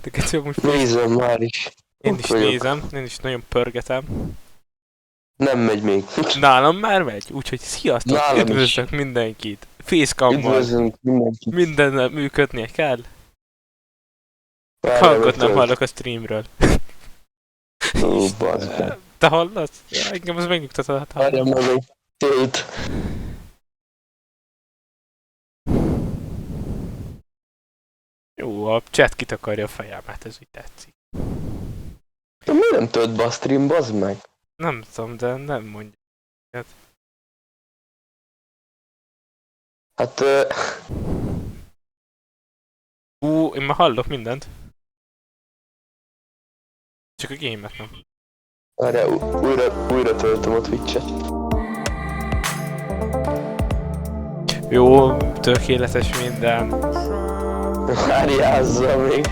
Teket amúgy Nézem már is. én Ott is vagyok. nézem, én is nagyon pörgetem. Nem megy még. Nálam már megy, úgyhogy sziasztok, Nálam is. üdvözlök mindenkit. Facecammal Üdvözlünk mindenkit. mindennel működnie kell. Várjál, Hangot nem megtölt. hallok a streamről. Ó, bazd meg. Te hallasz? Ja, engem az megnyugtatott. Várjál, meg egy tölt. Jó, a chat kitakarja a fejemet, ez úgy tetszik. De miért nem tölt be a stream, bazd meg? Nem tudom, de nem mondja. Hát... Én már hallok mindent. Csak a game-et nem. Várjál, újra töltöm a Twitch-et. Jó, tökéletes minden. Várjál még.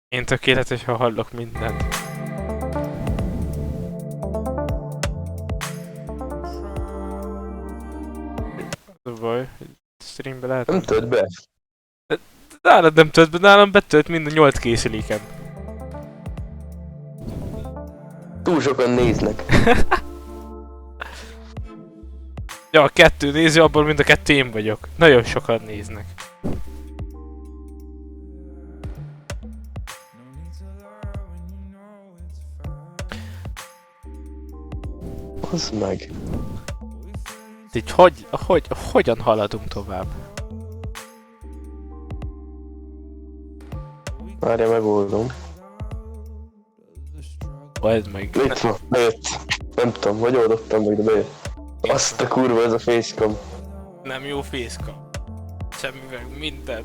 Én tökéletes, ha hallok mindent. Az a baj, hogy streambe lehet. Nem tölt be. Nálad nem tölt be, nálam betölt mind a 8 készüléken. Túl sokan néznek. Ja, a 2 néző, abból mind a 2 én vagyok. Nagyon sokan néznek. Bazd meg. Így hogyan haladunk tovább? Várjál, megoldom. Majd meg. Itt van, bejött. Nem tudom, hogy oldottam meg, de bejött. Azt a kurva, ez a facecam. Nem jó fészka. Semmi meg minden.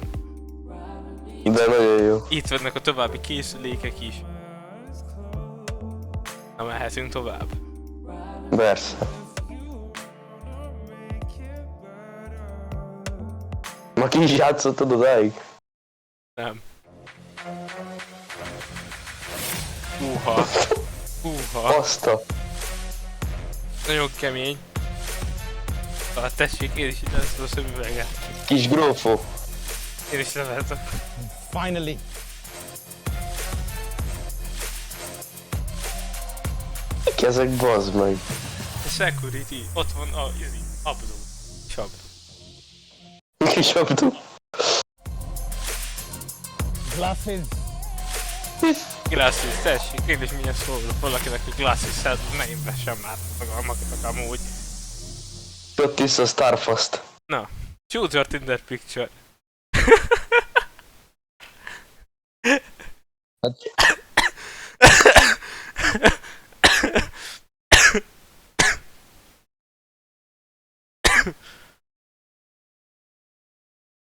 De nagyon jó. Itt vannak a további készülékek is. Na, mehetünk tovább. Persze. Ma ki is játszottad odáig? Nem. Húha. Húha. Azt a... Nagyon kemény. Tessék, én is ide ezt a szemüveget. Kis grófó. Én is levehetem. Finally. Ki ezek, bazd meg? A security. Ott van a abdó. Csapdó. Kis abdú. Glasses. Glasses, tessék, én is milyen szólok valakinek, hogy glasses, hát ne én vessem már magamnak amúgy. Jött vissza a Starfast. Na, choose your Tinder picture. Hát...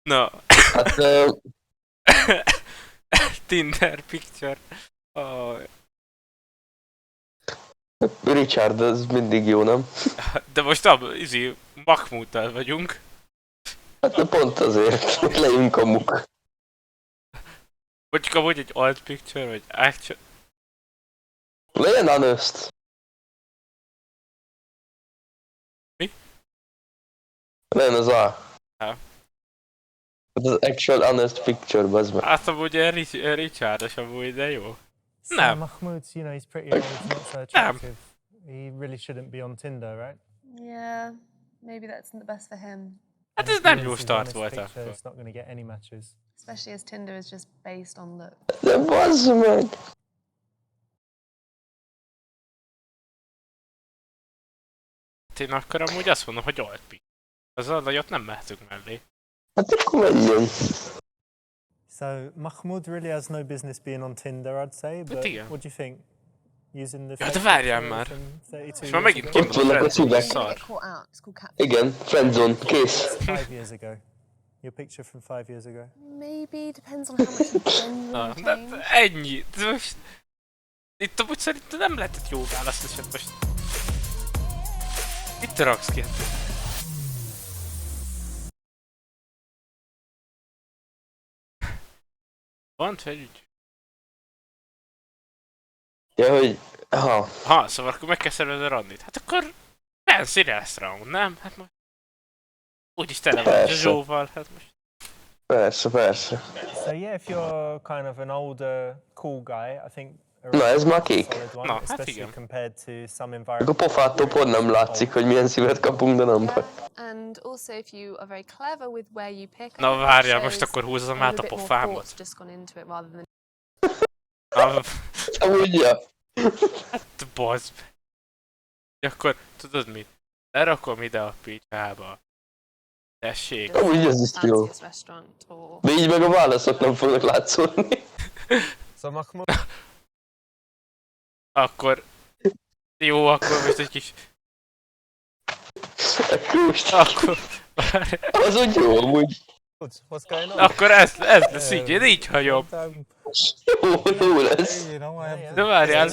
Na. Hát... Tinder picture. Oh. Richard, ez mindig jó, nem? De most Mahmúddal vagyunk. Hát de pont azért, hogy lejünk a muk. Mondjuk amúgy egy alt picture, vagy actual... Legyen honest. Mi? Legyen az A. Ja. Hát az actual honest picture, bazd meg. Hát amúgy Richardos amúgy, de jó. So No. Mahmoud, you know, he's pretty old, he's not so attractive. He really shouldn't be on Tinder, right? Yeah, maybe that isn't the best for him. Hát ez If nem he jó is his start honest volt picture, akkor. it's not going to get any matches. Especially as Tinder is just based on look. De bazd meg. Én akkor amúgy azt mondom, hogy alt pic. Azzal nagyot nem mehetünk mellé. Hát akkor menjen. So Mahmoud really has no business being on Tinder, I'd say. But igen. what do you think? Using the Ja, de fake várjál picture már. from 32 És már years megint ago? kimondom vannak a friendzone, szívek. szar. Get caught out. It's called catfish. Igen, friendzone, kész. 5 years ago. Your picture from 5 years ago. Maybe depends on how much you've Na, genuinely de changed. ennyi. De most... Itt amúgy szerintem nem lehetett jó választ, és most... Itt raksz ki? Van felügy? Ja, hogy... Ha, szóval akkor meg kell szervezni a randit. Hát akkor... Fancy restaurant, nem? Hát most... Úgyis tele van Persze. Zsóval, hát most... Persze, persze. So yeah, if you're kind of an older, cool guy, I think Na, ez már kék. solid one, Na, hát especially igen. compared to some A environments. pofától pont nem látszik, hogy milyen szívet kapunk, de nem baj. Yeah, and also if you are very clever with where you pick Na up, it várjál, shows most akkor húzzam a át a little bit more pofámat. thought's just gone into it rather than Na, Amúgy, ja. hát bazd meg. Akkor tudod mit? Lerakom ide a picsába. Tessék. just Amúgy ez the is jó. fanciest restaurant or De így meg a válaszok nem fognak látszódni. So Mahmoud, Akkor... Jó, akkor most egy kis... A krúst. Akkor... Az úgy jó, amúgy. what's going on? Akkor ez lesz így, én így hagyom. Jó lesz. You know, I have De várjál,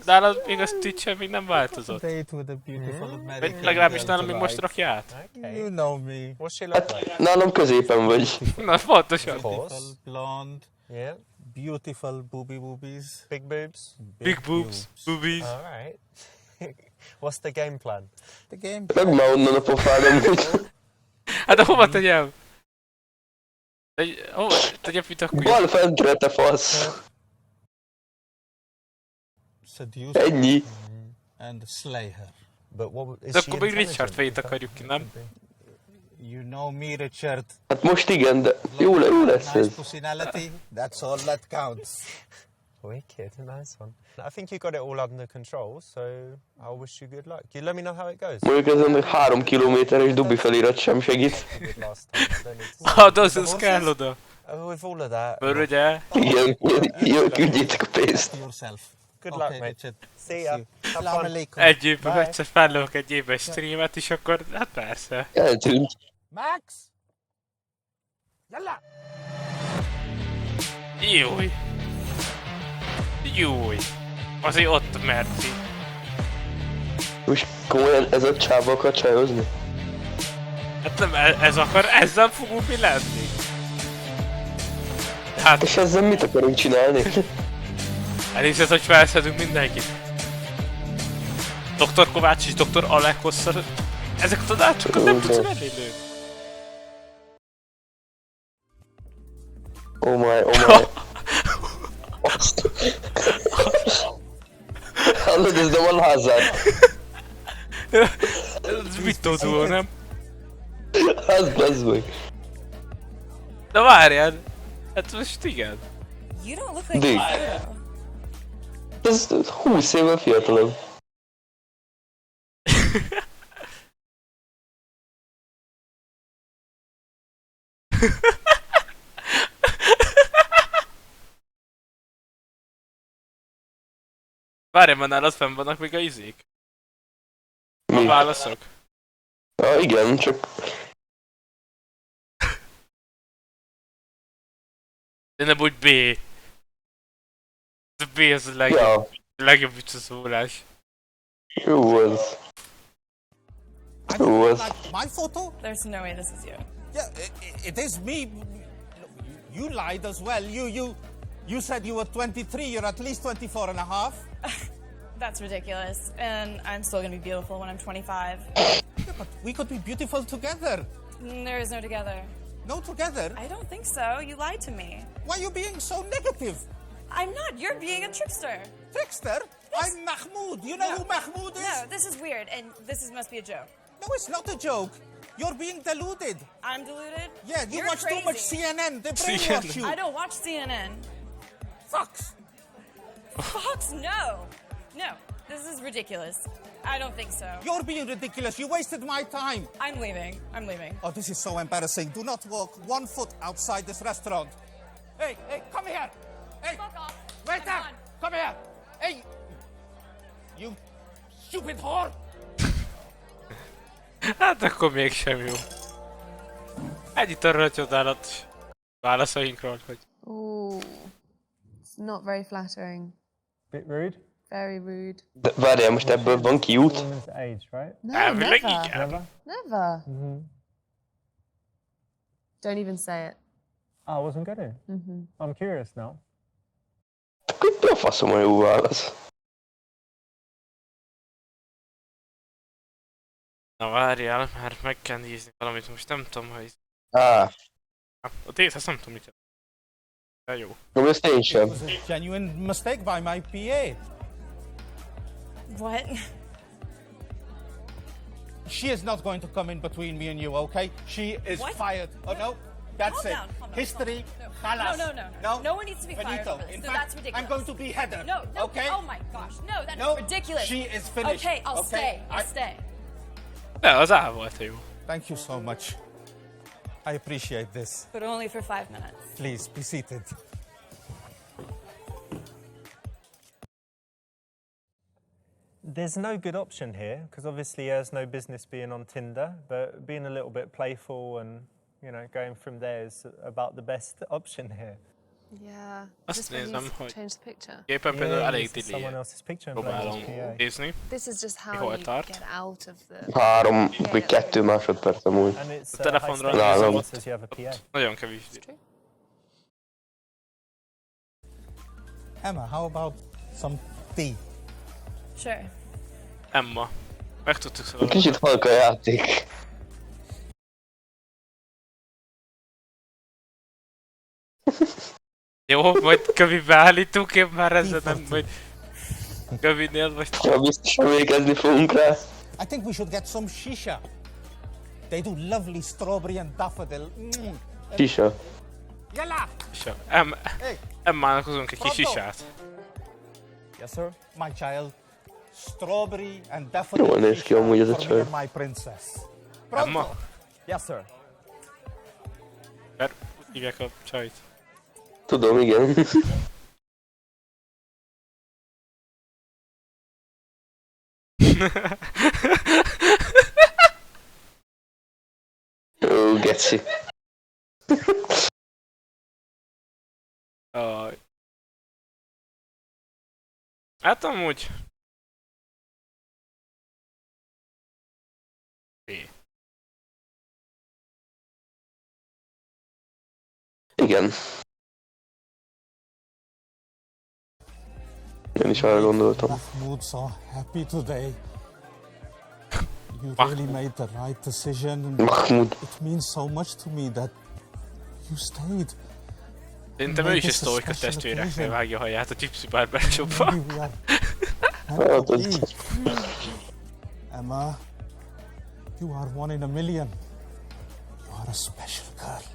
nálad még a Stitch még nem változott. date with a beautiful American Vagy legalábbis girl nálam még most tonight. rakja át. You know me. What's she look like? Hát nálam középen vagy. Na, pontosan. Beautiful, blonde, Yeah, beautiful boobies. big boobs. Big boobs, boobies. All right. What's the game plan? The game. Meg már onnan a pofád amúgy. Hát de hova tegyem? Hova tegyem itt akkor? Bal fentre, te fasz. Seduce Ennyi. and slay her. But what is De she akkor még Richard intelligent? fejét akarjuk ki, nem? You know me, Richard. Hát most igen, de jó lesz Nice ez. personality. That's all that counts. Wicked, nice one. I think you got it all under control, so I wish you good luck. You let me know how it goes. Mondjuk ezen, hogy 3 kilométeres dubi felirat sem segít. I did last time. I don't need to. Ah, az kell oda. With all of that. Mert ugye... Igen, jó, küldjétek a pénzt. Yourself. Good luck, Okay, mate. Richard. See ya. Have Assalamu fun. alaikum. Egy évben Bye. egyszer fellövök egy évben streamet, és akkor... Hát persze. Eltűnt. Max! Yalla! Júj. Júj. Azért ott merci. Most komolyan ez a csába akar csajozni? Hát nem ez akar, ezzel fogunk mi lenni. Hát És ezzel mit akarunk csinálni? elhiszed, hogy felszedünk mindenkit. Dr.Kovács és Dr.Alekosz, ezek a tanácsokat nem tudsz venni, nő. Oh my, oh my. Azt. Hallod, ez nem a lázár. Ez mit tudó, nem? Az meg. De várjál. Hát most igen. You don't look like Dig. a photo. Ez 20 évvel fiatalabb. Várjál, mert nálad fenn vannak még a izék. A Mi? válaszok. Igen, csak De nem úgy B. A B az a legjobb visszaszólás. jó az. Jó az. Like my photo? There's no way this is you. Yeah, it is me. You lied as well. You said you were 23. You're at least 24 and a half. That's ridiculous. And I'm still gonna be beautiful when I'm 25. Yeah, but we could be beautiful together. There is no together. No, together. I don't think so. You lied to me. Why are you being so negative? I'm not. You're being a trickster. Trickster? I'm Mahmoud. You know who Mahmoud is? No, this is weird, and must be a joke. No, it's not a joke. You're being deluded. I'm deluded. Yeah, you You're watch too much crazy. CNN. They brainwash you. I don't watch CNN. Fox. Fox, no. No, this is ridiculous. I don't think so. You're being ridiculous. You wasted my time. I'm leaving. I'm leaving. Oh, this is so embarrassing. Do not walk 1 foot outside this restaurant. Hey, come here. Hey, Fuck off. waiter, I'm gone. come here. Hey, you stupid whore. Hát akkor mégsem jó. Ennyit arra a csodálatos válaszainkról, hogy... Ooh, it's not very flattering. Bit rude. Very rude. De várjál, most ebből van kiút? Woman's age, right? No, Elvileg never. igen. Never. Never. Mm-hmm. Don't even say it. Oh, I wasn't gonna. I'm curious now. Mi a faszom a jó válasz? Na várjál, már meg kell nézni valamit, most nem tudom, hogy... A date, azt nem tudom mit. De jó. Nem, ezt én It sem. was a genuine mistake by my PA. What? She is not going to come in between me and you, okay? She is What? fired. Oh no, that's Calm it. down, calm down, History, calm down. halas. No. No one needs to be fired Finito. over this. In No, fact, that's ridiculous. I'm going to behead her. No, Okay? Oh my gosh, no, that is No, ridiculous. she is finished. Okay, I'll okay? stay. I'll stay. De az A volt jó. Thank you so much. I appreciate this. But only for 5 minutes. Please, be seated. There's no good option here because obviously he has no business being on Tinder, but being a little bit playful and, you know, going from there is about the best option here. Yeah. Azt Is this when nézem, you hogy change the picture? gépen például Yeah, elég this is someone dili. else's picture and playing Próbálom his PA. nézni. This is just how Hol you tart? get out of the... 3 vagy 2 másodperc amúgy. And it's A telefonról high stakes, nézem. it says you have a PA. Nagyon kevés. Emma, how about some tea? Sure. Emma. Meg tudtuk szóval. Kicsit halka a játék. Jó, majd Kövibe állítunk, én már ezzel nem, vagy Kövinél vagy... Ha biztos emlékezni fogunk rá. I think we should get some shisha. They do lovely strawberry and daffodil. Sisa. Yalla! Hey. Emmának hozunk egy kis Pronto. sisát. Yes, sir. My child, strawberry and daffodil Jól néz ki amúgy ez a for me csaj. and my princess. Pronto! Emma? Yes, sir. Mert úgy hívják a csajt. Tudom, igen. Ó, geci. Aj. Hát amúgy... Igen. Én is arra gondoltam. Mahmoud's so happy today. You really made the right decision. And Mahmoud. it means so much to me that you stayed. Szerintem ő is egy sztóika testvéreknél vágja a haját a Gypsy Barber Shopba. Maybe we are Hát, happy. Emma, you are one in a million. You are a special girl.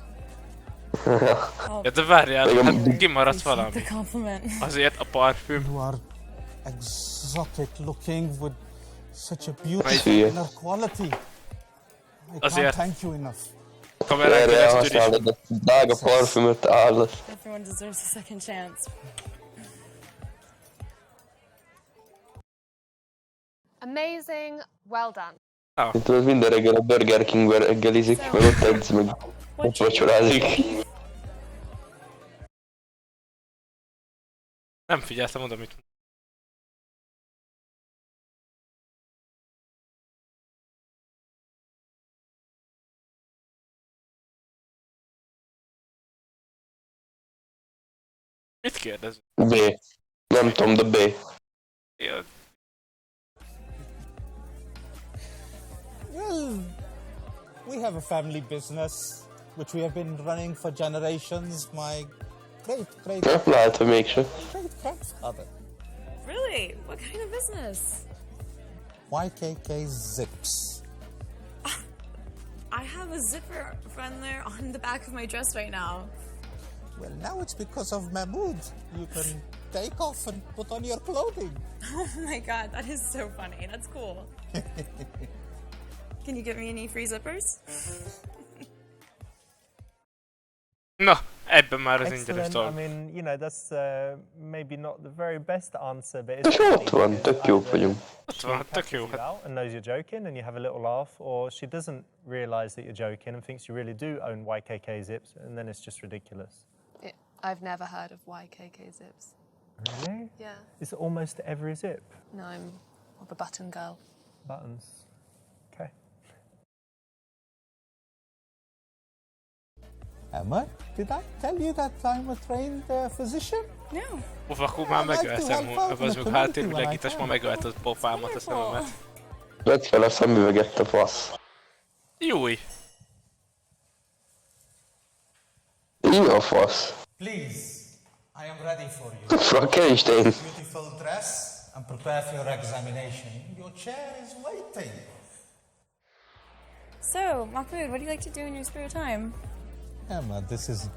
Ja, de várjál, hát kimaradt The valami. compliment. Azért a parfüm. You are exotic looking with such a Hülye. beautiful inner quality. I can't Azért. thank you enough. Kamerán Erre keresztül is. használod a drága parfümöt, állat. Everyone deserves a second chance. Amazing. Well done. Itt tudod, minden reggel a Burger Kingben reggelizik, meg ott edz, meg ott vacsorázik. Nem figyeltem oda, mit... Mit kérdez? B. Nem tudom, de B. Ja, Well, we have a family business which we have been running for generations. My great Lehet, hogy mégse. grandfather, Really? What kind of business? YKK Zips. I have a zipper friend there on the back of my dress right now. Well, now it's because of Mahmoud. You can take off and put on your clothing. Oh my god, that is so funny. That's cool. Can you give me any free zippers? na, ebben már az ingyenes Excellent. I dolog. mean, you know, that's maybe not the very best answer, but És it's ott van, tök jók vagyunk. Ott van, tök jó. you out and knows you're joking and you have a little laugh, or she doesn't realize that you're joking and thinks you really do own YKK zips, and then it's just ridiculous. I've never heard of YKK zips. Really? Yeah. It's almost every zip. No, I'm a button girl. Buttons. Okay. Emma, did I tell you that I'm a trained physician? No. Akkor már megöltem, az meg hátérvilágítás, ma megölt a pofámat, a szememet. Vedd fel a szemüveget, a fasz. Júj! Mi a fasz? Please, I am ready for you. Frankenstein. Beautiful dress and prepare for your examination. Your chair is waiting. So, Mahmoud, what do you like to do in your spare time? Emma, this is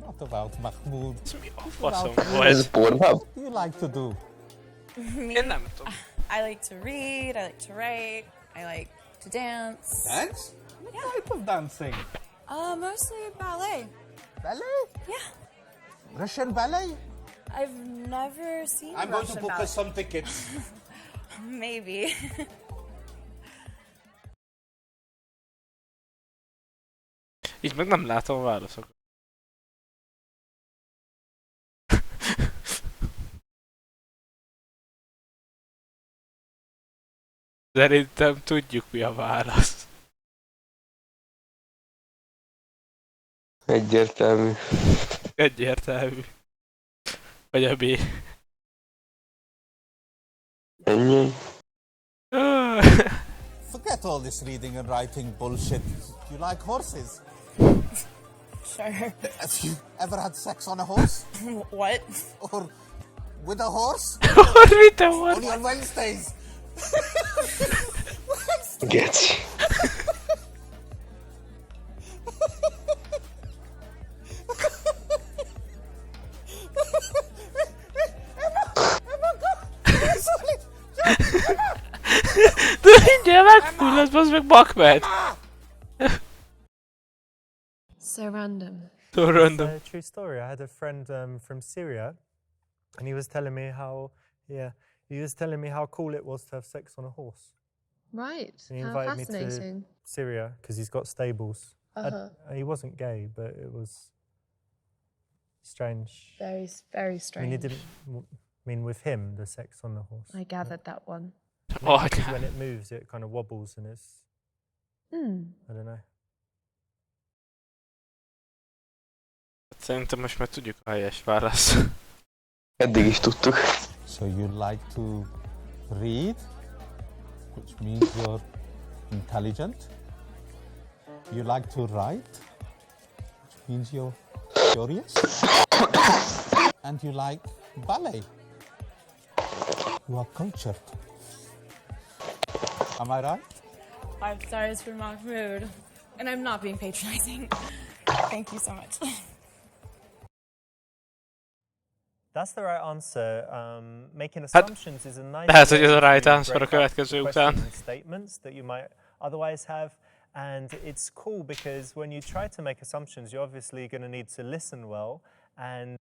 not about Mahmoud. Mi a faszom Ez volt? Pornhub? What do you like to do? Én nem tudom. I like to read, I like to write, I like to dance. Dance? What type of dancing? Mostly ballet. Ballet? Yeah. Russian ballet? I've never seen I'm going to Russian book ballet. us some tickets. Maybe. Így meg nem látom a válaszokat. Szerintem tudjuk, mi a válasz. Egyértelmű. Egyértelmű. Vagy a B. Ennyi. Forget all this reading and writing bullshit. You like horses? Sure. Have you ever had sex on a horse? What? Or with a horse? Mit a volt? Only on Wednesdays. Geci. De mindjárt megfulladt, bazd meg Bakmed! So random. So It's random. a true story. I had a friend from Syria, and he was telling me how cool it was to have sex on a horse. Right. And he How invited me fascinating. to Syria because he's got stables. Uh-huh. He wasn't gay, but it was strange. Very I mean, strange. it didn't mean with him the sex on the horse. I gathered that one. Oh, Because when it moves, it kind of wobbles and it's I don't know. Szerintem most már tudjuk a helyes választ. Eddig is tudtuk. So you like to read, which means you're intelligent. You like to write, which means you're curious. And you like ballet. You are cultured. Am I right? 5 stars for Mahmoud. And I'm not being patronizing. Thank you so much. That's the right answer. Making assumptions is a nice lehet, hogy ez a way right to answer a break up következő questions után. and statements that you might otherwise have. And it's cool because when you try to make assumptions, you're obviously going to need to listen well. And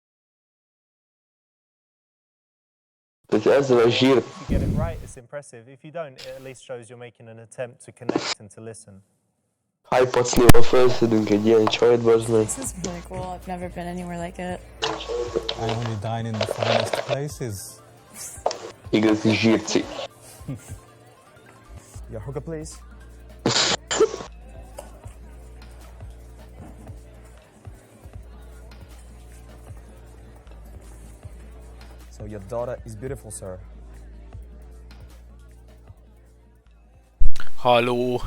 Tehát ezzel a zsír... if you get it right, it's impressive. If you don't, it at least shows you're making an attempt to connect and to listen. Hypacnival felszedünk egy ilyen csajt, bazd meg. This is really cool. I've never been anywhere like it. I only dine in the finest places. Igazi zsírci. Your hooker, please. So your daughter is beautiful, sir. Halló.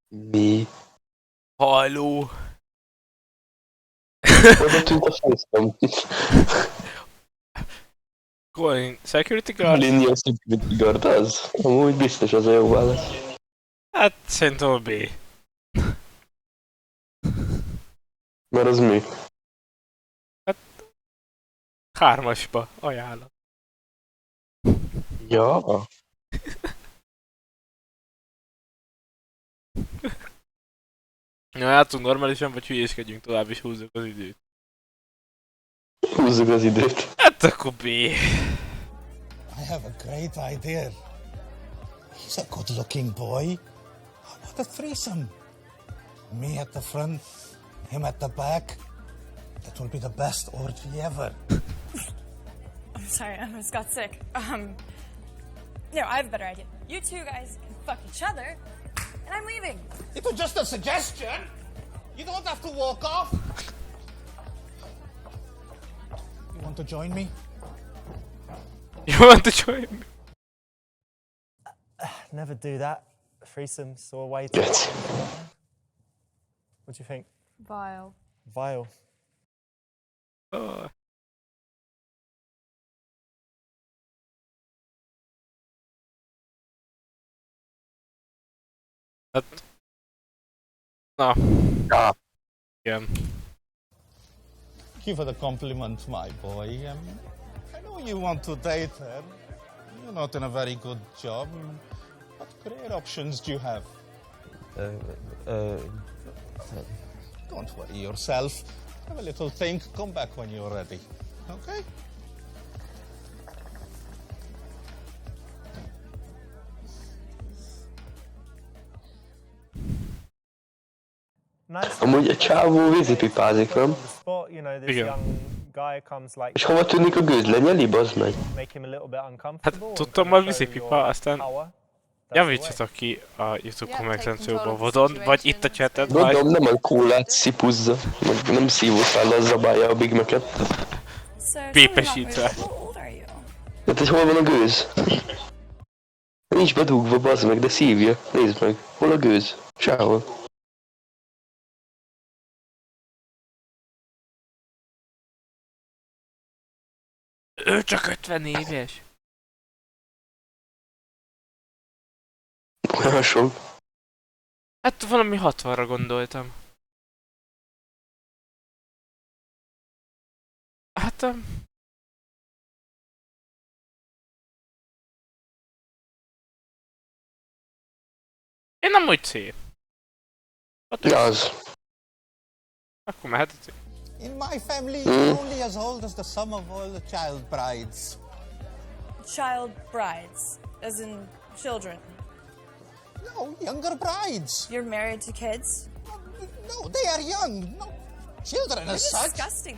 Mi? Halló. Oda tűnt a facecam. Calling security guard? Linear security guard az. Amúgy biztos az a jó válasz. Hát szerintem a B. Mert az mi? 3-asba ajánlom. Ja. Ja, játszunk normálisan, vagy hülyéskedjünk tovább és húzzuk az időt. Húzzuk az időt. Hát akkor B. I have a great idea. He's a good-looking boy. How about a threesome? Me at the front, him at the back. That will be the best orgy ever. I'm sorry, I almost got sick. No, I have a better idea. You two guys can fuck each other, and I'm leaving. It was just a suggestion. You don't have to walk off. You want to join me? You want to join me? Never do that. Threesomes or way to. Yes. What do you think? Vile. Vile. Oh. Hát... Na, Ah, igen. Thank you for the compliment, my boy. I know you want to date her. You're not in a very good job. What career options do you have? Don't worry yourself. Have a little think. Come back when you're ready. Okay? Nice. amúgy a csávó vízipipázik, nem? On the spot, you know, this Igen. young guy comes like És hova tűnik a gőz? Lenyeli, bazd meg? make him a little bit uncomfortable. and tudtam, kinda a show vízipipa, your aztán power. That's the way. javítsatok ki a YouTube Yeah, kommentációban take control of the vodon, vagy itt a situation. chatet, Gondolom vagy... nem a kólát szipuzza, meg nem szívószállal zabálja a Big Mac-et. So, tell me, Pépesítve. Mahmoud, how old are you? Hát hogy hol van a gőz? Nincs bedugva, bazd meg, de szívja. Nézd meg, hol a gőz? Sehol. Ő csak 50 éves. Olyan sok. Hát valami 60-ra gondoltam. Hát... Én nem úgy szép. Hát Ja, az. akkor mehetett. In my family, you're only as old as the sum of all the child brides. Child brides, as in children. No, younger brides. You're married to kids? No, they are young. No children You're as such. disgusting.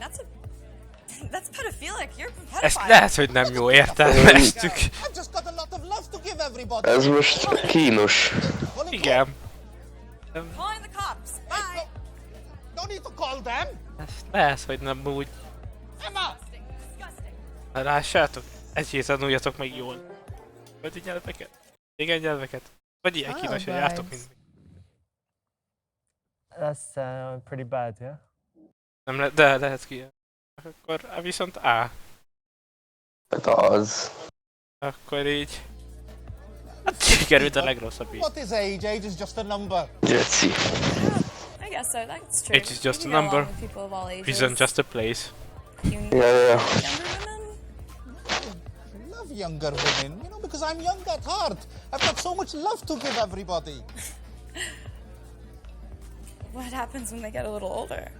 That's pedophilic. You're a Ezt pedophile. lehet, hogy nem jó értelmeztük. I've just got a lot of love to give everybody. Ez most kínos. Igen. Calling the cops. Bye. No need to call them. Ezt lehet, hogy nem úgy. Emma! Disgusting. Lássátok, egy tanuljatok meg jól. Vagy nyelveket. Igen, nyelveket. Vagy ilyen kínosan jártok mindig. That's pretty bad, yeah? Nem de lehet ki. Akkor viszont A. Hát az. Akkor így... Hát sikerült a legrosszabb így. What is age? Age is just a number. Geci. I guess so. That's true. Age is just You a can get along number. with people of all ages. Vision just a place. You need Ja, ja, ja. younger women? I love younger women, you know, because I'm young at heart. I've got so much love to give everybody. What happens when they get a little older?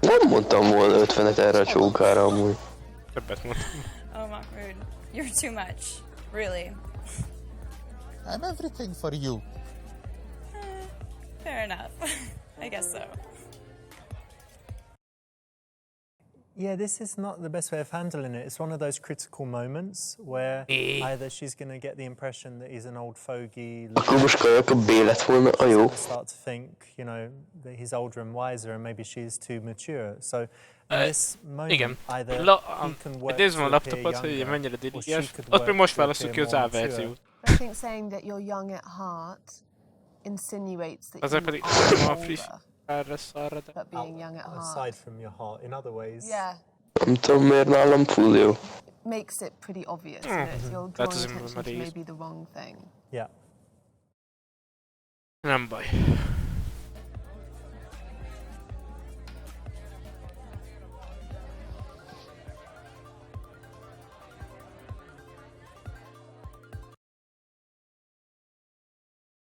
Nem mondtam volna 50-et erre a csókára amúgy. Többet mondtam. Oh, Mahmoud, you're too much. Really. I'm everything for you. Fair enough. I guess so. Yeah, this is not the best way of handling it. It's one of those critical moments where either she's going to get the impression that he's an old fogey, Akkor most kajak a B lett volna a jó. start to think, you know, that he's older and wiser and maybe she's too mature. So in this moment, Igen. either he can work Nézd meg a to appear laptopot, hogy younger, mennyire or she dirigiás. could Ott work még most to választjuk ki appear az A more mature. verziót. I think saying that you're young at heart insinuates that Azért you pedig are nem a friss older, erre szarra, de... but being young at heart, Aside from your heart, in other ways. yeah, Nem tudom miért nálam full jó. makes it pretty obvious. You know, if you're That drawing doesn't attention matter. to maybe the wrong thing. Yeah. Nem baj.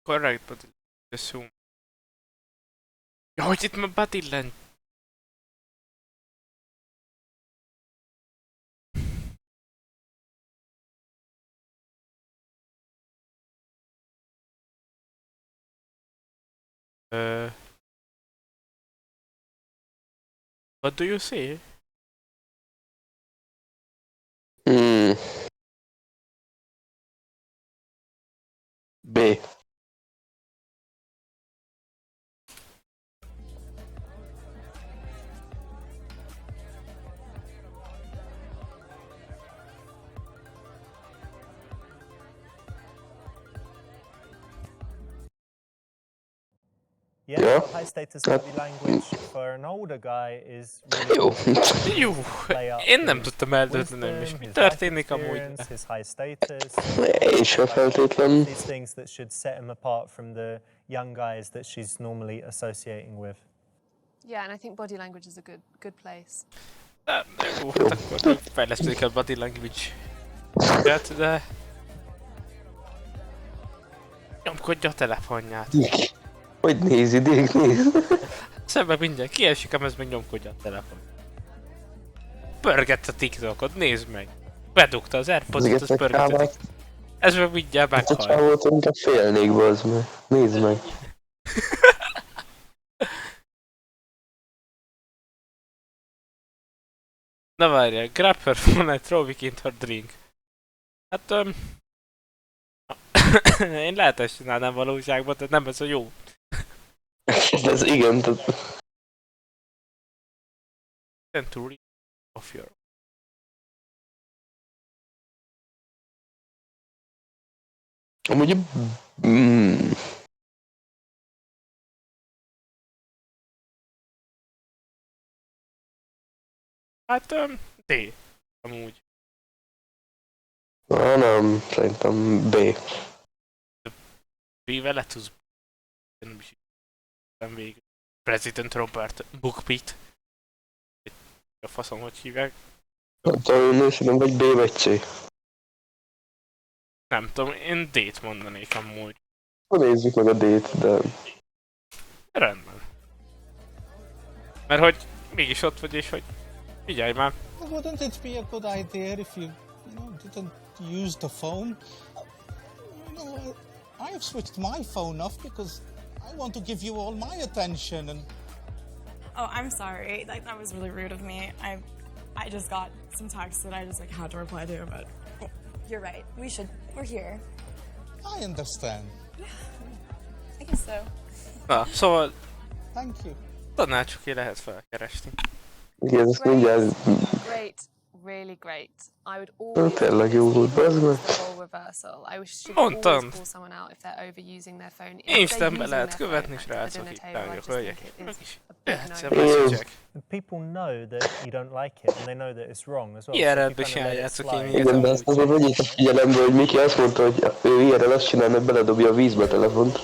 Correct, but assume. Ja, hogy itt már betillen. What do you say? Hmm. B. Yeah, Yeah. high status body language for an older guy is really Jó. Jó, play up én nem his tudtam eldönteni, és wisdom, mi his történik life amúgy. experience, his high status. Én sem feltétlen. These things that should set him apart from the young guys that she's normally associating with. Yeah, and I think body language is a good place. Jó, hát akkor fejlesztődik a body language. De... Nyomkodja a telefonját. Hogy nézi, nézd. Szemben mindjárt kiesik, ez meg nyomkodja a telefon. Pörgetsz a TikTokot, nézd meg. Bedugta az AirPods-ot, az pörgetett. Ez meg mindjárt Ezt a meghal. csávót inkább félnék, bazd meg. Nézd meg. Na várjál, grab her phone and throw it in her drink. Hát én lehet ezt csinálnám valóságban, tehát nem ez a jó. Ez igen, tehát... Century of your... Amúgy... Hát D. Amúgy. Nem, szerintem B. B-vel le tudsz... Nem is nem végül. President Robert Bookpit. A faszom, hogy hívják? Nem tudom, szerintem vagy B vagy C. Nem tudom, én D-t mondanék amúgy. Nézzük meg a D-t, de... Rendben. Mert hogy mégis ott vagy és hogy... Figyelj már. Wouldn't it be a good idea if you didn't use the phone? I have switched my phone off because I want to give you all my attention and... Oh, I'm sorry. That was really rude of me. I just got some text that I just had to reply to, but you're right. We're here. I understand. I guess so. Na, szóval Thank you. tanácsoké lehet felkeresni. Igen, ezt mindjárt... Great, really great. I would always Tényleg jó volt, bazd meg. the role reversal. I wish should Mondtam. always call someone out if they're overusing their phone. If they're Instant be using lehet their követni, phone srácok, at itt dinner table, I lányok, just hölgyek. think it Meg is is. a big Egyszer no-no. message-ek. And people know that you don't like it and they know that it's wrong as well. Ilyen so if you rendben kinda let it csináljátok, slide, én még Igen, de ezt azért vegyétek figyelembe, hogy Miki azt mondta, hogy ő ilyenre azt csinál, mert beledobja a vízbe a telefont.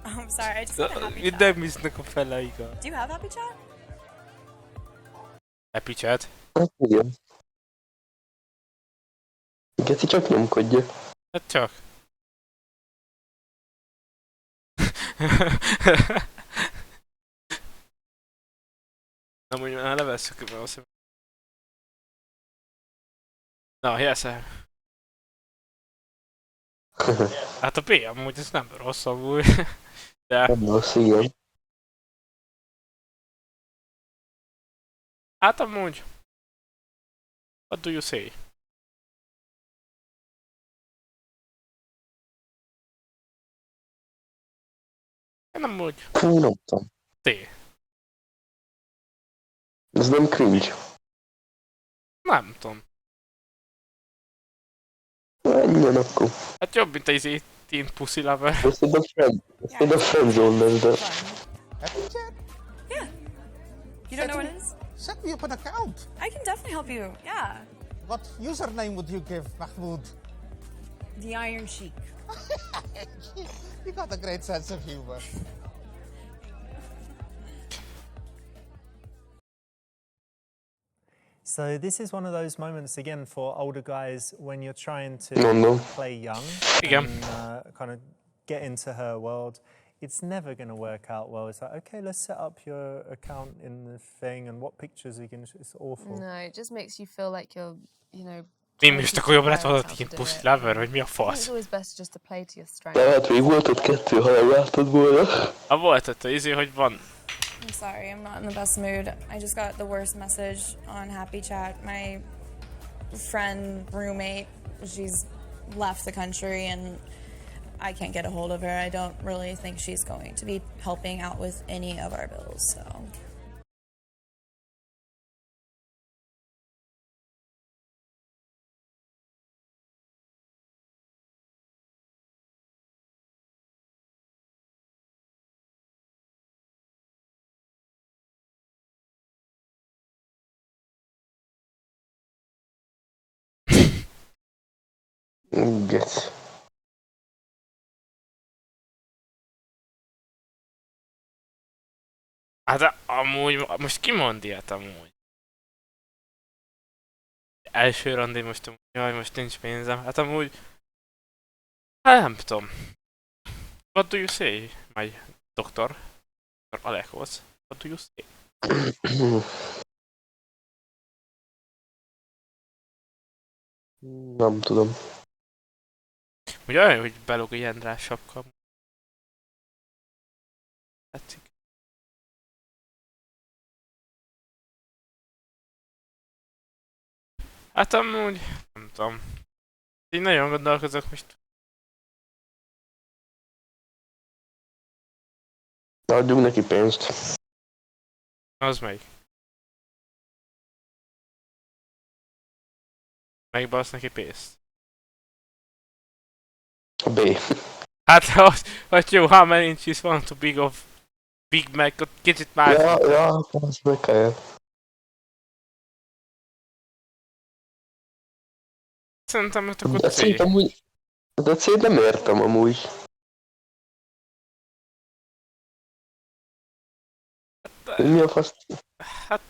Oh, I'm sorry. I just had a happy Itt chat. nem hisznek a fele, igaz. Do you have happy chat? Happy chat. Hát igen. Geci csak nyomkodja. Hát csak. Na mondjuk már levesszük be a szemet. Na, jelszál. Hát a B amúgy ez nem rossz amúgy. De Nem rossz, igen. hát amúgy. What do you say? Én amúgy Fú, nem tudom. T. Ez nem cringe. Nem tudom. Menjen akkor. Hát jobb, mint az Teen Pussy Lover. Ezt a friendzone lesz, de... Happy chat? Yeah. You don't know what it is? Set me up an account. I can definitely help you. Yeah. What username would you give, Mahmoud? The Iron Sheik. You got a great sense of humor. So this is one of those moments again for older guys when you're trying to No. play young Igen. and kind of get into her world. It's never going to work out well. It's like, okay, let's set up your account in the thing and what pictures are you going to... It's awful. No, it just makes you feel like you're, you know... Nem is akkor jobb lett volna a Teen Pussy Lover, vagy mi a I think it's fasz? always best just to play to your De strengths. hát még volt ott 2, ha meglátod volna. A volt ott az hogy van. I'm sorry, I'm not in the best mood. I just got the worst message on Happy Chat. My friend, roommate, she's left the country and I can't get a hold of her. I don't really think she's going to be helping out with any of our bills, so... Geci. Hát amúgy, most ki mond ilyet amúgy? Első randi most, jaj, most nincs pénzem. Hát amúgy, hát nem tudom. What do you say, my Dr.Alekosz? What do you say? Nem tudom. Ugye olyan, hogy belog ilyen rá sapka. Tetszik. Hát amúgy, nem tudom. Így nagyon gondolkozok most. Adjunk neki pénzt. Az melyik? Megbasz neki pénzt. A B. Hát, hogy jó, how many inches van to Big Mac, ott kicsit már... Ja, az meg kell. Szerintem ott akkor De C. C-t amúgy... De C-t nem értem amúgy. Mi a fasz? Hát...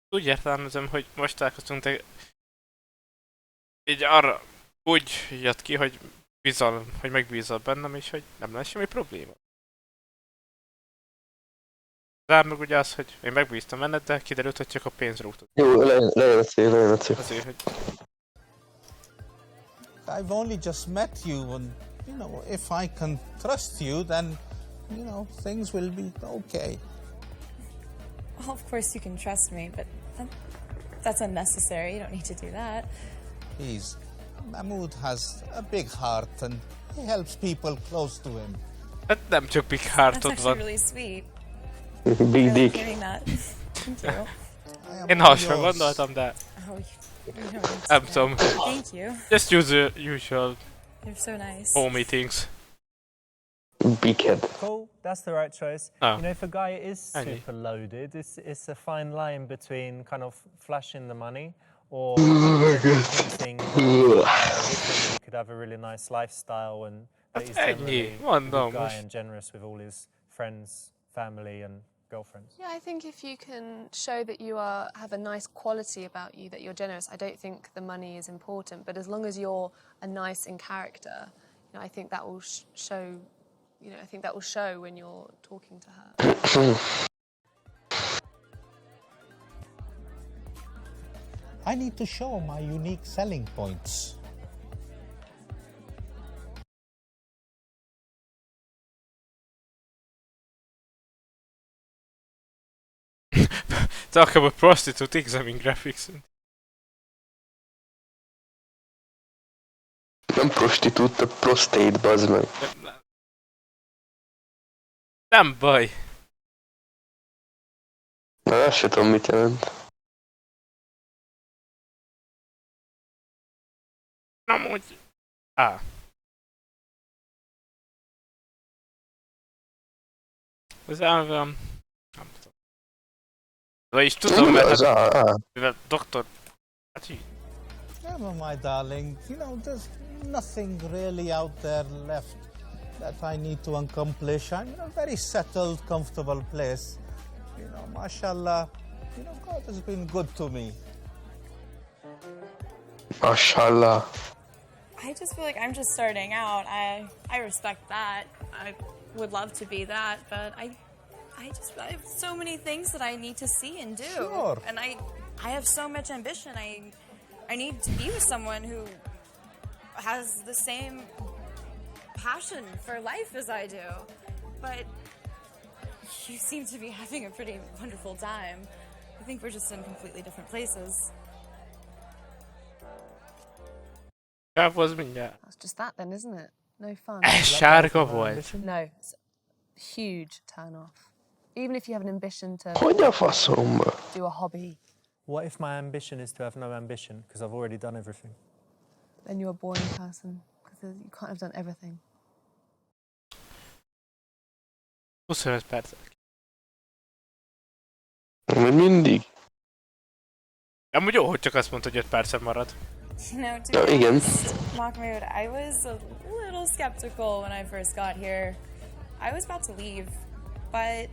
úgy értelmezem, hogy most találkoztunk, de... Így arra... Úgy jött ki, hogy hogy megbízol bennem, és hogy nem lesz semmi probléma. De meg ugye az, hogy én megbíztam benned, de kiderült, hogy csak a pénz rúgtad. Jó, legyen a C, legyen a C. Azért, hogy... I've only just met you, and you know, if I can trust you, then you know things will be okay. Well, of course you can trust me, but that's unnecessary. You don't need to do that. Please, Mahmood has a big heart, and he helps people close to him. Hát nem csak Big That's Heartod actually van. really sweet. Big I like dick. hearing that. Thank you. I am Én all hasra yours. gondoltam, de Oh, you don't need to nem say tudom. that. Thank you. Just use the usual You're so nice. home meetings. Big head. Cool, that's the right choice. Oh. You know, if a guy is Only. super loaded, it's a fine line between kind of flashing the money or hinting that he could have a really nice lifestyle and that he's Ennyi, generally a mondom good guy most. and generous with all his friends, family and girlfriends. Yeah, I think if you can show that you have a nice quality about you, that you're generous, I don't think the money is important. But as long as you're a nice in character, you know, I think that will show. You know, I think that will show when you're talking to her. I need to show my unique selling points. Talk about prostitute examine graphics. Nem prostitút, a prostate, bazd meg. Nem baj. Na, azt se tudom, mit jelent. Nem úgy... Az elvem... Nem tudom. Vagyis tudom, mert Az A. mivel doktor... Hát így. Emma, my darling, you know, there's nothing really out there left that I need to accomplish. I'm in a very settled, comfortable place. You know, mashallah, you know, God has been good to me. Mashallah. I just feel like I'm just starting out. I respect that. I would love to be that, but I have so many things that I need to see and do. Sure. And I have so much ambition. I need to be with someone who has the same passion for life as I do. But you seem to be having a pretty wonderful time. I think we're just in completely different places. Kápoz mindjárt. That's just that then, isn't it? No fun. Ez sárga volt. No, it's a huge turn off. Even if you have an ambition to Hogy a faszomba? do a hobby, What if my ambition is to have no ambition because I've already done everything? then you're a boring person because you can't have done everything. 25 percek. Még mindig. Amúgy jó, hogy csak azt mondta, hogy 5 percen marad. You know, to Ja, be igen. honest, Mahmoud, I was a little skeptical when I first got here. I was about to leave, but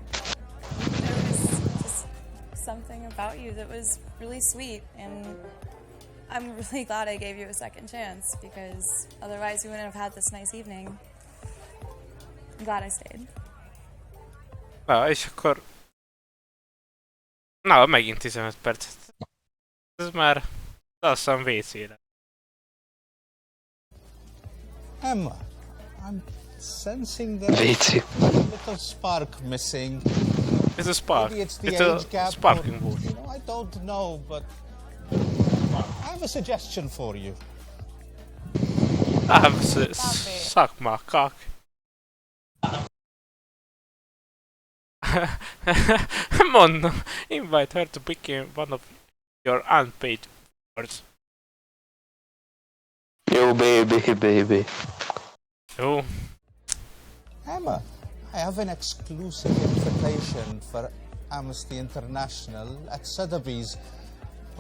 there was just something about you that was really sweet, and I'm really glad I gave you a second chance, because otherwise we wouldn't have had this nice evening. I'm glad I stayed. Na, és akkor... Na, megint 15 perc. Ez már... Azt hiszem WC-re. Emma, I'm sensing there's WC. a little spark missing. Ez a spark. Maybe it's the It's age a gap. sparking wood. You know, I don't know, but I have a suggestion for you. Suck my cock. Mondom, invite her to become one of your unpaid words. Jó, baby. Jó. Emma, I have an exclusive invitation for Amnesty International at Sotheby's.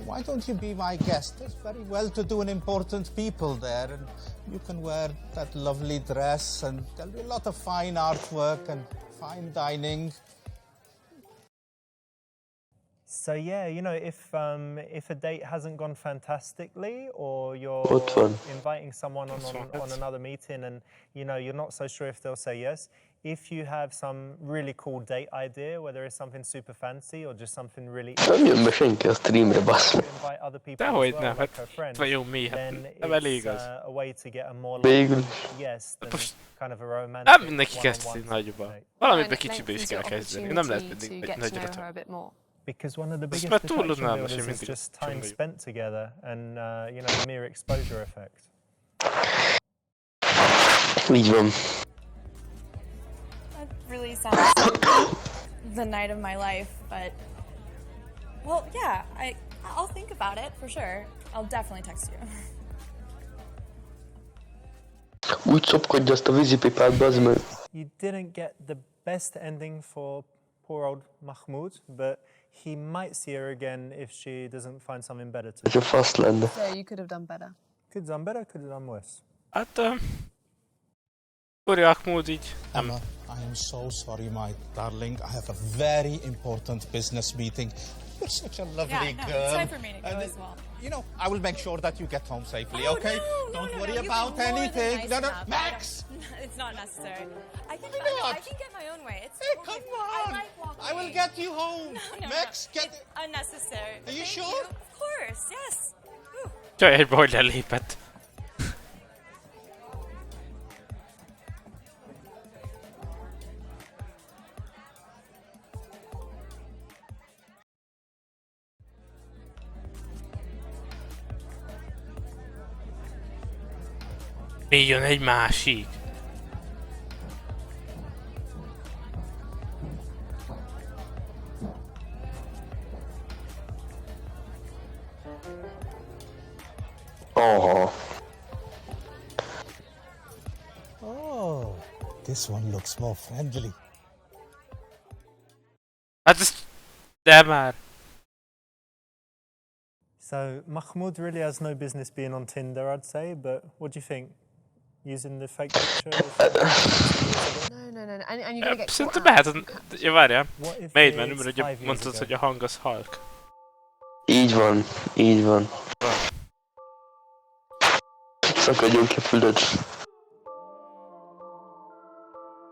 Why don't you be my guest? There's very well-to-do and important people there, and you can wear that lovely dress, and there'll be a lot of fine artwork and fine dining. So yeah, you know, if a date hasn't gone fantastically, or you're Ott van. inviting someone on another meeting, and you know you're not so sure if they'll say yes. If you have some really cool date idea, whether it's something super fancy or just something really Nem jön be senki a streamre, basz meg. invite other people as Dehogy well, nem, like hát her friend, vagyunk mi, hát then nem elég it's az. a way to get a more Végül likely yes than Most kind of a romantic. nem mindenki kezd one-on-one nagyba. date. Valamit be And it kicsibe is lengthens kell your kezdeni. Nem lehet opportunity mindig to get to know her nagyra. a bit more. Because one of the Ez biggest már túl attraction unalmas, builders én is mindig just time csináljuk. spent together and you know, the mere exposure effect. Így van. That really sounds like the night of my life, but well, yeah, I'll think about it for sure. I'll definitely text you. Úgy szopkodja azt a vízipipát, bazd meg. You didn't get the best ending for poor old Mahmoud, but he might see her again if she doesn't find something better to do. Ez a fasz lenne. So you could have done better. Could have done better, could have done worse. Hát... Kurjak mód így. Emma, I am so sorry, my darling. I have a very important business meeting. You're such a lovely Yeah, no, girl. it's time for me to go And, as well. You know, I will make sure that you get home safely, Oh, okay? no, Don't no, worry you've about been more than anything. nice No, enough. Max! It's not necessary. I can not? get my own way. It's Hey, totally come fine. on! I like walking. I will get you home. No, Max, no. get... It's unnecessary. Are you Thank sure? Of course, yes. Whew. Csaj egybe, hogy lelépett. Mi jön egy másik? Aha. Oh, this one looks more friendly. Hát ez... De már. So Mahmoud really has no business being on Tinder, I'd say, but what do you think? Using the fake picture? No. And you're gonna get Szerintem caught mehet out. a... Ja, várjál. What if Melyik már it's numero, 5 ugye years mondtad, ago? hogy a hang az halk. Így van. Így van. Szakadjon ki a füled.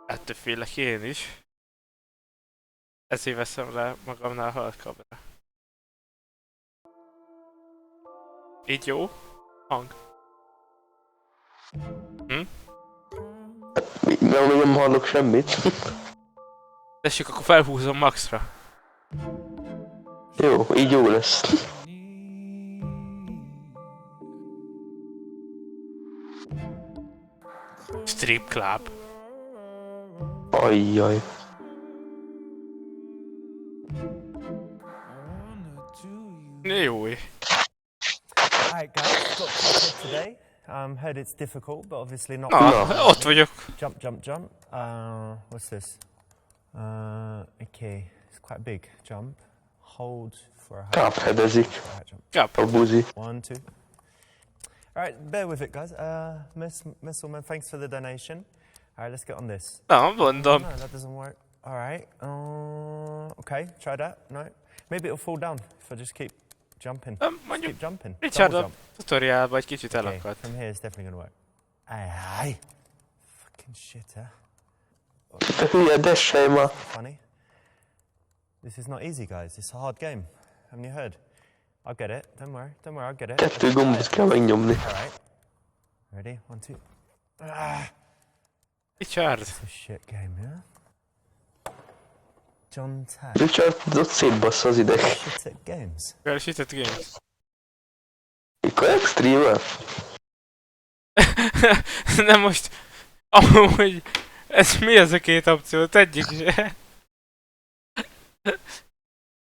Ettől félek én is. Ezért veszem le magamnál halkabbra. Így jó? Hang. Hm? Még nem hallok semmit. Tessék, akkor felhúzom maxra. Jó, így jó lesz. Strip club. Ajjaj. Jó. Alright guys, got content today. Heard it's difficult, but obviously not. Na, ott vagyok. Jump. What's this? Okay, it's quite a big jump. Hold for a high Káphedezik. Kap. A buzi. 1, 2. All right, bear with it, guys. Miss Woman, thanks for the donation. All right, let's get on this. Na, mondom. No, that doesn't work. All right. Okay, try that. No, maybe it'll fall down if I just keep jumping. Just Mondjuk, keep jumping. Richard Double a jump. tutoriálba egy kicsit Okay, elakadt. from here it's definitely gonna work. Aye. Fucking shit, huh? Te hülye, dessej ma. Funny. This is not easy, guys. It's a hard game. Haven't you heard? I'll get it. Don't worry. Don't worry. I'll get it. 2 gombot kell megnyomni. All right. Ready? 1, 2. Richard. It's a shit game, yeah? John Tag. Richard ott szétbassza az ideg. Shit at games. Felsített games. Mikor extreme? Nem most... Amúgy... Ez mi ez a két opció? Egyik se.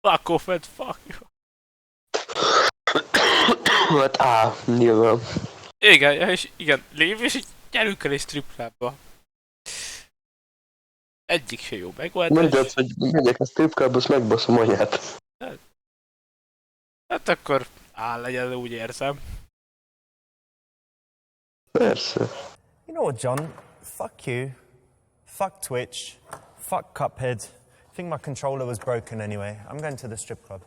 Fuck off and fuck you. Hát nyilván. Igen, ja, és igen, lév és így gyerünk el egy stripclubba. Egyik se jó Mondd megoldás. azt, hogy megyek a stripclubba, azt megbaszom anyát. Hát akkor legyen, úgy érzem. Persze. You know what, John? Fuck you. Fuck Twitch. Fuck Cuphead. I think my controller was broken anyway. I'm going to the strip club.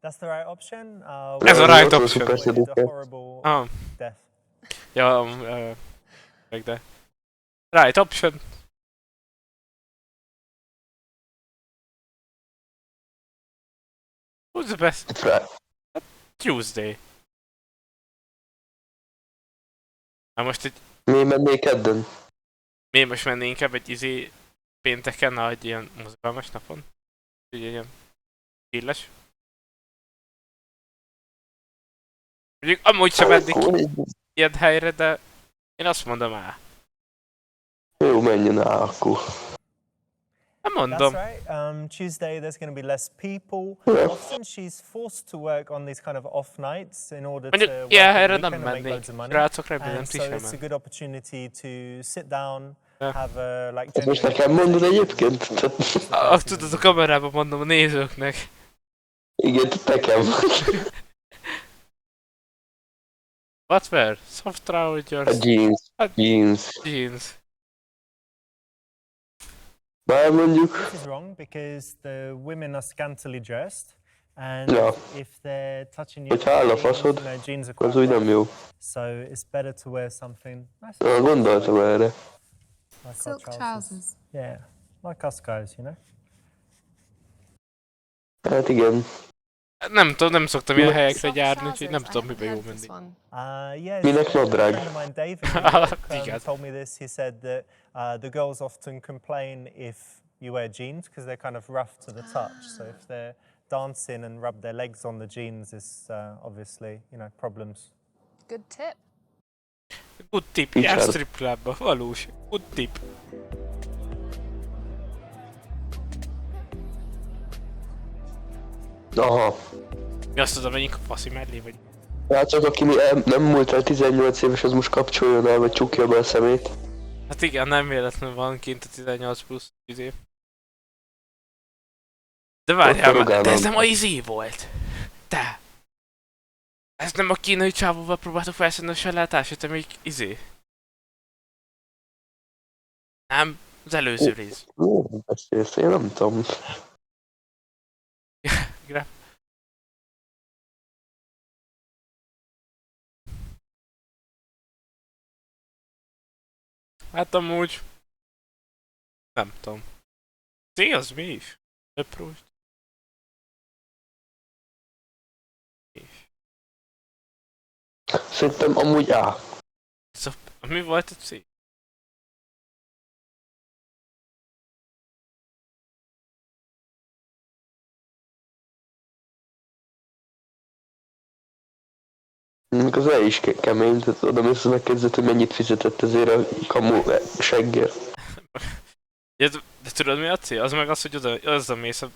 That's the right option? Ez a right option. It's a horrible Ah, death. ja, meg de. Right option. Who's the best? Itt rá. Tuesday. Na most egy... Mi mennék kedden? Mi most mennénk inkább egy pénteken, egy ilyen mozgalmas napon? Ugye ilyen illes. Mondjuk amúgy sem mennék ilyen helyre, de én azt mondom Jó, menjen akkor. Nem That's mondom. right. Tuesday, there's going to be less people. Yeah. Often she's forced to work on these kind of off nights in order to Mondjuk work ilyen on the helyre weekend nem and make mennék. loads of money. Srácok, remélem And ti so sem it's a mennek. good opportunity to sit down, Yeah. have a like. Ezt most genuine nekem mondod conversation. egyébként? Tehát, Azt tudod, a kamerában mondom a nézőknek. igen, nekem. What were? Soft A trousers? jeans. Hát- Jeans. Jeans. Bár mondjuk, This is wrong because the women are scantily dressed, and Ja. if they're touching your hogyha áll a jeans, faszod, you know, jeans are az quite úgy nem rough. jó. So it's better to wear something nice, Gondoltam erre. like our Silk trousers. Yeah, like us guys, you know. Hát igen. Nem tudom, nem szoktam ilyen helyekre Soft járni, úgyhogy nem trousers, tudom, I mibe haven't jó heard this menni. one. Yes. Minek nadrág? A friend of mine, Dave, in New York, Igen. told me this. He said that the girls often complain if you wear jeans because they're kind of rough to the touch. So if they're dancing and rub their legs on the jeans, it's obviously, you know, problems. Good tip. Good tip, Így jár fel. strip clubba, valós. Good tip. Aha. Mi azt tudom, menjünk a faszi mellé, vagy... Hát csak aki nem múlt el 18 éves, az most kapcsoljon el, vagy csukja be a szemét. Hát igen, nem véletlenül van kint a 18 plusz izé. De várjál már, de ez nem a volt! Te! Ez nem a kínai csávóval próbáltuk felszedni a sellátást, te még Nem, az előző rész. Miért beszélsz? Én nem tudom. Graf. Hát amúgy... Nem tudom. Az mi is? Approach. Szerintem amúgy A. Szóval, mi volt a C? Még az E is kemény, tehát oda mész, megkérdezed, hogy mennyit fizetett ezért a kamu seggért. Ja, de tudod mi a C? Az meg az, hogy oda mész a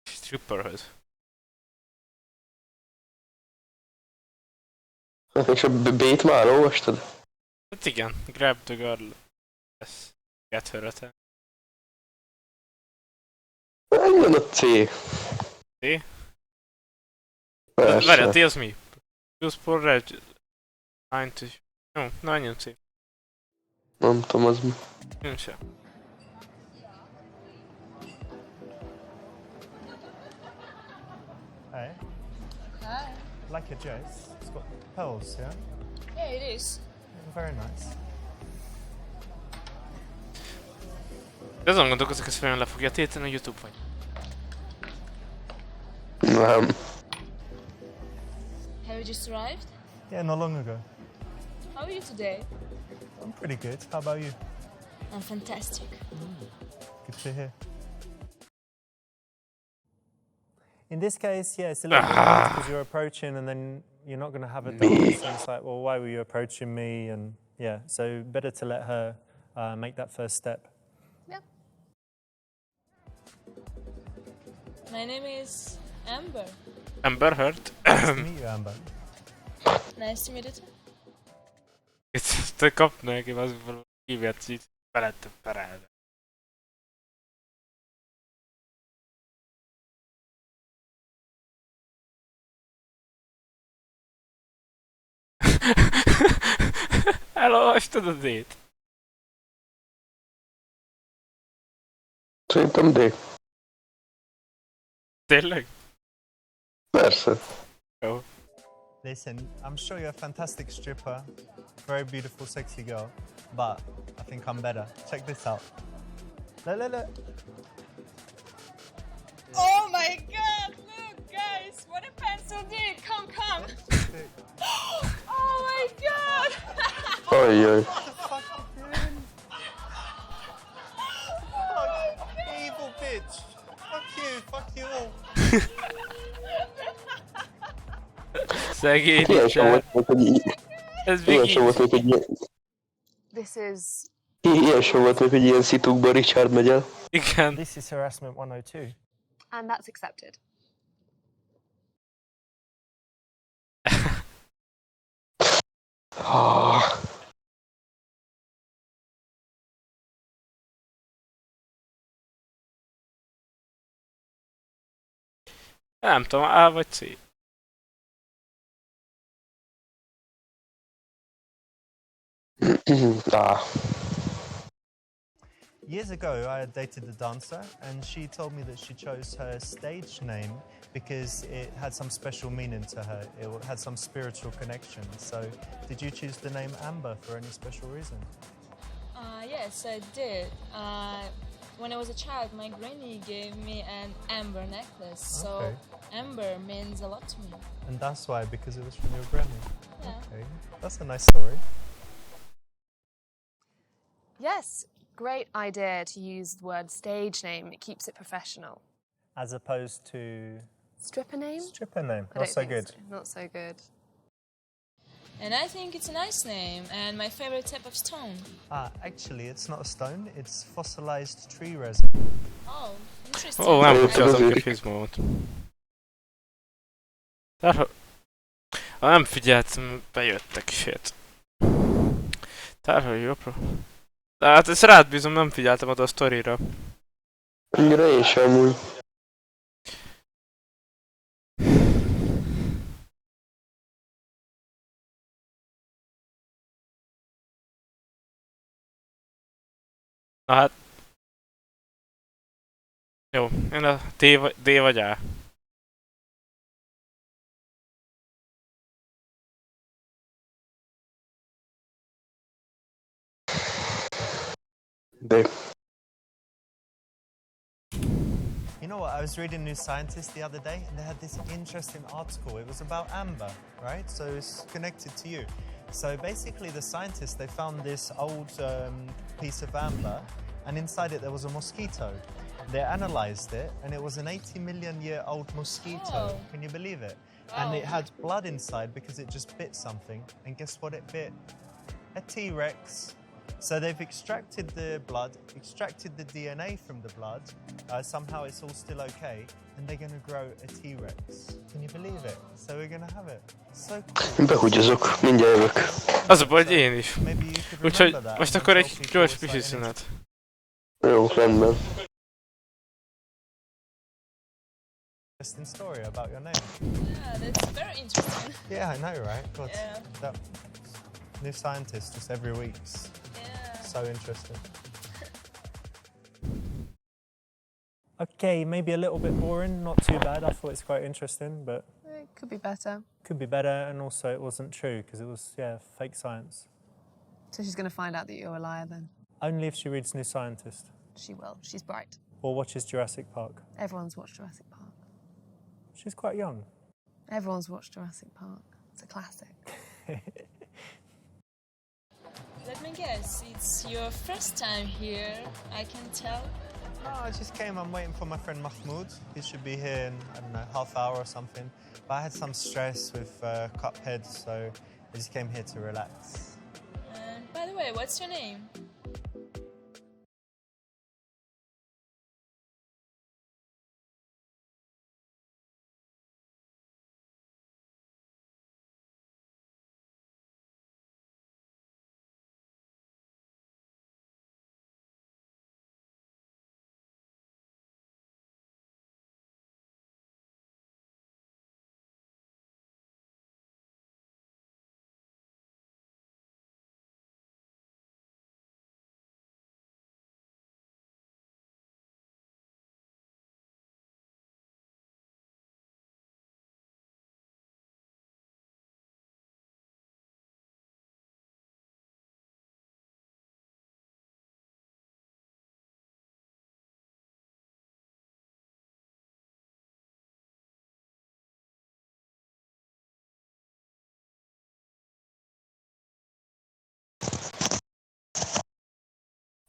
stripperhöz. Hát és a B-t már olvastad? Hát igen, grab the girl. Get her attention. Minden a C. C? Persze. Várjál, T az mi? Use for red... 90... Jó, na menjünk C. Nem tudom, az mi. Nincs se. Hey, Hi. like your dress. It's got pearls, yeah? Yeah, it is. Very nice. De azon gondolkozok, ezt fel le fogja téteni a YouTube vagy. Nem. Have you just arrived? Yeah, not long ago. How are you today? I'm pretty good. How about you? I'm fantastic. Good to hear. In this case, yeah, it's a little bit hard because you're approaching and then you're not going to have a dance. And it's like, well, why were you approaching me? And yeah, so better to let her make that first step. Yeah. My name is Amber. Ember hört. Nice to meet you, Amber. Nice to meet you too. Itt te kapna neki az valami hívját így felettem perelve. Elolvastad az ét? Szerintem D. Tényleg? Persze. Jó. Listen, I'm sure you're a fantastic stripper, very beautiful, sexy girl, but I think I'm better. Check this out. Look, look, look. Oh my god, look guys, what a pencil did. Come, come. Oh my god. Ajjaj. Fuck evil bitch. Fuck you all. Szegény Ilyen sem Richard. volt, hogy így. Ez még Ilyen sem így. volt, hogy ilyen... This is Ilyen sem volt, hogy ilyen szitukban Richard megy el. Igen. This is harassment 102. and that's accepted. Ah. Nem tudom, A vagy C. Ah. Years ago, I had dated a dancer, and she told me that she chose her stage name because it had some special meaning to her. It had some spiritual connection. So, did you choose the name Amber for any special reason? Yes, I did. When I was a child, my granny gave me an amber necklace, so Okay. amber means a lot to me. And that's why, because it was from your granny. Yeah. Okay, that's a nice story. Yes, great idea to use the word stage name. It keeps it professional. As opposed to Stripper name? stripper name. I Not don't so think good. so. Not so good. And I think it's a nice name and my favorite type of stone. Actually, it's not a stone. It's fossilized tree resin. Oh, interesting. Ó, nem Ó, kapcsoltam az ki a Fizmót. Ha nem figyeltem, bejöttek, shit. Tárolj jobbra. De hát ezt rád bízom, nem figyeltem oda a sztorira. Annyira én sem úgy. Na hát... Jó, én a D vagy A. De You know what? I was reading New Scientist the other day, and they had this interesting article. It was about amber, right? So it's connected to you. So basically, the scientists, they found this old piece of amber, and inside it there was a mosquito. They analyzed it, and it was an 80 million year old mosquito. Oh. Can you believe it? And it had blood inside because it just bit something. And guess what it bit? A T-Rex. So they've extracted the blood, extracted the DNA from the blood. Somehow it's all still okay, and they're going to grow a T-Rex. Can you believe it? So we're going to have it. So cool. behugyozok, mindjárt jövök. Az a baj, hogy én is. Maybe you could Úgyhogy remember that. most and akkor tell egy people gyors it's like pisi an szünet. Jó, rendben. interesting story about your name. Yeah, that's very interesting. Yeah, I know, right? God, Yeah. that new scientist just every week. Yeah. So interesting. Okay, maybe a little bit boring, not too bad. I thought it's quite interesting, but It could be better. could be better. And also, it wasn't true because it was, yeah, fake science. So she's going to find out that you're a liar then. Only if she reads New Scientist She will. She's bright. or watches Jurassic Park. Everyone's watched Jurassic Park. She's quite young. Everyone's watched Jurassic Park. It's a classic. Let me guess, it's your first time here, I can tell. No, I just came. I'm waiting for my friend Mahmoud. He should be here in, I don't know, half hour or something. But I had some stress with Cuphead, so I just came here to relax. And by the way, what's your name?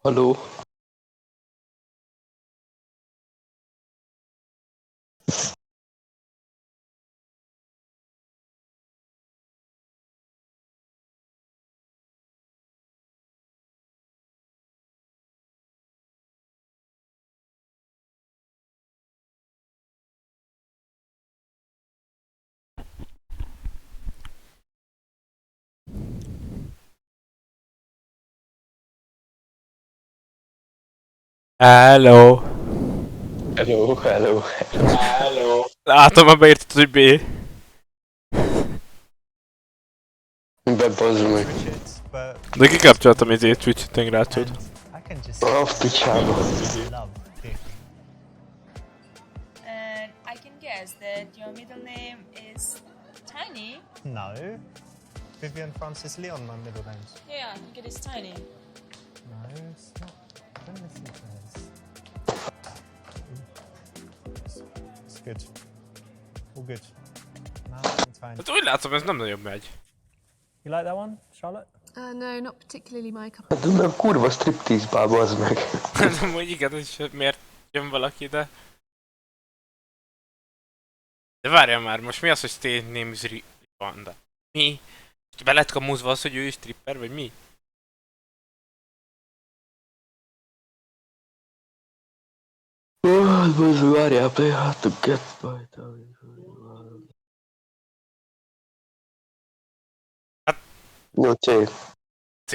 Hallo? Hello. Hello, hello. Hello. Látom, abba írtad, hogy B. Bebazd meg. Richards, but De kikapcsoltam izét, Twitch integrációt. I can just A picsába. love dick. And I can guess that your middle name is Tiny. No. Vivian Francis Leon, my middle name's. Yeah, I think it is Tiny. No, it's not. Don't listen to this. It's good. All good. No, it's fine. Hát úgy látom, ez nem nagyon megy. You like that one, Charlotte? No, not particularly my cup. Hát nem kurva striptease bába, az meg. Nem, hogy igen, és miért jön valaki ide? De várjál már, most mi az, hogy stay name is Rwanda? Mi? Be lett kamúzva az, hogy ő is stripper, vagy mi? Bazd, várjál, play hard to get by. Jó, csé. C.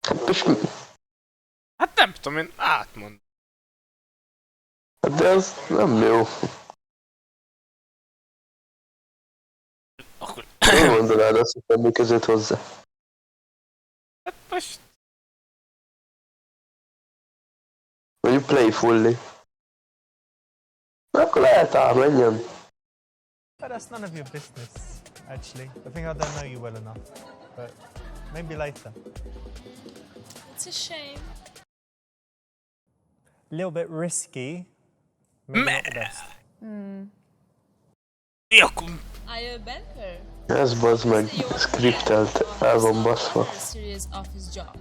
Hát most Hát nem tudom, én átmond. de az nem jó. Akkor... Nem mondanád azt, hogy semmi között hozzá. Hát most... Mondjuk playfully. Na, akkor lehet ám, menjen. But that's none of your business, actually. I think I don't know you well enough. But maybe later. It's a shame. A little bit risky. Maybe not the best. Mi akkor... Are you a banker? Ez bazd meg, skriptelt, el van baszva. Serious office job.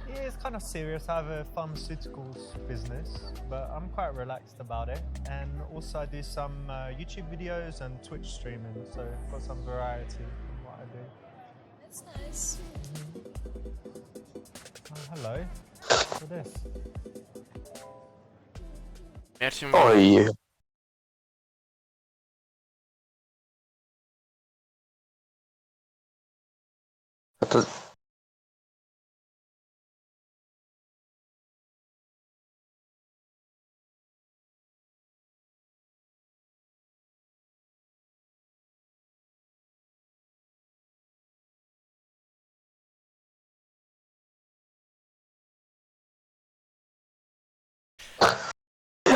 Yeah, it's kind of serious. I have a pharmaceuticals business, but I'm quite relaxed about it. And also, I do some YouTube videos and Twitch streaming, so I've got some variety in what I do. That's nice. Oh, hello. What's this? Miért jön Ajj. Hát az...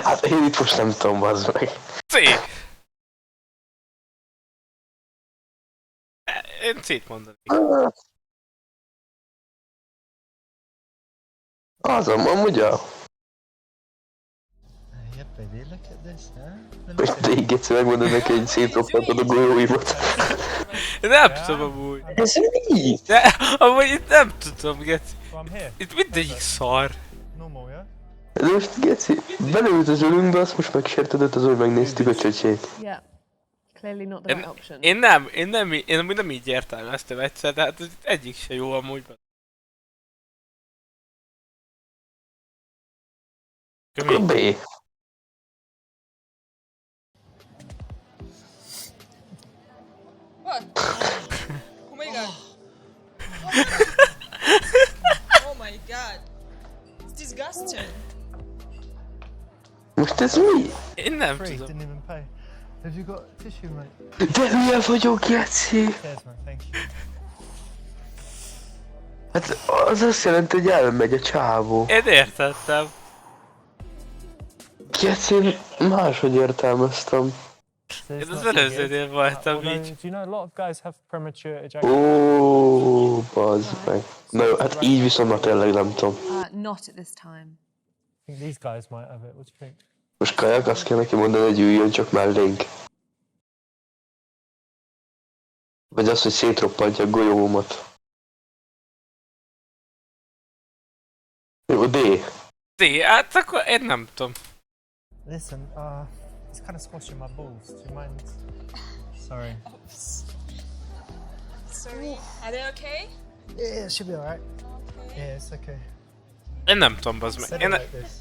Hát én itt most nem tudom, bazd meg. C! Én C-t mondanék. Amúgy a... Yep, baby, look at this, huh? Most te így egyszer megmondod neki, hogy szétrophatod a golyóimat. Nem tudom amúgy. Ez mi? De amúgy itt nem tudom, Geci. So I'm here. Itt mindegyik szar. Normal, yeah? De most Geci, belőtt az ölünkbe, azt most megsértedett, az, hogy megnéztük a csöcsét. Yeah. Clearly not the right option. Én amúgy nem így értelmeztem egyszer, de hát ez egyik se jó amúgy. Akkor B. What? Oh my god. Oh my god. It's disgusting. Most ez mi? Én nem Free, tudom. didn't even pay. Have you got tissue, mate? De hülye vagyok, Geci! Cheers, man, thank you. Hát az azt jelenti, hogy elmegy a csávó. Én értettem. Geci, máshogy értelmeztem. So Én it's az not so előzőnél good. voltam Although, így. do you know a lot of guys have premature ejaculation? Ó, bazd meg. Na jó, hát így viszont ma tényleg nem tudom. Not at this time. I think these guys might have it. What do you think? Most Kajak azt kell neki mondani, hogy üljön csak mellénk. Vagy az, hogy szétroppantja a golyómat. Jó, D. D, hát akkor én nem tudom. Listen, it's kind of squashing my balls. Do you mind? Sorry. Sorry. Are they okay? Yeah, it should be alright. Yeah, it's okay. Én nem tudom, bazd meg. Said Én it like this.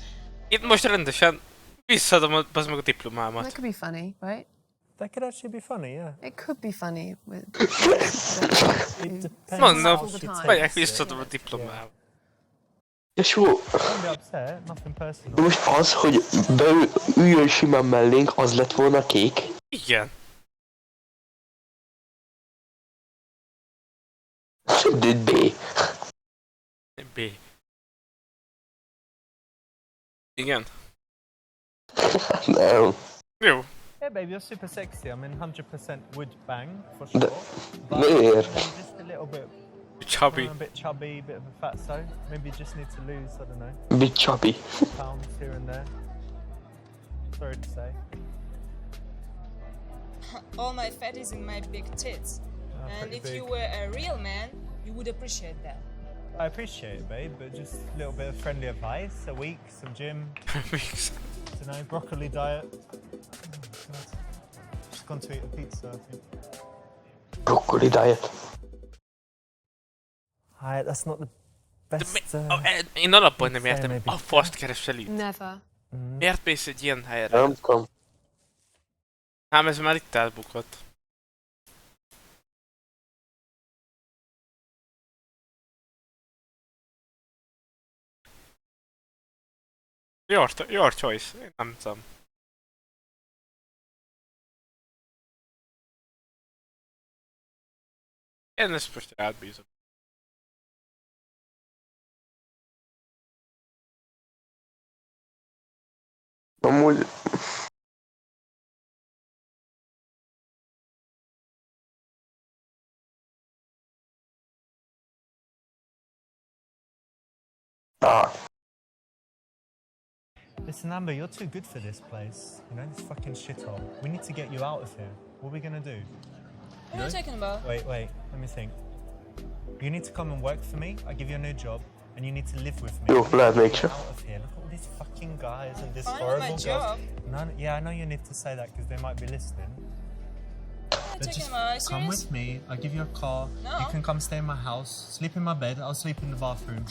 itt most rendesen visszaadom bazd meg a That diplomámat. could be funny, right? That could actually be funny, yeah. It could be funny with. It depends Mondom, how she takes megyek it. visszaadom a diplomámat. És jó, Don't be upset, nothing de personal. most az, hogy üljön simán mellénk, az lett volna kék. Igen. De B. B. Igen. Nem. Jó. Yeah, baby, you're super sexy. I mean, 100% would bang, for sure. De But miért? maybe just a little bit, Chubby. a bit chubby, bit of a fatso. Maybe you just need to lose, I don't know, Be chubby. pounds here and there. Sorry to say. All my fat is in my big tits. And Pretty if big. you were a real man, you would appreciate that. I appreciate it, babe, but just a little bit of friendly advice. A week, some gym, you know, broccoli diet. Oh, God. Just gone to eat a pizza, I think. Broccoli diet. That's not the best. Én alapból nem Say értem. maybe. A faszt keresel itt. Never. Miért mész egy ilyen helyre? Nem tudom. Ám ez már itt elbukott. Your choice. Én nem tudom. Én ezt most átbízom. Amúgy... Listen, Amber, you're too good for this place. You know, this fucking shithole. We need to get you out of here. What are we gonna do? What are you talking about? Wait, let me think. You need to come and work for me. I give you a new job, and you need to live with me. Jó, We need lehet to még get se. out of here. Look at all these fucking guys and this Fine with horrible my girls. job. No, yeah, I know you need to say that because they might be listening. What are you But talking just about? Are you come serious? with me. I'll give you a car. No. You can come stay in my house. Sleep in my bed. I'll sleep in the bathroom.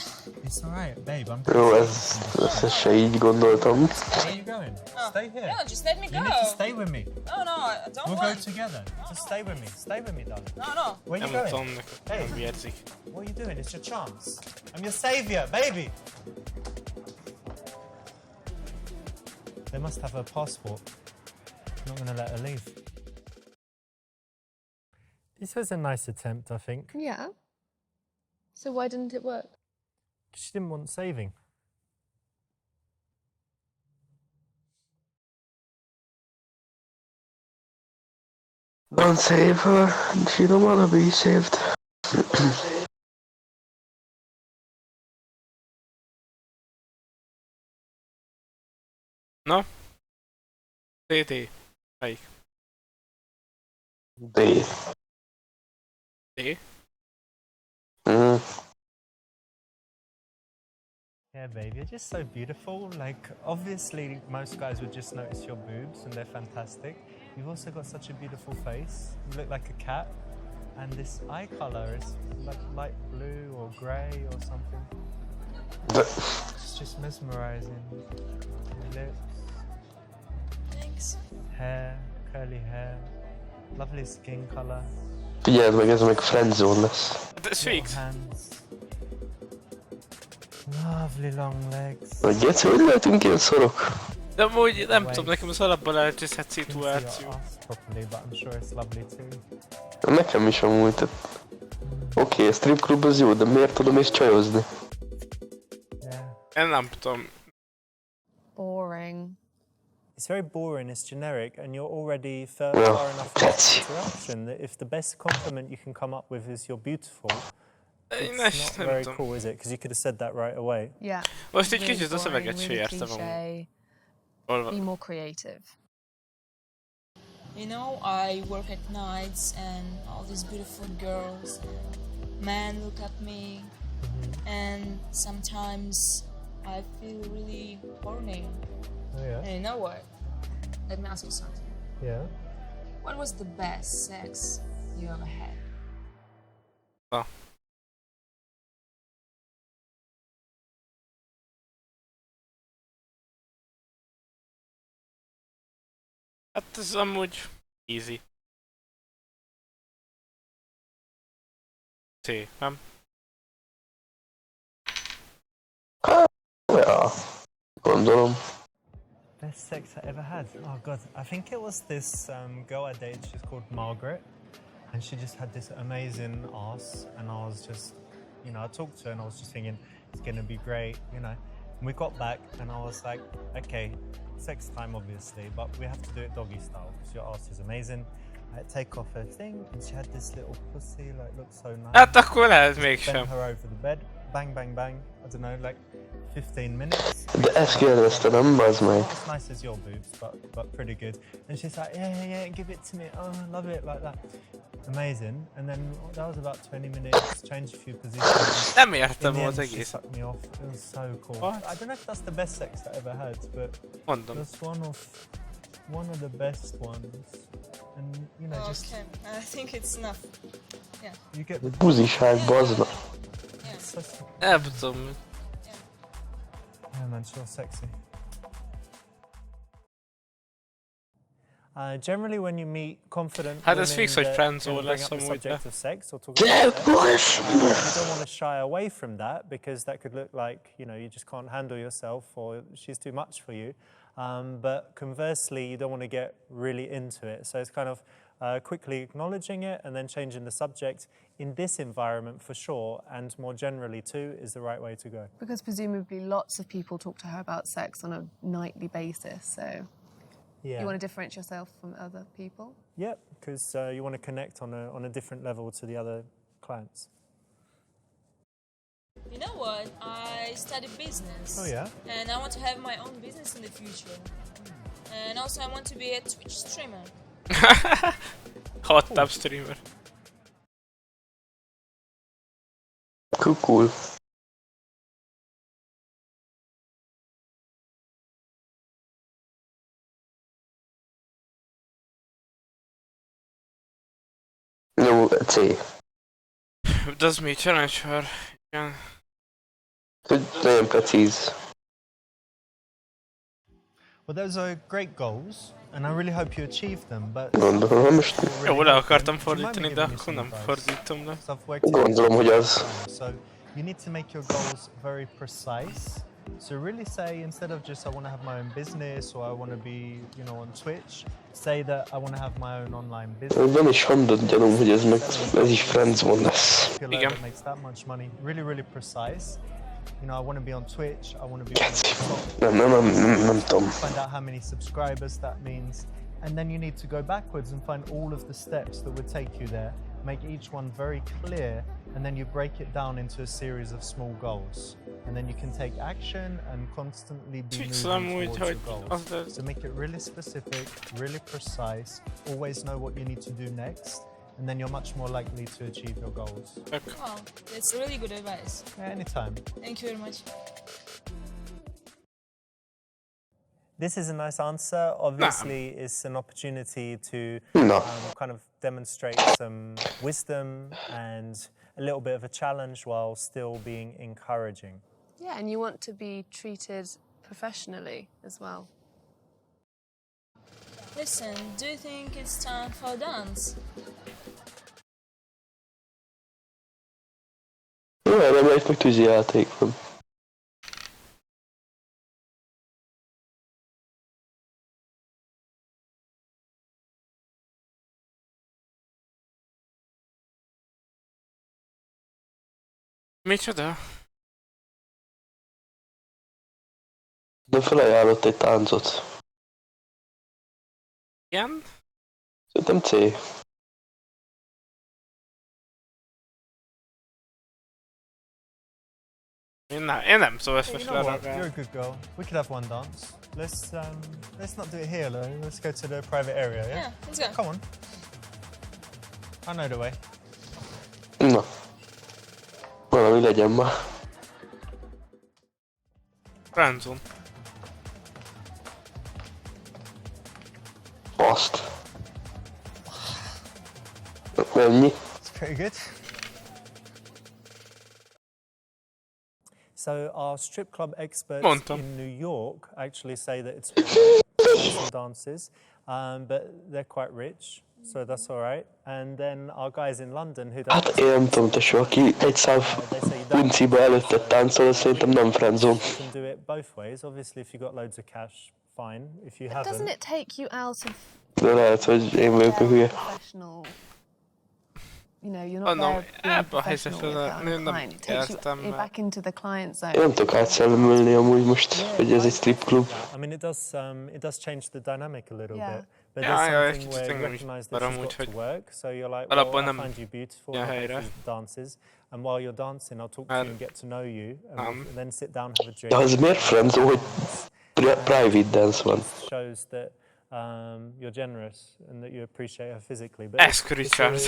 It's alright, babe. I'm. Jó, ezt se így gondoltam. Where are you going? Stay here. No, just let me You need to go. stay with me. No, no, I don't We'll go want. together. Just stay with me. Stay with me, darling. No, no. Where are Nem you tudom, going? nekem nem érzik. What are you doing? It's your chance. I'm your savior, baby. They must have her passport. I'm not gonna let her leave. This was a nice attempt, I think. Yeah. So why didn't it work? She didn't want saving. Don't save her. She don't wanna be saved. Na? DD. Melyik? D. D? Mm. Yeah, babe, you're just so beautiful. Like, obviously, most guys would just notice your boobs, and they're fantastic. You've also got such a beautiful face. You look like a cat, and this eye color is like light blue or grey or something. It's just mesmerizing. Your lips, Thanks. hair, curly hair, lovely skin color, Figyeld meg, ez meg friendzone lesz. De ez little fix. hands, lovely long legs. Vagy Geci, hogy lehetünk ilyen szorok? De amúgy nem tudom, nekem az alapban elcseszett You can see your szituáció. ass properly, but I'm sure it's lovely too. Nekem is amúgy, tehát... Oké, a strip club az jó, de miért tudom is csajozni? Yeah. Én nem tudom. Boring. It's very boring, it's generic, and you're already far Well, enough that's- into interruption that if the best compliment you can come up with is you're beautiful, Én it's ezt not nem very tudom. cool, is it? Because you could have said that right away. Yeah. Most egy Really kicsit a szöveget boring, se really értem amúgy. cliché. Olva. Be more creative. You know, I work at nights and all these beautiful girls, men look at me, and sometimes I feel really horny. Oh yeah. And you know what? Let me ask you something. Yeah. What was the best sex you ever had? Na. Hát ez amúgy easy. C, nem? Ja, gondolom. Best sex I ever had. Oh god, I think it was this girl I dated. She's called Margaret, and she just had this amazing ass. And I was just, you know, I talked to her and I was just thinking it's gonna be great, you know. And we got back and I was like, okay, sex time obviously, but we have to do it doggy style because your ass is amazing. I had to take off her thing, and she had this little pussy, like looked so nice. Hát akkor lehet Bend mégsem. her over the bed, bang, bang, bang. I don't know, like 15 minutes. De ezt kérdezte, nem? Bazd meg. Not as nice as your boobs, but pretty good. And she's like, yeah, give it to me. Oh, I love it like that. Amazing. And then that was about 20 minutes. Changed a few positions. Nem In értem the az end, she egész. sucked me off. It was so cool. What? I don't know if that's the best sex I ever had, but Mondom. that's one of the best ones. And you know, just Okay, I think it's enough. you get Buziság, bazd meg. so sick. Nem tudom. Yeah, man, sure sexy. Generally, when you meet confident Hát ez women fix, hogy that friendzone can bring lesz up the amúgy, de... subject of sex or talk Yeah, about sex, boys! you don't want to shy away from that because that could look like, you know, you just can't handle yourself or she's too much for you. But conversely, you don't want to get really into it. So it's kind of quickly acknowledging it and then changing the subject in this environment for sure, and more generally too, is the right way to go. Because presumably lots of people talk to her about sex on a nightly basis, so Yeah. you want to differentiate yourself from other people. Yeah, because you want to connect on a different level to the other clients. You know what? I study business. Oh yeah? And I want to have my own business in the future. And also I want to be a Twitch streamer. Hot tub streamer. Cool. Jó, C. Does me challenge her. Igen. Hogy nagyon precíz. Well, those are great goals, and I really hope you achieve them. But Gondolom, most Jó, le akartam fordítani, de akkor nem fordítom le. gondolom, hogy az. So you need to make your goals very precise. So really say, instead of just I want to have my own business or I want to be, you know, on Twitch, say that I want to have my own online business. Van is handod gyanúm, hogy ez is friendzone lesz. That makes that much money. Really, really precise. You know, I want to be on Twitch. I want to be on TikTok. Nem tudom. Find out how many subscribers that means, And then you need to go backwards and find all of the steps that would take you there, make each one very clear, and then you break it down into a series of small goals. And then you can take action and constantly be moving towards your goals. So make it really specific, really precise, always know what you need to do next, and then you're much more likely to achieve your goals. Wow, that's really good advice. Yeah, anytime. Thank you very much. This is a nice answer. Obviously, it's an opportunity to No. kind of demonstrate some wisdom and a little bit of a challenge while still being encouraging. Yeah, and you want to be treated professionally as well. Listen, do you think it's time for dance? Jó, nem lehet meg tűzijáték van. Micsoda? De felajánlott egy táncot. Igen? Szerintem C. Én nem szó ezt You most know what? le. You're a good girl. We could have one dance. Let's not do it here, though. Let's go to the private area, yeah? Yeah, let's go. Come on. I know the way. Na. Valami legyen már. Friendzone. Azt. Mennyi? It's pretty good. So our strip club experts Mondtam. in New York actually say that it's some dances, but they're quite rich, so that's all right. And then our guys in London who don't... Hát én nem tudom, tesó, aki egy száv punciba előtte táncol, az szerintem nem friendzone. You can do it both ways. Obviously, if you got loads of cash, fine. If you But doesn't haven't... it take you out of De lehet, hogy én vagyok a hülye. professional? You know, you're not no, there being ebben a professional helyzetben without a nem client. It takes értem, you back into the client zone. Én nem tudok átszellemülni amúgy most, hogy ez egy stripklub. I mean, it does change the dynamic a little Yeah. bit. But Yeah, there's egy something kicsit where you engem is recognise this barom has got úgy, to hogy work. So you're like, alapból well, I nem find you beautiful, jön I helyre. like these dances. And while you're dancing, I'll talk to you and get to know you. And then sit down, have a drink. De az miért friendzone, hogy private dance van? Shows that you're generous and that you appreciate her physically. But Eszk Richard.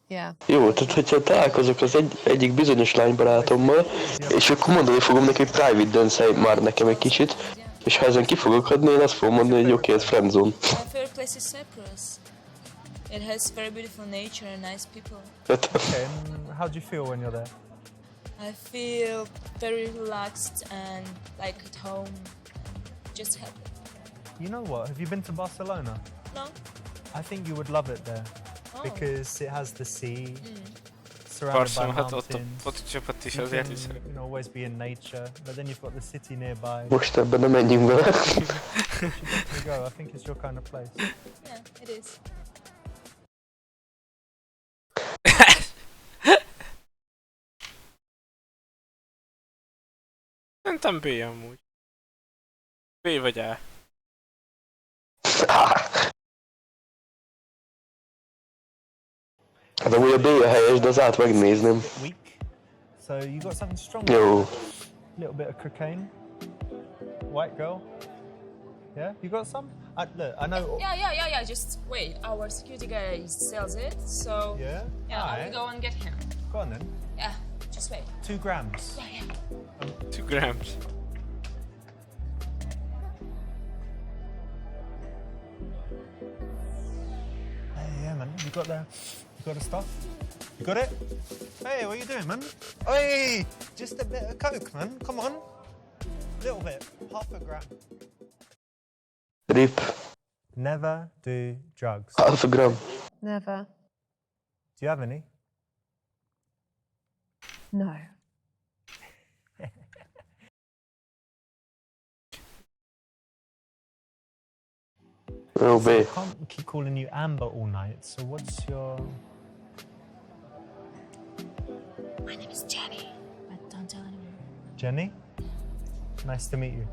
Yeah. Jó, tehát hogyha találkozok az egyik bizonyos lánybarátommal, és akkor mondani fogom neki, hogy private dance már nekem egy kicsit, és ha ezen ki fogok adni, én azt fogom mondani, hogy oké, ez friendzone. My favorite place is Cyprus. It has very beautiful nature and nice people. Okay, and how do you feel when you're there? I feel very relaxed and like at home. Just happy. You know what? Have you been to Barcelona? No? I think you would love it there. Oh. Because it has the sea, surrounded by Barcelona, hát ott mountains. a csapat is You azért can, is. you know, always be in nature, but then you've got the city nearby. Most ebben nem menjünk bele. You should definitely go. I think it's your kind of place. Yeah, it is. Szerintem B amúgy. B vagy A. Hát amúgy a B a helyes, de az át megnézném. Weak. So you got something strong. Jó. A little bit of cocaine. White girl. Yeah, you got some? Look, I know. Yeah. Just wait. Our security guy sells it, so Yeah. I Alright. will go and get him. Go on then. Yeah, just wait. 2 grams. Yeah. 2 grams. Hey, yeah, man. You got the stuff? You got it? Hey, what are you doing, man? Hey, just a bit of coke, man. Come on. Little bit. Half a gram. Rip. Never do drugs. Half a gram. Never. Do you have any? No. Jó, B. I can't keep calling you Amber all night. So what's your... My name is Jenny, but don't tell anyone. Jenny? Nice to meet you.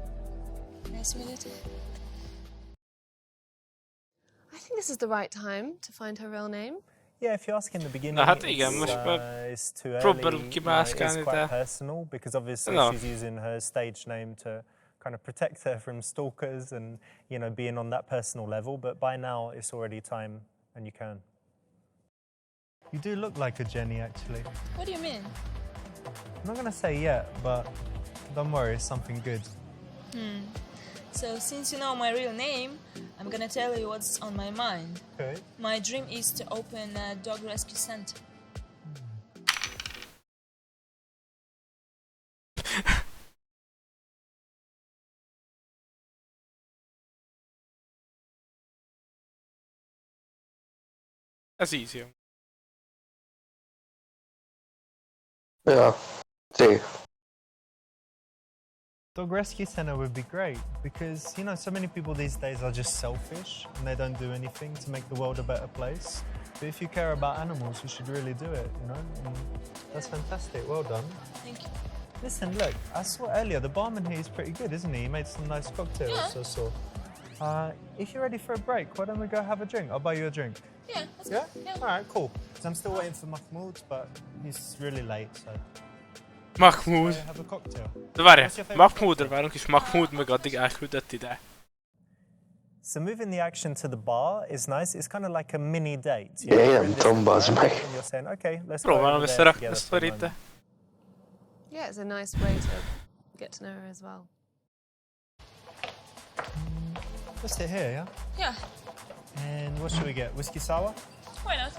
Nice to meet you too. think this is the right time to find her real name. Yeah, if you ask in the beginning, Na hát igen, most már it's too early. próbálunk It's kimászkálni, quite de... personal because obviously No. she's using her stage name to kind of protect her from stalkers and, you know, being on that personal level. But by now, it's already time, and you can. You do look like a Jenny, actually. What do you mean? I'm not gonna say yet, but don't worry, it's something good. So since you know my real name, I'm gonna tell you what's on my mind. Okay. My dream is to open a dog rescue center. Ez easy. Ja. Sí. Dog rescue center would be great because, you know, so many people these days are just selfish and they don't do anything to make the world a better place. But if you care about animals, you should really do it, you know? And that's fantastic. Well done. Thank you. Listen, look, I saw earlier the barman here is pretty good, isn't he? He made some nice cocktails, Yeah. I saw. If you're ready for a break, why don't we go have a drink? I'll buy you a drink. Yeah, that's Yeah? good. Yeah. All right, cool. Because I'm still waiting for Mahmoud, but he's really late, so Mahmoud. have a cocktail. De várjál, What's your favorite Mahmoudra várunk, és Mahmoud meg addig elküldött ide. So moving the action to the bar is nice. It's kind of like a mini date. Yeah, You're in this Tom, bazd meg. environment and you're saying, okay, let's go Próbálom over there összerakni together ezt for a itt. moment. Yeah, it's a nice way to get to know her as well. Let's sit here, yeah? Yeah, And what should we get? Whiskey sour? why not?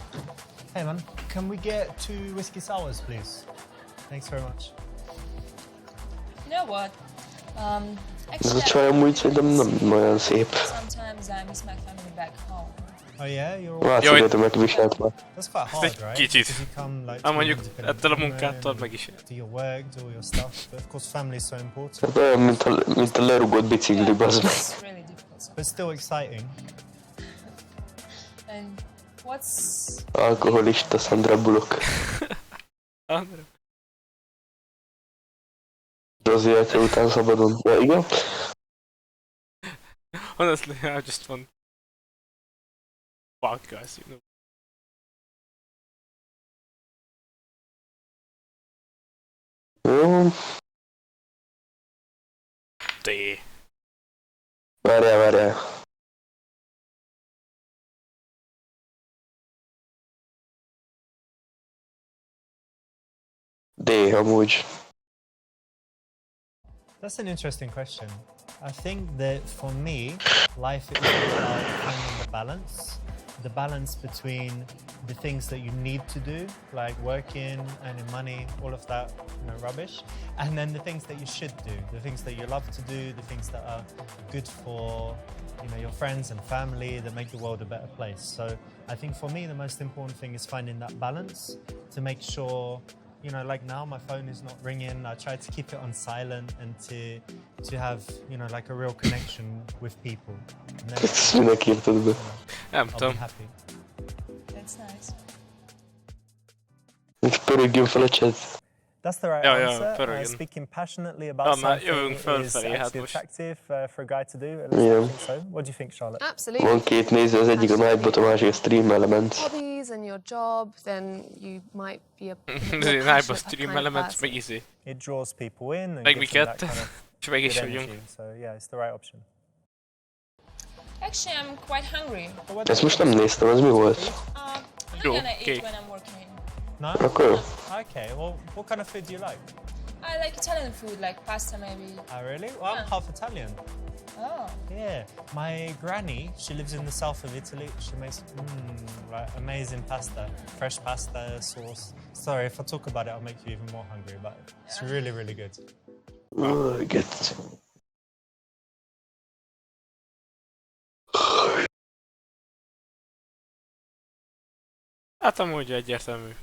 Hey man, can we get 2 whiskey sours, please? Thanks very much. You know what? Ez a Actually, csaj amúgy szerintem nem olyan szép. sometimes I miss my family back home. Oh yeah, you're all... Látsz, Jó, hogy megviselt már. That's quite Ezt hard, egy right? kicsit. Because you come like Hát to mondjuk an independent ettől a home munkától and meg is. do your work, do all your stuff, but of course family is so important. Hát olyan, mint a lerugott bicikli, bazd meg. It's really difficult. But still exciting. And what's... Alkoholista Sandra Bullock. André. Rozi atya után szabadon. Ja, igen? Honestly, I just want... Fuck guys, you know. Jó. Té. Várjál. D amúgy. That's an interesting question. I think that for me, life is all about finding the balance between the things that you need to do, like working, earning money, all of that, you know, rubbish, and then the things that you should do, the things that you love to do, the things that are good for, you know, your friends and family, that make the world a better place. So I think for me, the most important thing is finding that balance to make sure, you know, like now my phone is not ringing. I try to keep it on silent and to have, you know, like a real connection with people. And then, Ezt minek írtad be? Nem I'll be tudom. happy. That's nice. Hogy pörögjön fel a chat. That's the right Yeah, answer. pörögjön. Speaking passionately about Már something jövünk is fölfelé, hát actually most. attractive for a guy to do. At least Yeah. I think so. What do you think, Charlotte? Absolutely. Van 2 néző, az egyik a Nightbot, a másik a Stream Elements. Hobbies and your job, then you might be a Ezért Nightbot Stream Elements, meg izé. It draws people in and Meg gives them that miket. kind of És meg is good vagyunk. energy. So yeah, it's the right option. Actually, I'm quite hungry. Ezt most nem néztem, ez mi volt? I'm Yo, gonna eat okay. when I'm working. No? Akkor jó. Okay, well, what kind of food do you like? I like Italian food, like pasta maybe. Oh, really? Well, I'm Yeah. half Italian. Oh, Yeah, my granny, she lives in the south of Italy. She makes like amazing pasta, fresh pasta sauce. Sorry, if I talk about it, I'll make you even more hungry, but it's really, really good. Get. Hát amúgy egyértelmű.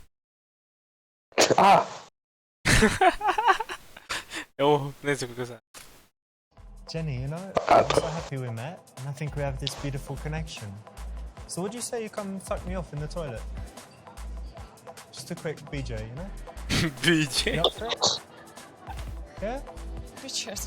Ah! Jó, nézzük közel. Jenny, you know, I'm so happy we met, and I think we have this beautiful connection. So would you say you come suck me off in the toilet? Just a quick BJ, you know? BJ. You up for it? Yeah? Richard,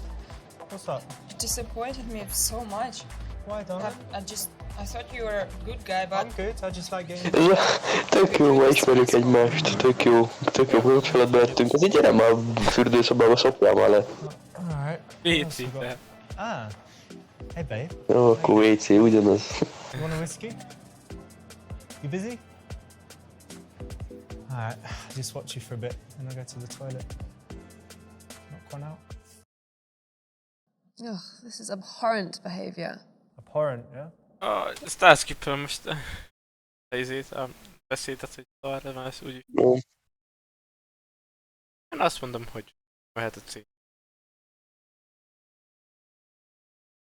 What's up? you disappointed me so much. Why, darling? I just I thought you were a good guy, but I'm good. I just like getting. Ez tök jó, ma ismerjük egymást, tök jó kapcsolatba lettünk. Azért gyere már a fürdőszobába, szopjál már le. Alright. Vécébe. Ah. Hey, babe. Jó, akkor WC, ugyanaz. You want a whiskey? You busy? Alright. I'll just watch you for a bit, and I'll go to the toilet. Knock one out. Ugh, this is abhorrent behaviour. Abhorrent, yeah? Ezt elszkippelem most a izét, a beszédet, hogy arra van, ezt úgy... Jó. Én azt mondom, hogy mehet a cég.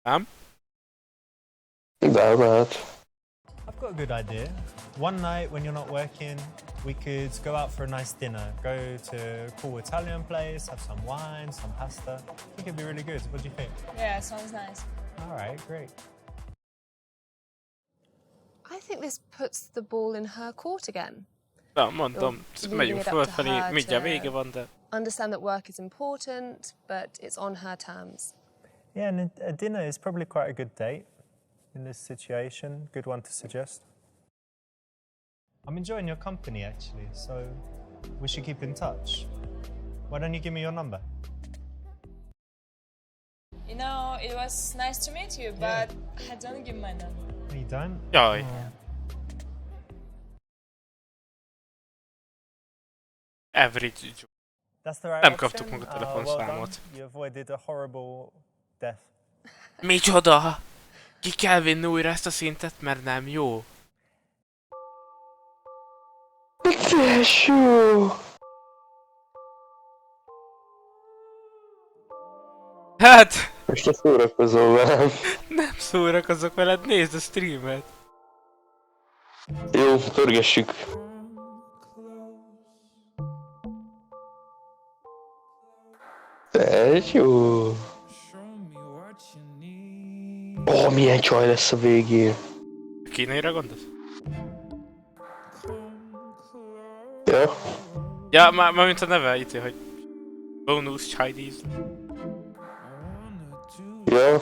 Nem? De mehet. I've got a good idea. One night when you're not working, we could go out for a nice dinner. Go to a cool Italian place, have some wine, some pasta. I think it'd be really good. What do you think? Yeah, sounds nice. All right, great. I think this puts the ball in her court again. Na, mondom, Leaving megyünk it up to fölfelé, her mindjárt to vége van, de... Understand that work is important, but it's on her terms. Yeah, and a dinner is probably quite a good date in this situation. Good one to suggest. I'm enjoying your company actually, so we should keep in touch. Why don't you give me your number? You know, it was nice to meet you, Yeah. but I don't give my number. Oh, you don't? Jaj. Oh. Average. That's the right Nem option. kaptuk meg a Well telefonszámot. done. You avoided a horrible death. Micsoda? Ki kell vinni újra ezt a szintet, mert nem jó. Tesó! Hát, Most te szórakozol velem. nem szórakozok veled, nézd a streamet. Jó, pörgessük. Tesó! Ó, milyen csaj lesz a végén. A kínaira gondolsz? Ja? Ja, már mint a neve, itt, hogy... Bonus Chinese. Ja?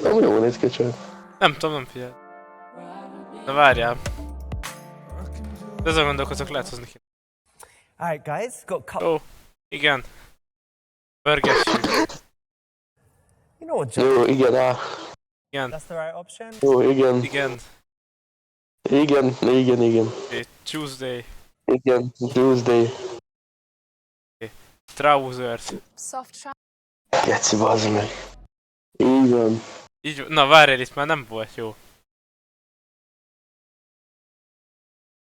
Nem jó néz ki a csaj. Nem tudom, nem figyel. Na várjál. De azon gondolkozok, lehet hozni ki. Alright, guys, got cut. Ó, igen. Pörgessük. You know what, John? Jó, igen, Igen, That's the right option. Jó, igen. igen. Igen. Okay, Tuesday. Igen, Tuesday. Trousers. Soft trap. Geci, bazd meg. Így van. Így, na várjál, itt már nem volt jó.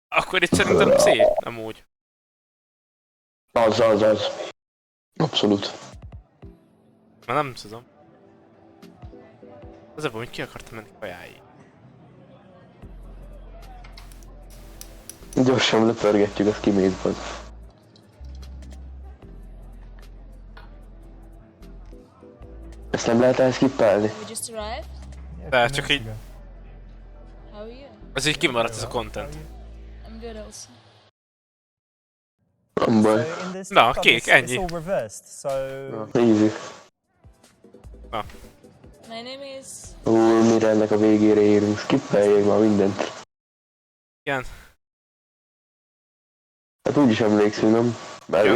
Akkor itt szerintem C, nem úgy. Az. Abszolút. Már nem tudom. Az a baj, hogy ki akartam menni kajáig. Gyorsan lepörgetjük, azt kimész vagy. Ezt nem lehet elskippelni? We just arrived. Yeah, De a few csak minutes így, ago. How are you? az így kimaradt ez a content. I'm good also. Nem baj. So in this No, laptop, kék, it's ennyi. all reversed. So Easy. My name is... Mire ennek a végére érünk? Skippeljék már mindent. Igen. Hát úgyis emlékszünk, nem? Bár Jó,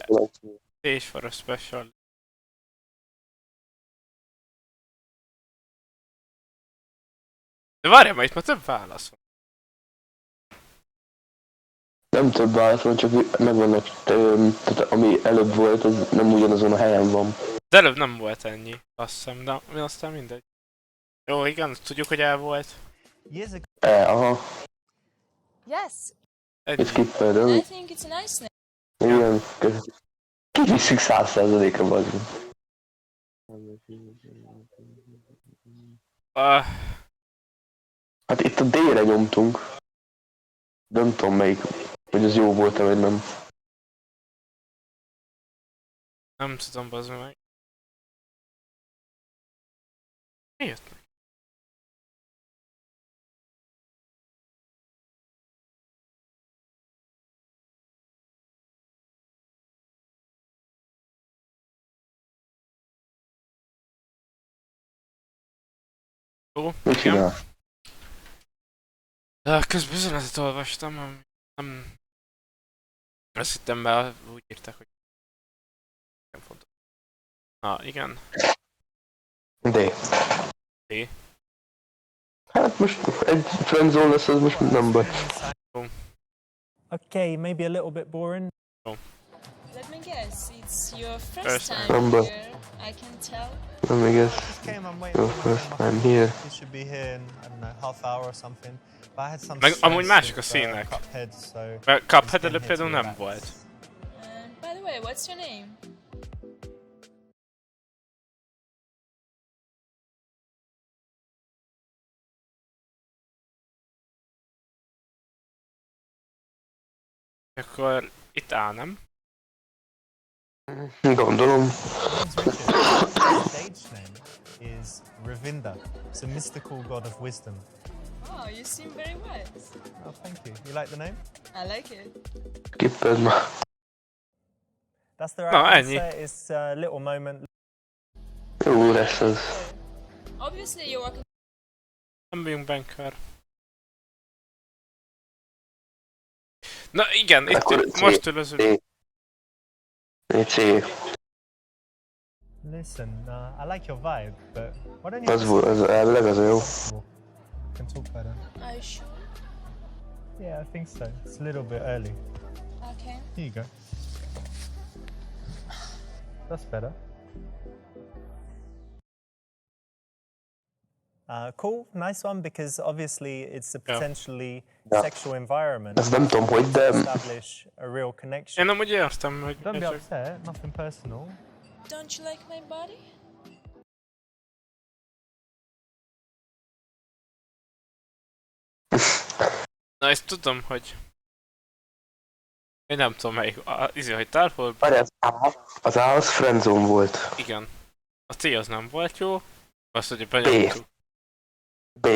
jó, És for a special. De várjál, már itt már több válasz van. nem több válasz van, csak megvannak, tehát ami előbb volt, az nem ugyanazon a helyen van. De előbb nem volt ennyi, azt hiszem, de aztán mindegy. Jó, igen, tudjuk, hogy el volt. years ago, Aha, Yes. Ennyi. skippel, de I think it's a nice name. igen. Kivisszük 100%-ra, bazd. Hát itt a D-re nyomtunk. Nem tudom melyik, hogy az jó volt-e, vagy nem. Nem tudom, bazd meg. Mi jött meg? Jó, Mit igen. csinál? Közben üzenetet olvastam, ami nem... Azt hittem be, úgy írták, hogy nem fontos. Na, igen. D. D. Hát most egy friendzone lesz, az most nem baj. Okay, maybe a little bit boring. Let me guess, it's your First first time time. here, I can tell. Let me guess. Just came, I'm waiting Your for my first my time food. here. He should be here in, I don't know, half hour or something. But I had some Meg amúgy stress mások a with, színek. Cuphead, so Mert he's Cuphead been előbb here például to nem relax. volt. And by the way, what's your name? Akkor itt áll, nem? Gondolom. His stage name is Ravinda. It's a mystical god of wisdom. Oh, you seem very wise. Oh, thank you. You like the name? I like it. Skipped már. That's the No, right ennyi. answer. It's a little moment. Jó lesz ez. Obviously, you're working. Nem vagyunk banker. Na igen, Akkor itt C. most ülözünk. C. Listen, I like your vibe, but why don't you Az volt, az elvileg az a jó. can talk better? Are you sure? Yeah, I think so. It's a little bit early. Okay. Here you go. That's better. Cool, nice one, because obviously it's a potentially sexual environment. Ezt nem tudom, hogy, de Establish a real connection. Én amúgy értem, hogy... Don't be upset, nothing personal. Don't you like my body? Na ezt tudom, hogy... Én nem tudom melyik... hogy tárhol... várj, az A az friendzone volt. Igen. A C az nem volt jó. Azt, hogy benyomtuk. B.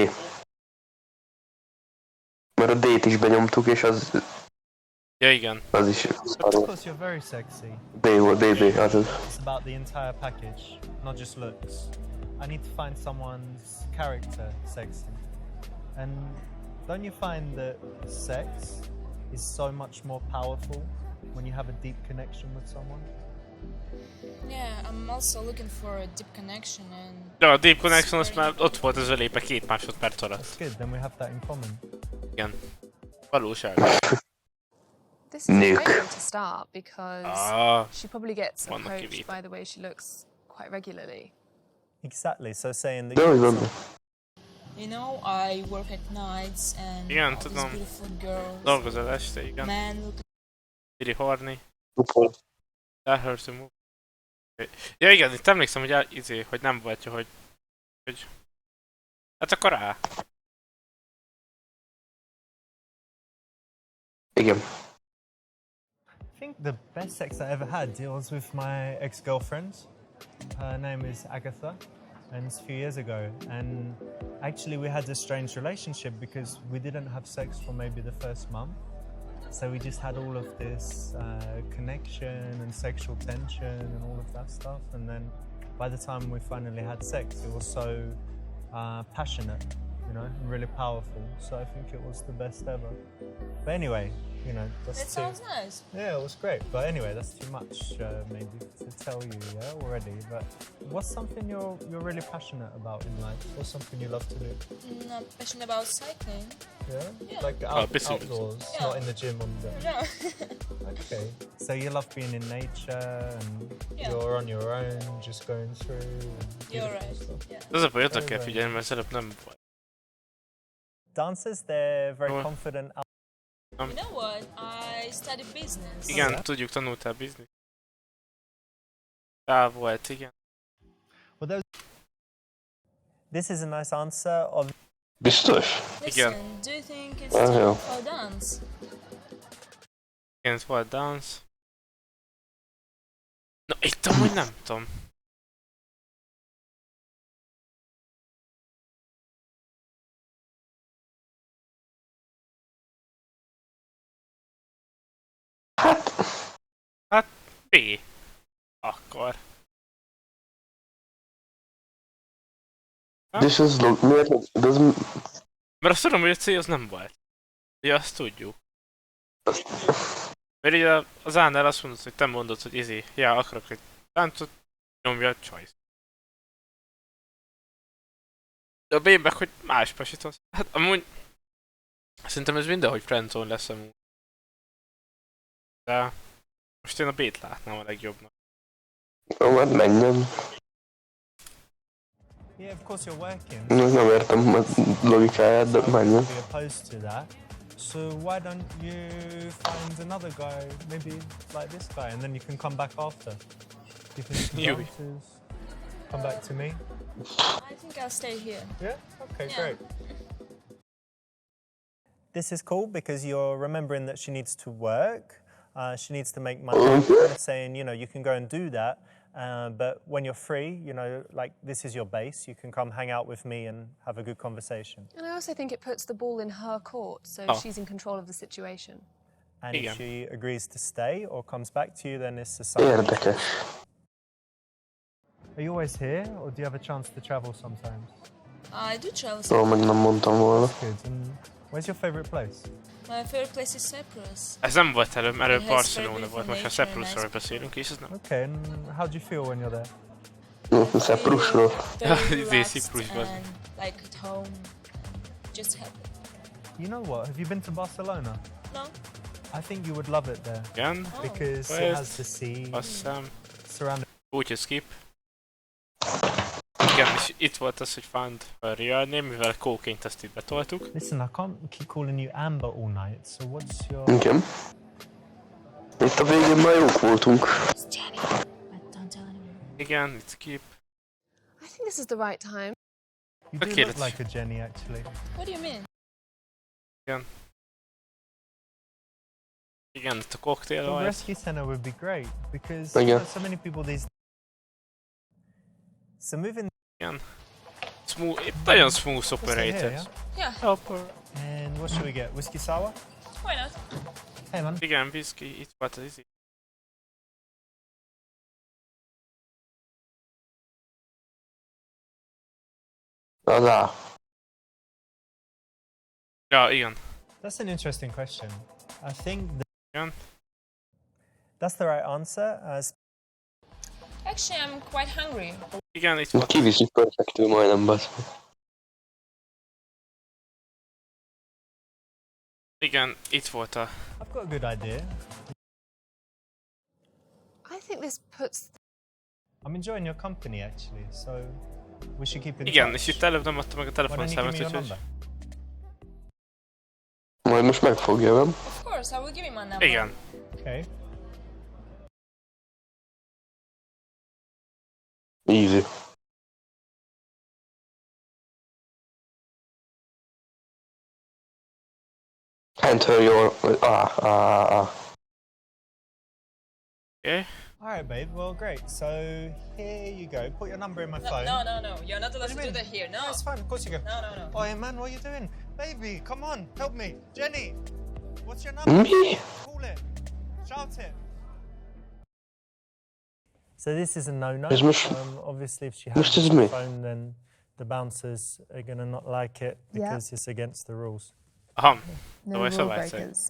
Mert a D-t is benyomtuk, és az Ja igen. is Of course, you're very sexy. B volt, BB, az az. It's about the entire package, not just looks. I need to find someone's character sexy. And don't you find that sex is so much more powerful when you have a deep connection with someone? Yeah, I'm also looking for a deep connection and. Ja, a Deep Connection az már ott volt az ölébe 2 másodperc alatt. That's good, then we have that in common. Igen. Valóság. This is a Nuke. great way to start because Ah, she probably gets vannak approached kivételek. by the way she looks quite regularly. Exactly, so saying that De hogy you van? You know, I work at nights and Igen, all these tudom. beautiful girls. Dolgozol este, igen. Men look Iri horny. Upol. That hurts to move. Ja igen, itt emlékszem, hogy hogy nem volt jó, hogy... Hát akkor A. Igen. I think the best sex I ever had was with my ex-girlfriend. Her name is Agatha, and it's a few years ago. And actually, we had a strange relationship because we didn't have sex for maybe the first month. So we just had all of this connection and sexual tension and all of that stuff. And then by the time we finally had sex, it was so passionate, you know, and really powerful. So I think it was the best ever. But anyway, you know, that's That sounds nice. yeah, it was great. But anyway, that's too much maybe to tell you, yeah, already. But what's something you're really passionate about in life? What's something you love to do? I'm passionate about cycling. Yeah, Yeah. like business. outdoors, Yeah. not in the gym on the. No. Okay, so you love being in nature and Yeah. you're on your own, just going through. And You're beautiful right. stuff. Yeah. Az a baj, oda kell figyelni, mert az előbb nem volt. Dancers, they're very Oh. confident. You know what? I study business. Igen, tudjuk, tanultál biznisz. A volt, igen. Well, this is a nice answer. Of Biztos? Listen, Igen. do you think it's Ah, time yeah. for dance? Igen, ez volt dance. Na, itt amúgy nem tudom. Hát B. Akkor. This is miért? Mert azt tudom, hogy a cél az nem volt. Ugye azt tudjuk. Mert ugye az Ánál azt mondod, hogy te mondod, hogy akarok egy táncot, nyomja a choice. De a B-nek, hogy más pasítasz. Hát amúgy... Szerintem ez mindenhogy friendzone lesz amúgy. De... Most én a B-t látnám a legjobbnak. Ó, hát menjen. Yeah, of course you're working. Nem értem a logikáját, de menjen. Be opposed to that. So why don't you find another guy, maybe like this guy, and then you can come back after. You can come back to me. I think I'll stay here. Yeah. Okay. Yeah. Great. This is cool because you're remembering that she needs to work. She needs to make money. You're saying, you can go and do that. But when you're free, like this is your base, you can come hang out with me and have a good conversation. And I also think it puts the ball in her court, so she's in control of the situation. And if she agrees to stay or comes back to you, then it's a sign. Érdekes. Are you always here, or do you have a chance to travel sometimes? I do travel. Ó, meg nem mondtam volna. Good. And where's your favorite place? My favorite place is Cyprus. Ez nem volt előbb, előbb It has Barcelona very volt, most a beautiful Cyprusról nature, beszélünk, és ez nem... Okay, and how do you feel when you're there? Szeprusról. Very Izé, relaxed Ciprusban. and like at home. Just happy. You know what? Have you been to Barcelona? No? I think you would love it there Igen? because it West, has the sea Azt hiszem. surrounded. Úgy, hogy skip. Igen, és itt volt az, hogy found a real name, mivel cocaine-t ezt itt betoltuk. Listen, I can't keep calling you Amber all night. So what's your? Igen. Itt a végén már jók voltunk. It's Jenny. But don't tell anyone. Igen, itt skip. I think this is the right time. You do Okay, look let's- like a Jenny, actually. What do you mean? Igen. Igen, itt a cocktail The volt. rescue center would be great because Yeah. so many people these. So moving. Igen. Smooth, itt nagyon smooth Here, operator. yeah? Yeah, And what should we get? Whiskey sour? why not? Hey man. Igen, whisky, itt volt az izé. Az A. Ja, igen. That's an interesting question. I think Igen. that's the right answer. As Actually, I'm quite hungry. Igen, itt volt. Kiviszik perfektül majdnem, basz. Igen, itt volt a... I've got a good idea. I think this puts I'm enjoying your company actually, so we should keep in Igen, touch. és itt előbb nem adta meg a Why don't you give telefonszámot, me your úgyhogy... number? Majd most megfogja, nem? Of course, I will give you my number. Igen. Okay. Easy. Enter your... Okay. All right, babe. Well, great. So here you go. Put your number in my No, phone. no. You're not allowed What do to you do mean? that here. No. It's fine. Of course you go. No. Oh, man, what are you doing? Baby, come on. Help me. Jenny, what's your number? Mi? Call it. Shout it. So this is a no-no. Ez most- Obviously, if she has most ez a mi? phone, then the bouncers are going to not like it Yeah. because it's against the rules. Aha. No Szóval rule szabályszerű. breakers.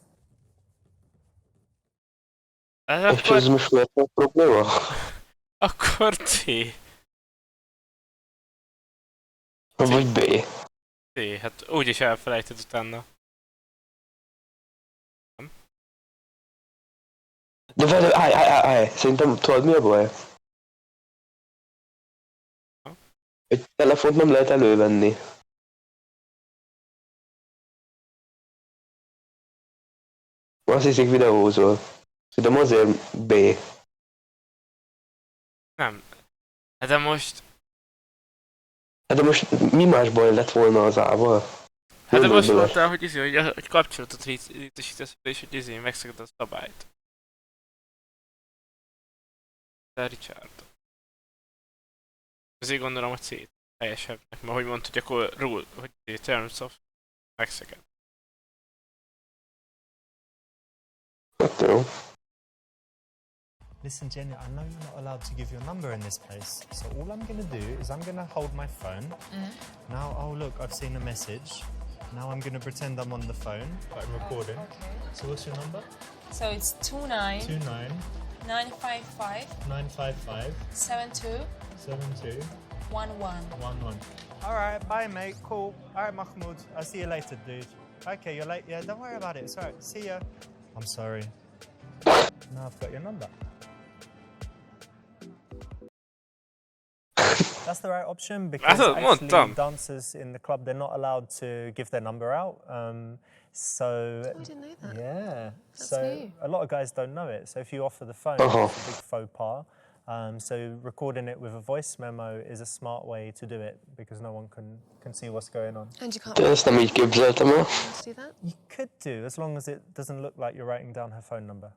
Ez És ez akkor... most miért a probléma? Akkor C. Vagy B? C, hát úgyis elfelejted utána. De várj, állj. Szerintem tudod mi a baj? Egy telefont nem lehet elővenni. Azt hiszik videózol. Szerintem azért B. Nem. Hát de most... Hát de most mi más baj lett volna az A-val? Hát de most Gondolod bele. mondtál, hogy hogy kapcsolatot létesítesz, és hogy megszeged a szabályt. De Richard. Azért gondolom, hogy C helyesebbnek, mert hogy mondta, hogy akkor rule, hogy terms of megszeged. Hát jó. Listen, Jenny, I know you're not allowed to give your number in this place. So all I'm going to do is I'm going to hold my phone. Now, oh, look, I've seen a message. Now I'm going to pretend I'm on the phone, but I'm recording. So what's your number? So it's 29 29 955 955 72 72 11. 11. All right, bye, mate. Cool. All right, Mahmoud. I'll see you later, dude. Okay, you're late. Yeah, don't worry about it. It's all right. See ya. I'm sorry. Now I've got your number. That's the right option because actually dancers in the club, they're not allowed to give their number out. So I didn't know that. yeah, That's so new. a lot of guys don't know it. So if you offer the phone, it's a big faux pas. So recording it with a voice memo is a smart way to do it because no one can see what's going on. And you can't De ezt nem így képzeltem el. do that? You could do, as long as it doesn't look like you're writing down her phone number.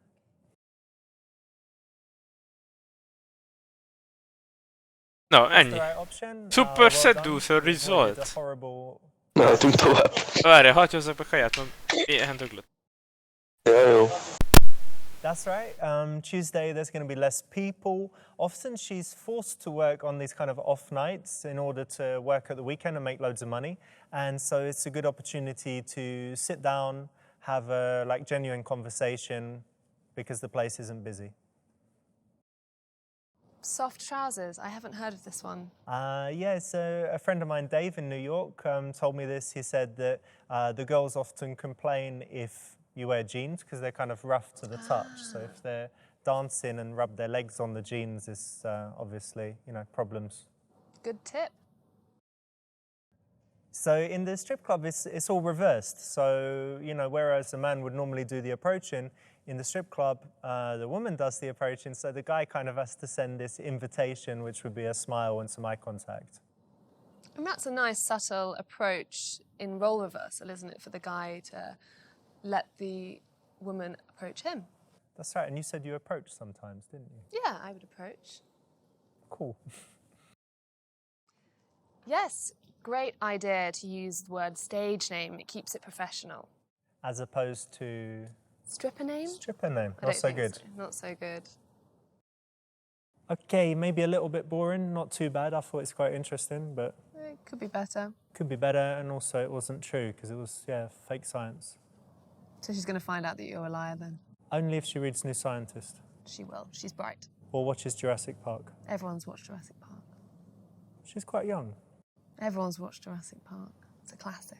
No, That's the ennyi. right option. Super Well Seducer done. You've avoided result. a horrible... Mehetünk tovább. Várj, hagyj hozzak be kaját, mondom. Éhen döglött. Ja, jó. That's right. Tuesday, there's going to be less people. Often she's forced to work on these kind of off nights in order to work at the weekend and make loads of money. And so it's a good opportunity to sit down, have a genuine conversation because the place isn't busy. Soft trousers. I haven't heard of this one. Yeah, so a friend of mine, Dave, in New York, told me this. He said that the girls often complain if you wear jeans because they're kind of rough to the touch. So if they're dancing and rub their legs on the jeans, it's obviously, problems. Good tip. So in the strip club, it's all reversed. So, whereas a man would normally do the approaching, in the strip club, the woman does the approaching, so the guy kind of has to send this invitation, which would be a smile and some eye contact. And that's a nice, subtle approach in role reversal, isn't it, for the guy to let the woman approach him? That's right, and you said you approach sometimes, didn't you? Yeah, I would approach. Cool. Yes, great idea to use the word stage name. It keeps it professional. As opposed to... Stripper name? Stripper name, I not don't so think good. so. Not so good. Okay, maybe a little bit boring, not too bad. I thought it's quite interesting, but... It could be better. Could be better, and also it wasn't true, because it was, fake science. So she's going to find out that you're a liar then? Only if she reads New Scientist. She will. She's bright. Or watches Jurassic Park. Everyone's watched Jurassic Park. She's quite young. Everyone's watched Jurassic Park. It's a classic.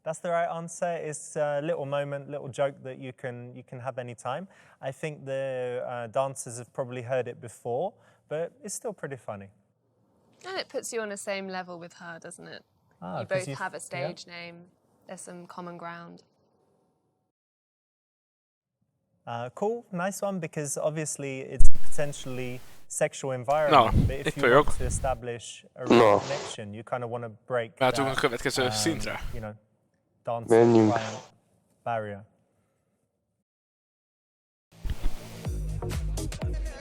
That's the right answer. It's a little moment, little joke that you can have any time. I think the dancers have probably heard it before, but it's still pretty funny. And it puts you on the same level with her, doesn't it? You 'cause both have a stage name. There's some common ground. Cool, nice one, because obviously it's a potentially sexual environment. But if you want to establish a real connection, you kind of want to break that, Váltunk a következő szintre. dancing barrier.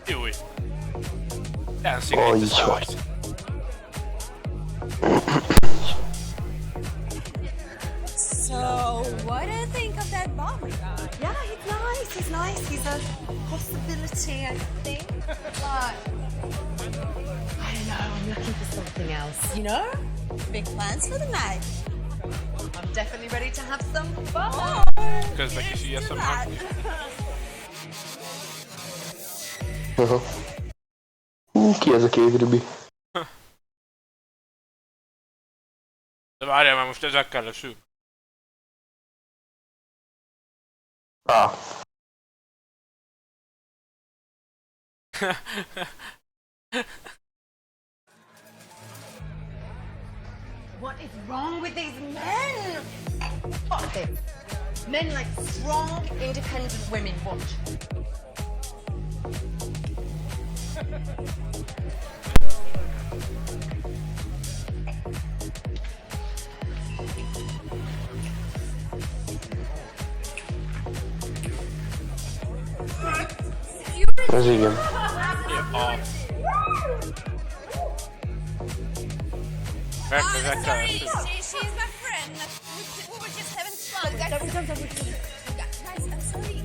Júj. Dancing in the stars. So, what do you think of that bomb guy? Yeah, he's nice. He's nice. He's a possibility, I think. But I don't know. I'm looking for something else. You know? Big plans for the night. I'm definitely ready to have some fun. Közben kis ilyeszem hangni. Ki ez a két ribi? De várjál, már most ezekkel leszünk. What is wrong with these men? Fuck this. Men like strong, independent women. Watch. Ez igen. Ezekkel leszünk. She's my friend. We were just having fun. Guys, I'm sorry.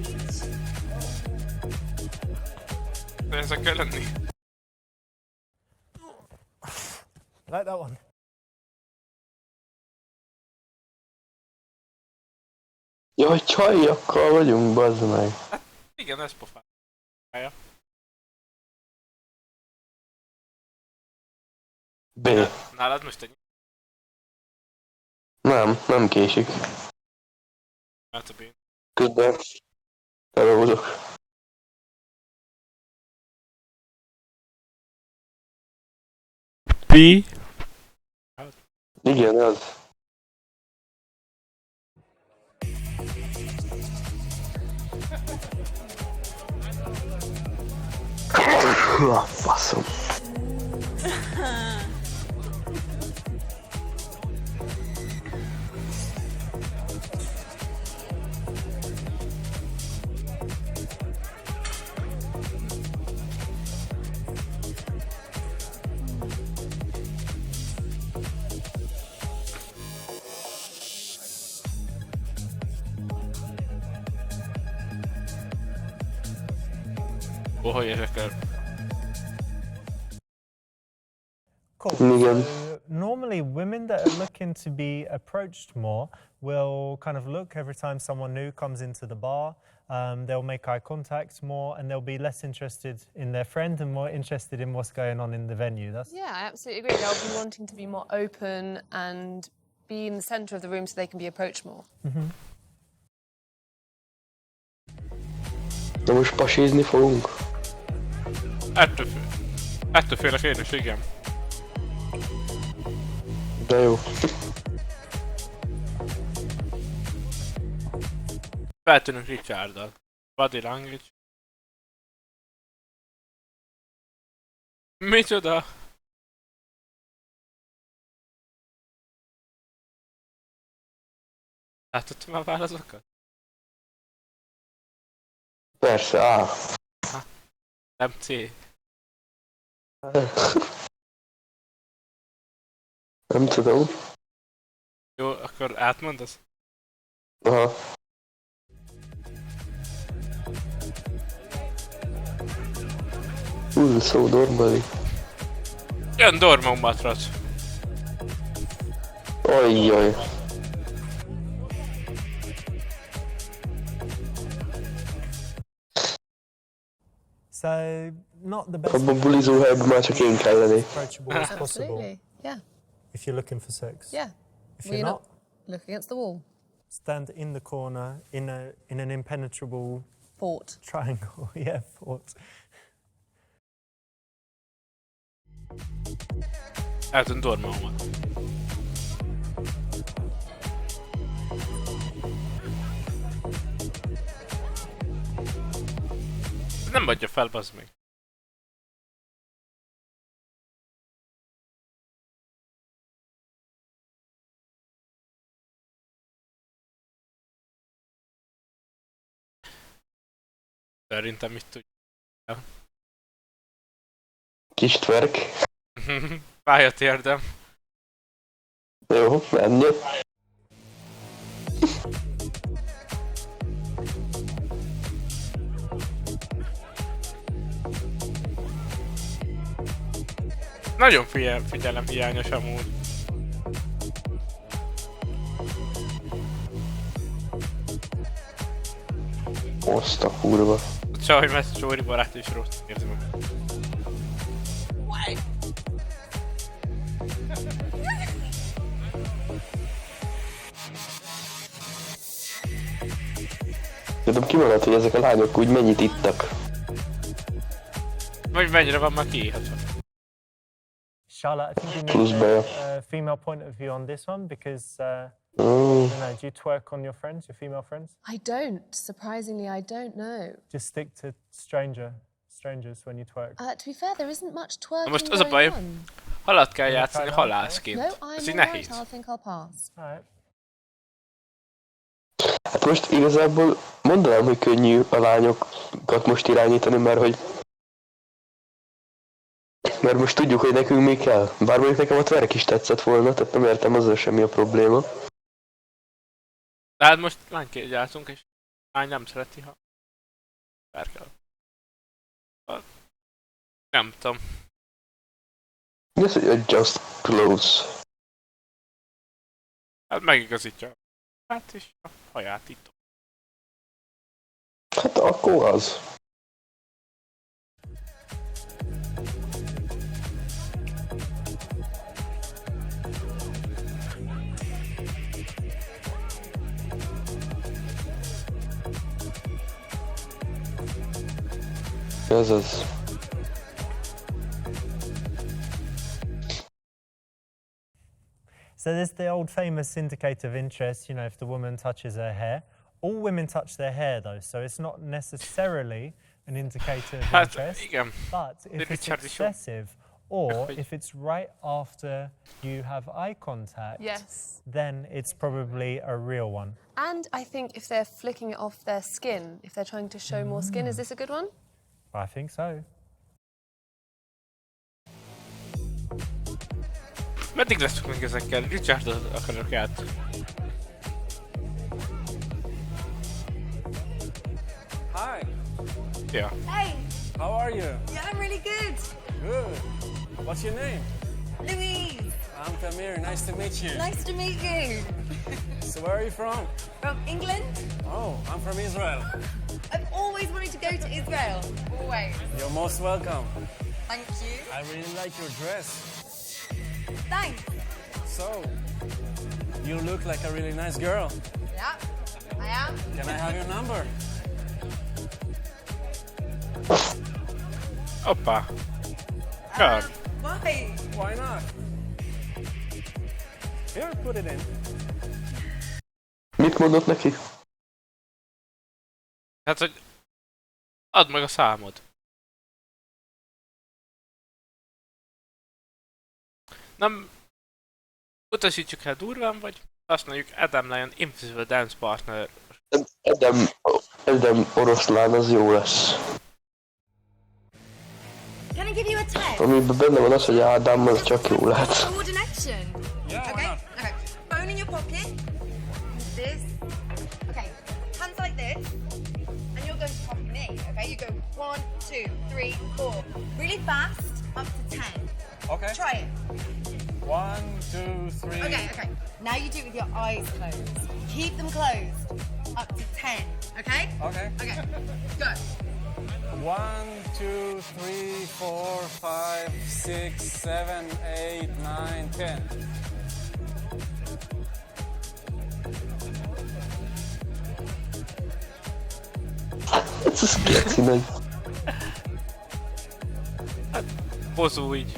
De ezekkel lenni. Like that one. Jaj, csajjakkal vagyunk, bazd meg. Igen, ez pofája. B. Nálad most egy... Nem késik. Hát a B. Közben elolvadok. B? Igen, az. Faszom. Hogy ezekkel? Cool. Igen. So normally women that are looking to be approached more will kind of look every time someone new comes into the bar. They'll make eye contact more and they'll be less interested in their friend and more interested in what's going on in the venue. Yeah, I absolutely agree. They'll be wanting to be more open and be in the centre of the room so they can be approached more. Mm-hmm. De most pasizni fogunk? Ettől félek én is, igen. De jó. Feltűnünk Richarddal. Body language. Micsoda? Látod már válaszokat? Persze, A. Nem C. Nem tudom. Jó, akkor átmondasz? Aha. So normally. Jön Dormon matrac. Ajjaj. So not the best. Abban bulizó helyben már csak én kellenék. Approachable as possible. Absolutely, yeah. If you're looking for sex. Yeah. If Well, you're not, look against the wall. stand in the corner in an impenetrable Fort. triangle. Yeah, fort. Eltűnt Dormon. Nem adja fel, bazd meg. Szerintem mit tudja. Kis twerk. Fáj a térdem. Jó, menjek. Nagyon figyelem hiányos amúgy. Azt a kurva. A csaj, mert Csóri barát is rossz érzi meg. Tudom kimaradt, hogy ezek a lányok úgy mennyit ittak. Vagy mennyire van már kiírhatva. Charlotte, I think Plus you need bear. a female point of view on this one because, I don't know, do you twerk on your friends, your female friends? I don't. Surprisingly, I don't know. Just stick to strangers when you twerk. To be fair, there isn't much twerking Most az a going baj, on. halat kell játszani halászként. No, Ez I'm így alright. nehéz. I think I'll pass. Alright. Hát most igazából mondanám, hogy könnyű a lányokat most irányítani, mert most tudjuk, hogy nekünk mi kell. Bár mondjuk nekem a twerk is tetszett volna, tehát nem értem azzal semmi a probléma. Tehát most lányként játszunk, és lány nem szereti, ha twerkel. Nem tudom. Mi az, hogy adjust close? Hát megigazítja. Hát és a haját itt. Hát akkor az. Ez az. So there's the old famous indicator of interest, you know, if the woman touches her hair. All women touch their hair though, so it's not necessarily an indicator of interest. Igen. But if it's excessive or if it's right after you have eye contact, Yes. then it's probably a real one. And I think if they're flicking it off their skin, if they're trying to show more skin, is this a good one? I think so. Meddig leszünk még ezekkel? Richardot akarok át. Hi. Ja. Hey, How are you? yeah, I'm really good. Good. What's your name? Louise, I'm Tamir. Nice to meet you. nice to meet you. So where are you from? From England? Oh, I'm from Israel. I've always wanted to go to Israel. Always. You're most welcome. Thank you. I really like your dress. Thanks. So, you look like a really nice girl. Yeah, I am. Can I have your number? Hoppá. Kár. Why? Why not? Here, put it in. Mit mondott neki? Hát, hogy add meg a számod. Nem utasítsuk el durván, vagy használjuk Adam Lion Invisible Dance Partner. Edem oroszlán, az jó lesz. Can I give you a text? Amiben benne van az, hogy Ádám, az csak jó lehet. Coordination. Yeah, why Okay. not? Okay. Phone in your pocket. This. Okay. Hands like this, and you're going to copy me. Okay. You go 1, 2, 3, 4. Really fast. Up to 10. Okay. Try it. 1, 2, 3. Okay. Okay. Now you do it with your eyes closed. Keep them closed. Up to 10. Okay. Okay. Okay. Go. 1, 2, 3, 4, 5, 6, 7, 8, 9, 10. Ez az keci nagy. Hozó így.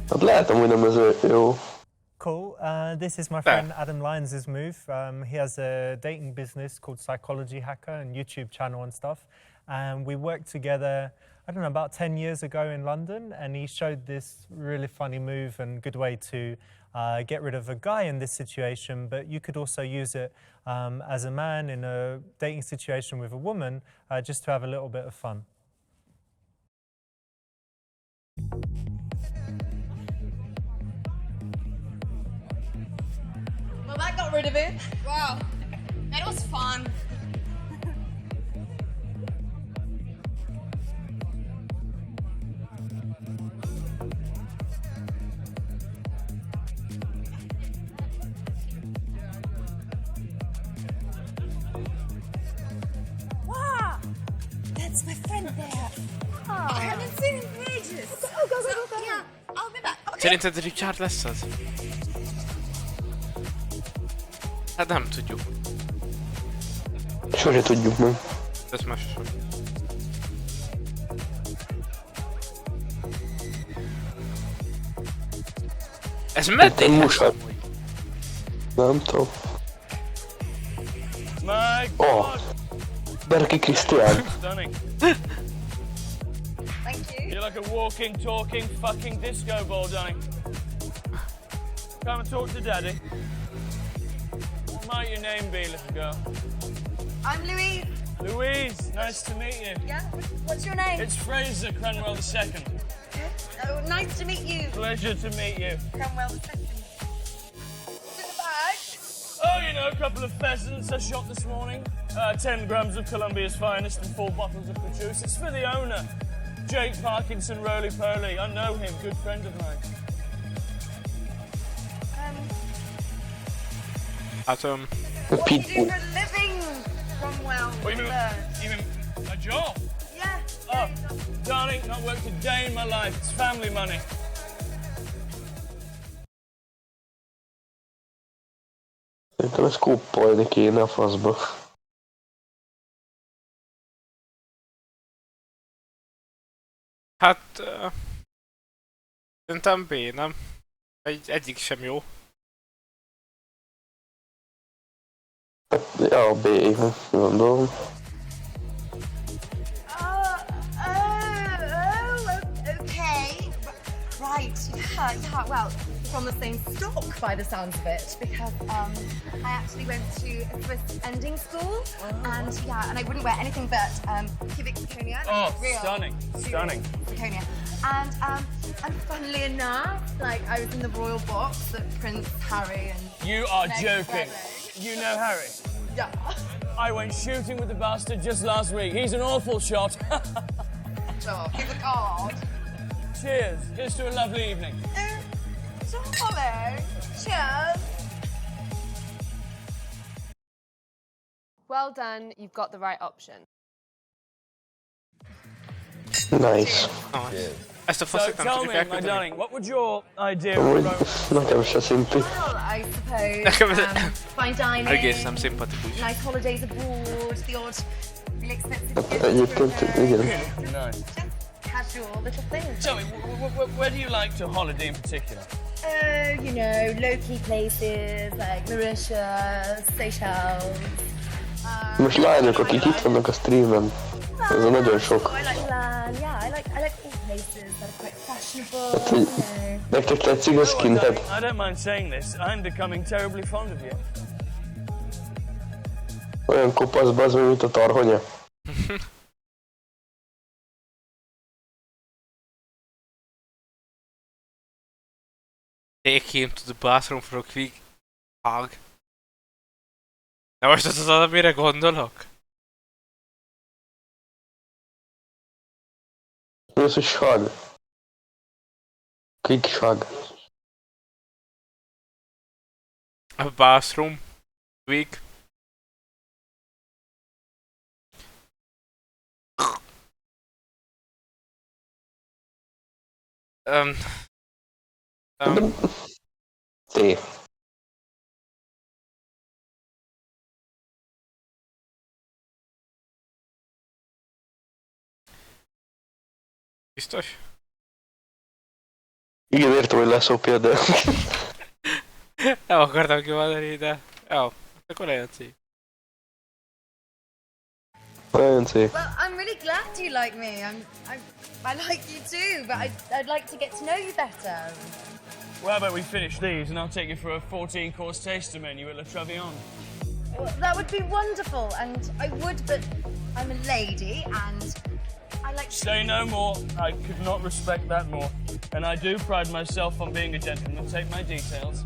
Hát lehet amúgy nem ez jó. Cool. This is my friend Adam Lyons' move. He has a dating business called Psychology Hacker and YouTube channel and stuff. And we worked together, I don't know, about 10 years ago in London. And he showed this really funny move and good way to get rid of a guy in this situation. But you could also use it as a man in a dating situation with a woman, just to have a little bit of fun. Well, that got rid of it. Wow. That was fun. Wow. That's my friend there. I haven't seen him for ages. Go. Yeah, I'll be back. Okay. Szerinted Richard lesz az? Hát nem tudjuk. Sose tudjuk meg. Ez más sem. Ez meddig lesz Musa. amúgy? Nem tudom. My Oh. Berki Krisztián. Stunning. Thank you. You're like a walking, talking, fucking disco ball, darling. Come and talk to Daddy. What might your name be, little girl? I'm Louise. Louise, nice to meet you. Yeah? What's your name? It's Fraser Cranwell II. Oh, nice to meet you. Pleasure to meet you. Cromwell II. What's in the bag? Oh, you know, a couple of pheasants I shot this morning. 10 grams of Colombia's finest and 4 bottles of produce. It's for the owner, Jake Parkinson Roly-Poly. I know him, good friend of mine. Hát What do you do for a living? Cromwell. What, you mean a job? Yeah. Oh, darling, not worked a day in my life. It's family money. Szerintem ezt kóppolni kéne a faszba. Hát... szerintem B, nem? Egyik sem jó. Ja, B, gondolom. Okay. Right, yeah, well, from the same stock by the sounds of it, because I actually went to a Swiss ending school, and I wouldn't wear anything but cubic zirconia. Oh, real stunning. zirconia. And funnily enough, like, I was in the royal box that Prince Harry and... You are Meg's joking. wedding. You know Harry? Yeah. I went shooting with the bastard just last week. He's an awful shot. Sure, give a card. Cheers. Here's to a lovely evening. Darling, cheers. Well done, you've got the right option. Nice. Ezt a So faszit nem tell tudjuk me, my elküldeni. darling, what would your idea of Amúgy romance... nekem se szimpi. Well, I suppose Nekem fine dining, egészen szimpatikus. nice holidays abroad, the odd really expensive Hát gifts. egyébként igen. Nice. Casual little things. Tell me, where do you like to holiday in particular? You know, low-key places like Mauritius, Seychelles. Most lányok, akik itt vannak a streamen, ez a nagyon sok. I like land, yeah, I like all places that are quite fashionable, Hát, you hogy know. nektek tetszik a skinhead? I don't mind saying this. I'm becoming terribly fond of you. Olyan kopasz bazd meg, mint a tarhonya. Take him to the bathroom for a quick hug. Na most az, amire gondolok? Mi az, hogy shag? Quick shag. A bathroom. Quick. T. Biztos? Igen, értem, hogy leszopja, de... Nem akartam kimondani, de... Jó, akkor legyen C. Olyan C. Well, I'm really glad you like me. I like you too, but I'd like to get to know you better. Well, how about we finish these and I'll take you for a 14-course taster menu at La Travion. Well, that would be wonderful, and I would, but I'm a lady, and I like... Say no more. I could not respect that more. And I do pride myself on being a gentleman. Take my details.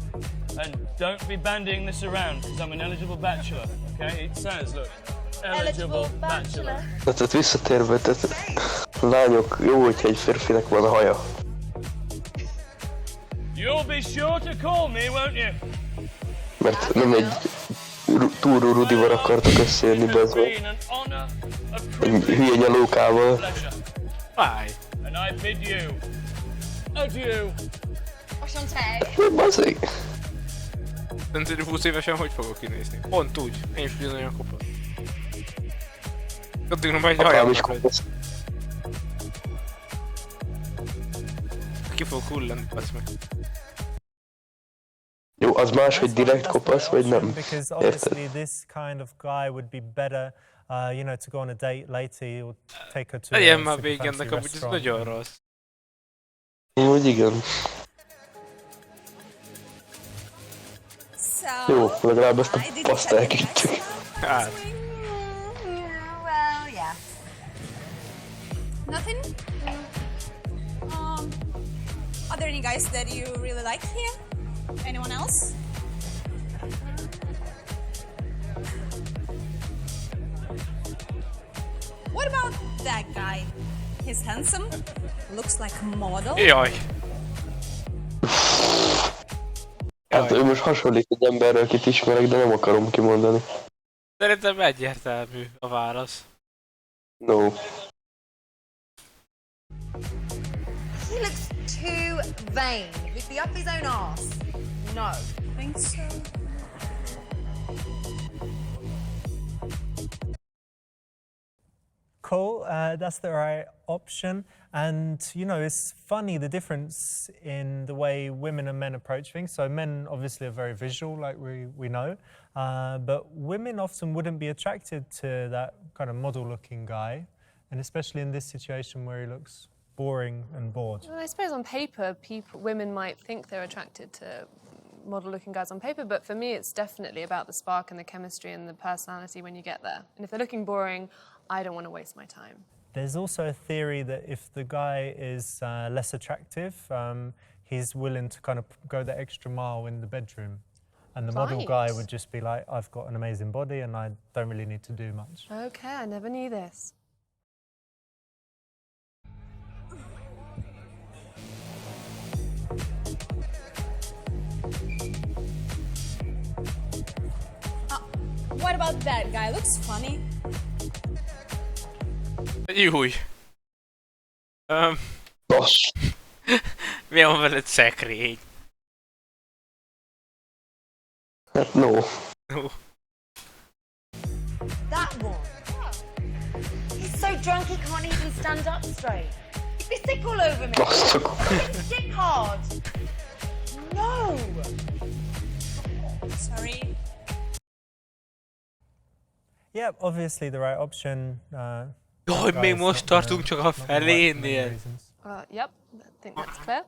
And don't be bandying this around, because I'm an eligible bachelor, okay? It says, look, eligible bachelor. Tehát visszatérve, tehát lányok, jó, hogyha egy férfinek van a haja. You'll be sure to call me, won't you? Mert nem egy túró Rudival akartak összejönni, bazd meg. Egy hülye nyalókával. Fáj. And I bid you adieu. Enchanté. Bazd meg. Szerinted 20 évesen hogy fogok kinézni? Pont úgy. Én is ugyanolyan kopasz. Addig nem egy Apám hajam is meg. kopasz. Ki fog hullani, basz meg. Jó, az más, hogy direkt kopasz, vagy nem. Because Érted? obviously this kind of guy would be better, you know, to go on a date later or take her to a Legyen már super végén, fancy nekem amúgy ez restaurant. nagyon rossz. Úgy igen. Jó, legalább ezt a paszt elkittük. Hát. Well, yeah. Nothing? Are there any guys that you really like here? Anyone else? What about that guy? He's handsome, looks like a model. Jaj. Hát ő most hasonlít egy emberre, akit ismerek, de nem akarom kimondani. Szerintem egyértelmű a válasz. No. He looks too vain. He'd be up his own arse. No. Think so? Cool, that's the right option. And, you know, it's funny the difference in the way women and men approach things. So men obviously are very visual, like we know. But women often wouldn't be attracted to that kind of model-looking guy. And especially in this situation where he looks boring and bored. Well, I suppose on paper, women might think they're attracted to model-looking guys on paper, but for me, it's definitely about the spark and the chemistry and the personality when you get there. And if they're looking boring, I don't want to waste my time. There's also a theory that if the guy is less attractive, he's willing to kind of go the extra mile in the bedroom. And the model guy would just be like, I've got an amazing body and I don't really need to do much. Okay, I never knew this. What about that guy? Looks funny. Júj. Basz. Mi van veled szekrény? Hát no. No. That one. He's so drunk he can't even stand up straight. He'd be sick all over me. Basszok. He'd stick hard. No. Sorry. Yeah, obviously the right option. Jaj, még most tartunk csak a felénél. Yep, I think that's clear.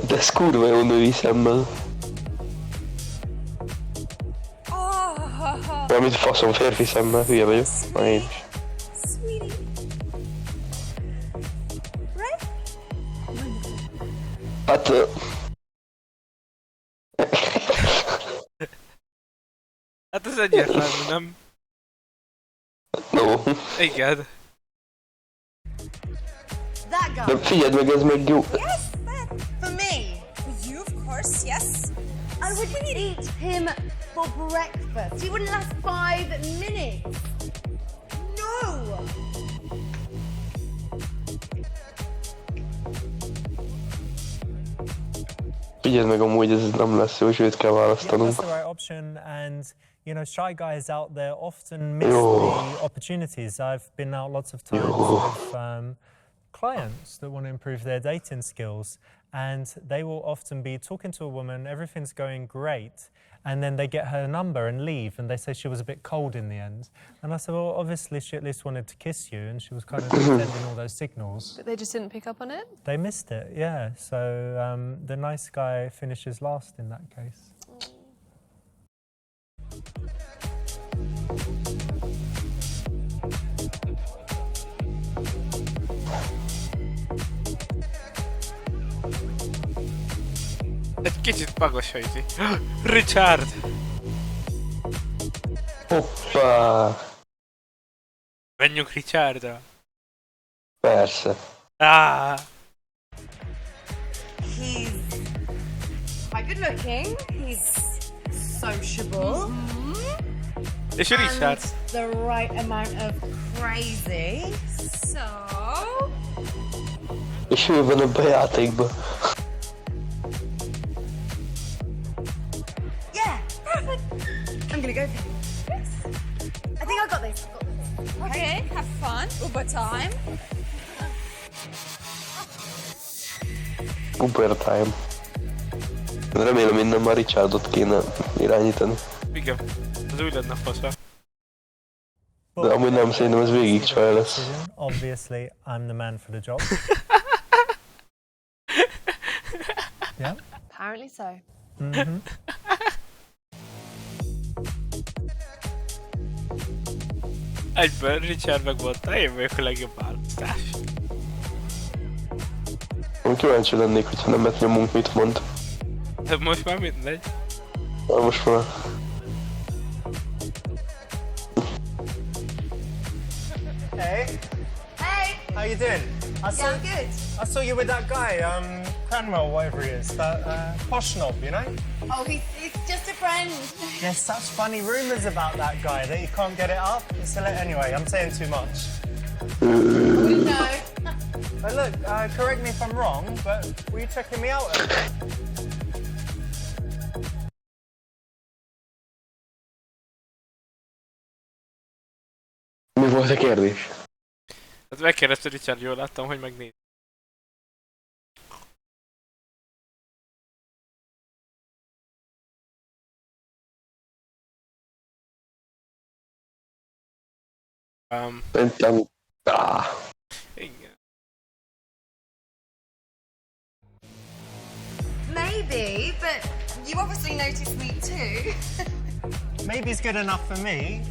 De ez kurva jó női szemmel. Valamit faszom férfi szemmel, hülye vagyok. Na én is. Hát... Hát ez egyértelmű, nem? No. Igen. De figyeld meg, ez meg jó. Yes, for me. For you, of course, yes. I would eat him for breakfast. He wouldn't last 5 minutes. No! Figyeld meg, amúgy ez nem lesz jó, és őt kell választanunk. That's the right option, and you know, shy guys out there often miss the opportunities. I've been out lots of times with clients that want to improve their dating skills, and they will often be talking to a woman, everything's going great, and then they get her number and leave, and they say she was a bit cold in the end. And I said, well, obviously she at least wanted to kiss you, and she was kind of sending all those signals. But they just didn't pick up on it? They missed it, yeah. So the nice guy finishes last in that case. Egy kicsit magos hajti. Richard! Hoppá! Menjünk Richardra. Persze. Ah! He's quite good looking. He's sociable. És Richard. The right amount of crazy. So... És ő van ebben a játékban. Yeah, perfect. I'm gonna go for him. Yes. I think I got this. Okay, have fun. Uber time. Uber time. Remélem innen már Richardot kéne irányítani. Igen, az úgy lenne fasza. De amúgy nem, szerintem ez végig csaj lesz. Obviously, I'm the man for the job. Yeah? Apparently so. Mm-hmm. Egyből Richard megmondta, én vagyok a legjobb választás. Én kíváncsi lennék, hogyha nemet nyomunk, mit mond. De most már mindegy. Na, most már. Hey. Hey. How you doing? Yeah, I'm good. I saw you with that guy, Cranwell, whatever he is, that posh snob, you know? Oh, he's just a friend. There's such funny rumours about that guy that he can't get it up. Anyway, I'm saying too much. No. But look, correct me if I'm wrong, but were you checking me out? Mi volt a kérdés? Hát megkérdezte Richard, jól láttam, hogy megnéz. Szerintem... Igen. Maybe, but you obviously noticed me too. Maybe's good enough for me,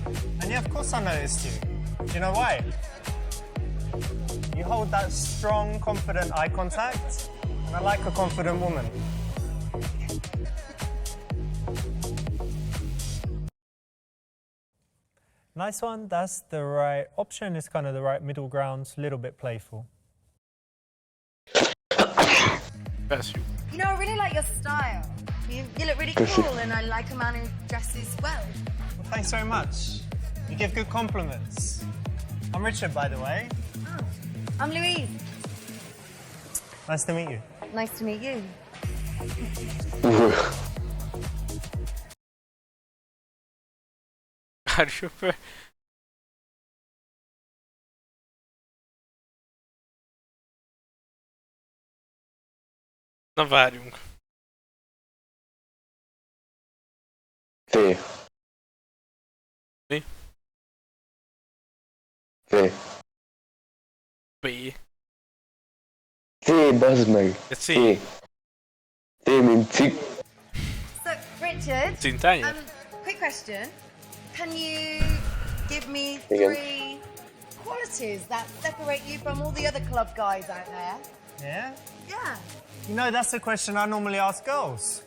and yeah, of course I noticed you. Do you know why? You hold that strong, confident eye contact, and I like a confident woman. Nice one, that's the right option. It's kind of the right middle ground, a little bit playful. Bless you. You know, I really like your style. You look really cool, and I like a man who dresses well. Well, thanks very much. You give good compliments. I'm Richard, by the way. Oh, I'm Louise. Nice to meet you. Nice to meet you. Várjuk. Na várjunk. T. Mi? T. B. T, bazd meg. C. T, mint cikk. So, Richard, Cintány? quick question. Can you give me Again. 3 qualities that separate you from all the other club guys out there? Yeah? Yeah. You know, that's a question I normally ask girls.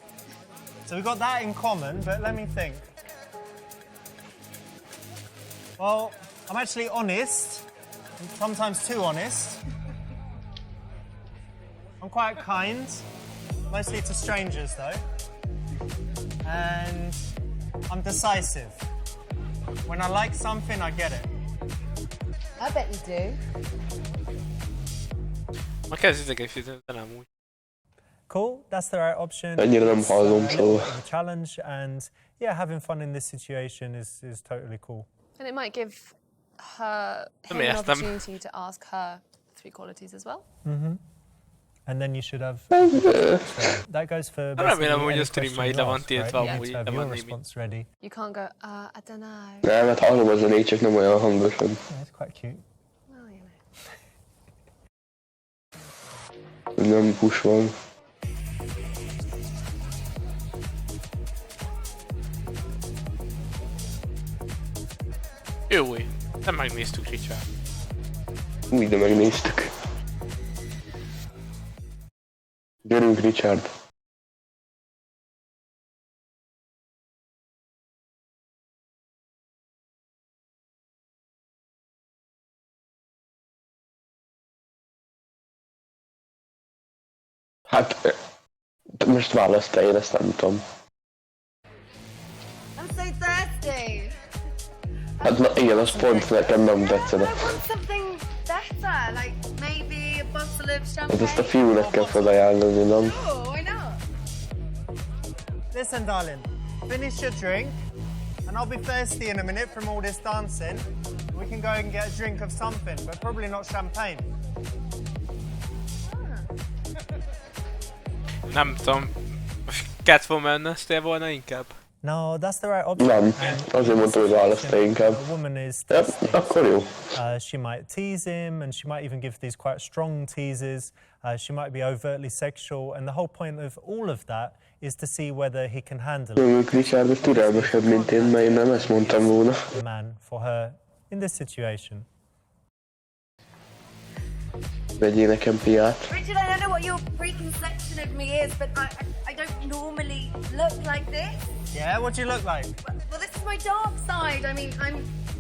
So we've got that in common, but let me think. Well, I'm actually honest, sometimes too honest. I'm quite kind, mostly to strangers though. And I'm decisive. When I like something, I get it. I bet you do. Ma kezd idegesíteni, de nem úgy. Cool, that's the right option. Annyira nem It's, hallom, a szóval. little bit of a challenge, and yeah, having fun in this situation is totally cool. And it might give her him Miért an nem? opportunity to ask her 3 qualities as well. And then you should have. That goes for. Remélem, hogy basically a any stream question majd you le van ask, tiltva, right? You amúgy need to le have van your némi. response ready. You can't go, I don't know. Nem, hát hallom a zenét, csak nem olyan hangosan. Yeah, it's quite cute. Well, you know. Nem push van. Jó, nem megnéztük Richard. Úgy, de megnéztük. Gyerünk, Richard. Hát, most választál, én ezt nem tudom. I'm so thirsty. Hát na, igen, az pont nekem nem tetszene. I want something better, like maybe a bottle of Hát champagne. ezt a fiúnak kell felajánlani, nem? Oh, why not? Listen, darling, finish your drink, and I'll be thirsty in a minute from all this dancing. We can go and get a drink of something, but probably not champagne. Nem tudom. Catwoman-neztél volna inkább? No, that's the right option. Nem, And azért mondtam, hogy választál inkább. a woman is Ja, thirsty. akkor jó. She might tease him, and she might even give these quite strong teases. She might be overtly sexual, and the whole point of all of that is to see whether he can handle it. Mondjuk Richard, ez türelmesebb, mint én, mert én nem ezt mondtam volna. The man for her in this situation. Vegyél nekem piát. Richard, I don't know what your preconception of me is, but I don't normally look like this. Yeah, what do you look like? Well, this is my dark side. I mean,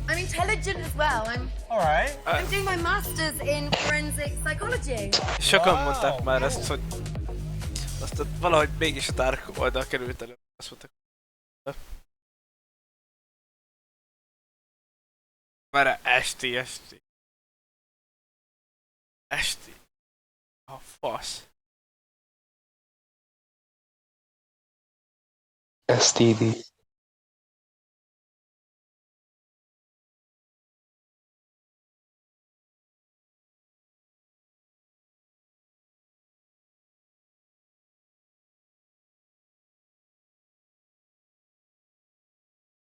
I'm intelligent as well. All right. I'm doing my master's in forensic psychology. Sokan mondták már ezt, hogy Aztán valahogy mégis a Dark oldal került elő. Azt mondták. Már esti. A fasz. STD.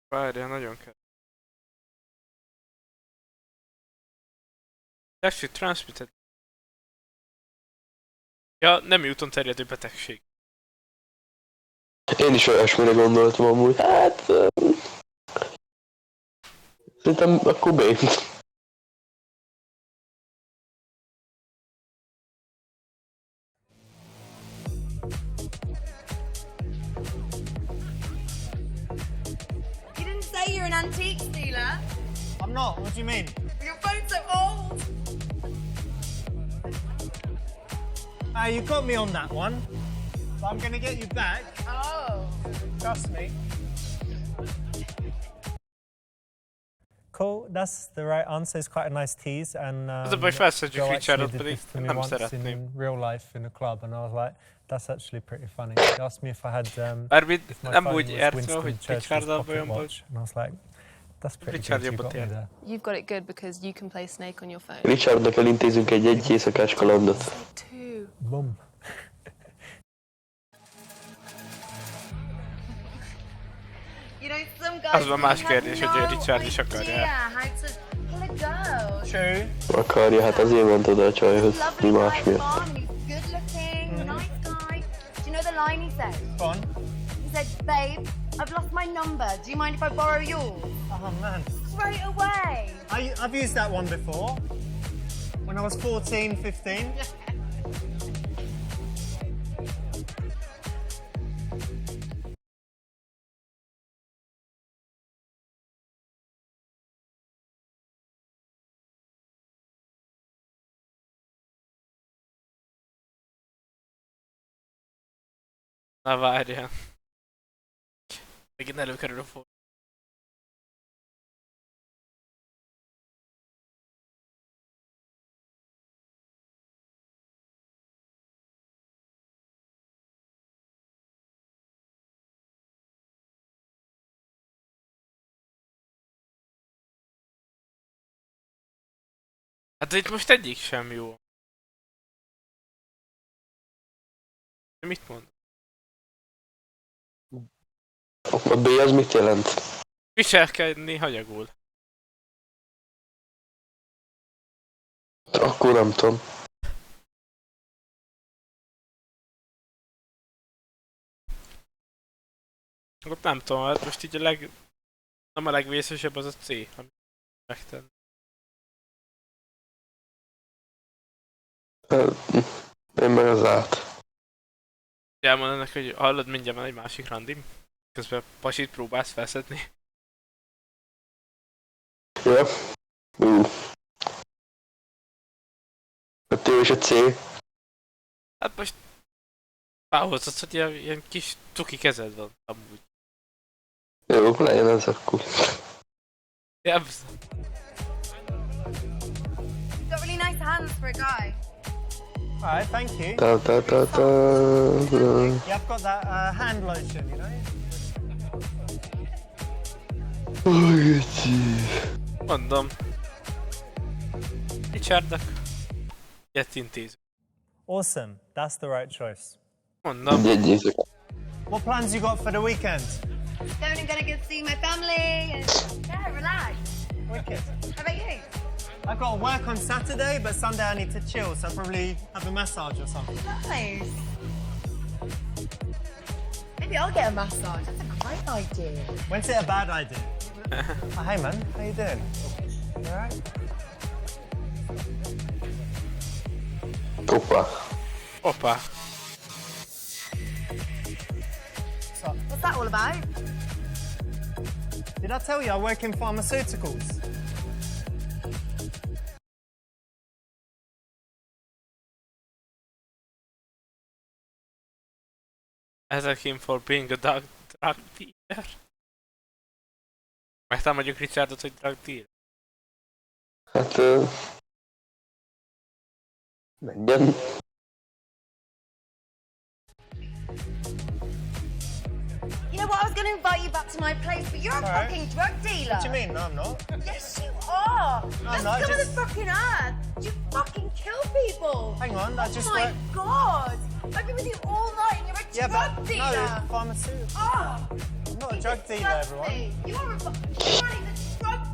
Várjál, nagyon kell. Actually transmitted. Ja, nem úton terjedő betegség. Én is olyasmire gondoltam amúgy. Hát... Szerintem akkor bént. You didn't say you're an antique stealer. I'm not. What do you mean? Your phone's so old. You got me on that one. But I'm gonna get you back. Oh. Trust me. Cool, that's the right answer. It's quite a nice tease, and Az a baj, felszedjük Joe Richardot, actually did pedig this to me nem once szeretném. in real life in a club, and I was like, that's actually pretty funny. He asked me if I had Bármit if my nem phone úgy was értve, Winston hogy Churchill's Richarddal pocket vajon volt. watch, and I was like, that's pretty Richard good. You jobbat got me ért. there. You've got it good because you can play Snake on your phone. Richardnak elintézünk egy éjszakás kalandot. Two. Boom. You know, some guys Az van más have kérdés, hogy no Richard is akarja. idea how to pull a girl. True. Akarja, hát azért ment oda a csajhoz. Mi Lovely más guy miatt. farm, he's good looking, nice guy. Do you know the line he said? Go on. He said, babe, I've lost my number. Do you mind if I borrow yours? Oh man. Straight away. I've used that one before. When I was 14, 15. Na várjál. Megint előkerül a fog. Hát de itt most egyik sem jó. De mit mond? A B az mit jelent? Viselkedni hanyagul. Akkor nem tudom. Ott nem tudom, hát most így nem a legvészesebb az a C, amit megtenni. Én meg az át. Elmondanak, hogy hallod, mindjárt van egy másik randim. Közben pasit próbálsz felszedni. Ja. A T és a C. Hát most felhozott, hogy ilyen kis cuki kezed van amúgy. Jó, legyen ez akkor. Ja, You've got really nice hands for a guy. Alright, thank you. Ta ta ta ta. Yeah, I've got that hand lotion, you know? mondom. Richardnak ilyet intézünk. Awesome, that's the right choice. Mondom. Jegyétek. What plans you got for the weekend? Going and gonna go see my family and yeah, relax. Wicked. How about you? I've got to work on Saturday, but Sunday I need to chill, so I'll probably have a massage or something. Nice. Maybe I'll get a massage. That's a great idea. When's it a bad idea? Oh, hey man, how you doing? You alright? Hoppá. Hoppá. What's that all about? Did I tell you I work in pharmaceuticals? Ask him for being a drug dealer. Megtámadjuk Richardot, hogy drug dealer. Hát... menjen. You know what? I was going to invite you back to my place, but you're a Alright. fucking drug dealer. What do you mean? No, I'm not. Yes, you are. I'm That's not, some of just- the fucking earth. You fucking kill people. Hang on, I just Oh my work- god. I've been with you all night and you're a Yeah, drug but dealer. no, pharmaceutical. Oh, I'm not a you drug dealer, disgust everyone. me. You are a drug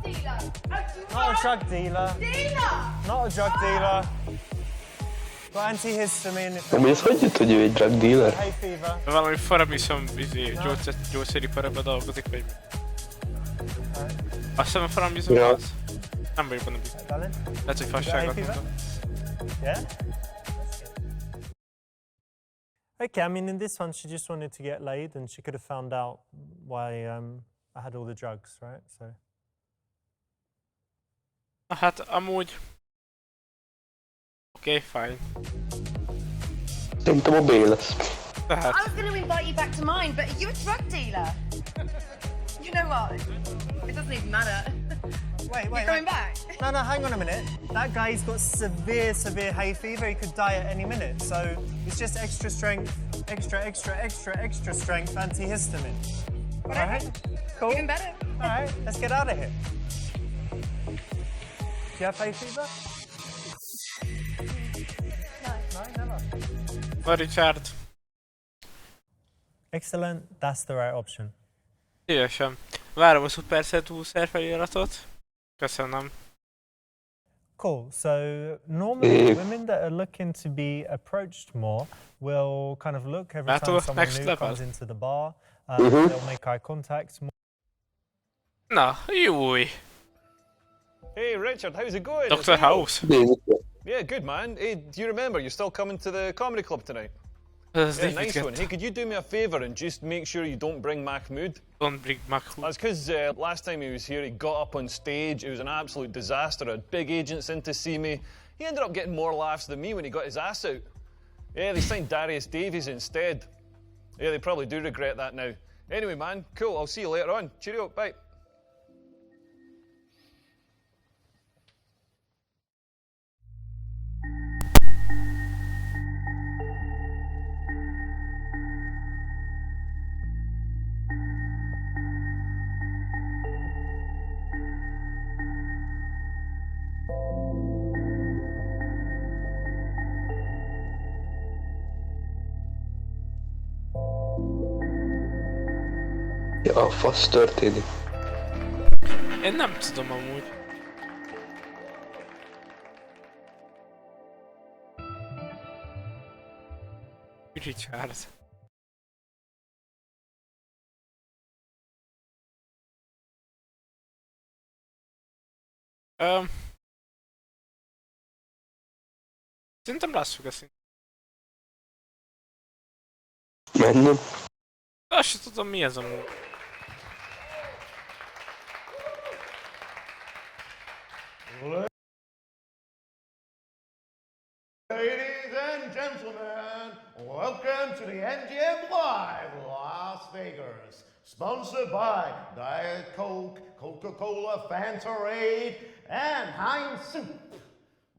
dealer. Not a drug dealer. Dealer. Not a drug dealer. Got antihistamine. If Amúgy ez hogy jött, hogy ő egy drug dealer? hay fever. Valami faramiszom gyógyszeriparában dolgozik, vagy mi? Azt hiszem a faramiszom Ja. az? Nem vagyok benne biztos. Darling? Lehet, hogy Is that hay fasságot fever? mondom. Yeah? Okay, I mean, in this one, she just wanted to get laid and she could have found out why I had all the drugs, right? So. Na hát amúgy... Oké, fine. Szerintem a B lesz. Tehát... I was going to invite you back to mine, but you're a drug dealer. You know what? It doesn't even matter. Wait, You're coming back? No, hang on a minute. That guy's got severe hay fever. He could die at any minute. So it's just extra strength, extra strength antihistamine. All right? Cool. Even better. All right, let's get out of here. Do you have hay fever? No, never. Van Richard. Excellent. That's the right option. Szívesen. Várom a Seducer feliratot. Köszönöm. Cool. So normally women that are looking to be approached more will kind of look every time someone next new level. comes into the bar. They'll make eye contact. Na, júj! Hey, Richard, how's it going? Dr. It's Leo. House. Yeah, good, man. Hey, do you remember? You're still coming to the comedy club tonight? Ez Yeah, nice one. Hey, could you do me a favour and just make sure you don't bring Mahmood? Don't bring Mahmood. That's because last time he was here, he got up on stage. It was an absolute disaster. I had big agents in to see me. He ended up getting more laughs than me when he got his ass out. Yeah, they signed Darius Davies instead. Yeah, they probably do regret that now. Anyway, man, cool. I'll see you later on. Cheerio. Bye. Ja, a fasz történik. Én nem tudom amúgy. Richard. Szerintem lássuk ezt. Mennem. Azt sem tudom mi ez amúgy. Ladies and gentlemen, welcome to the MGM Live Las Vegas. Sponsored by Diet Coke, Coca-Cola, Fantarade, and Heinz Soup.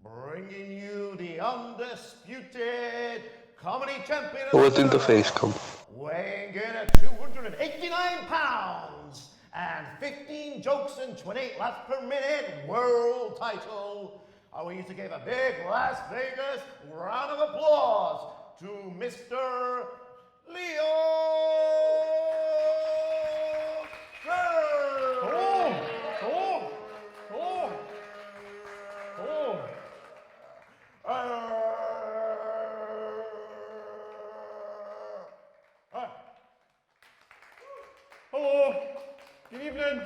Bringing you the undisputed comedy champion of Volt the mint a world, facecam. weighing in at 289 pounds and 15 jokes and 28 laughs per minute world title. I want you to give a big Las Vegas round of applause to Mr. Leo. Hello. Good evening.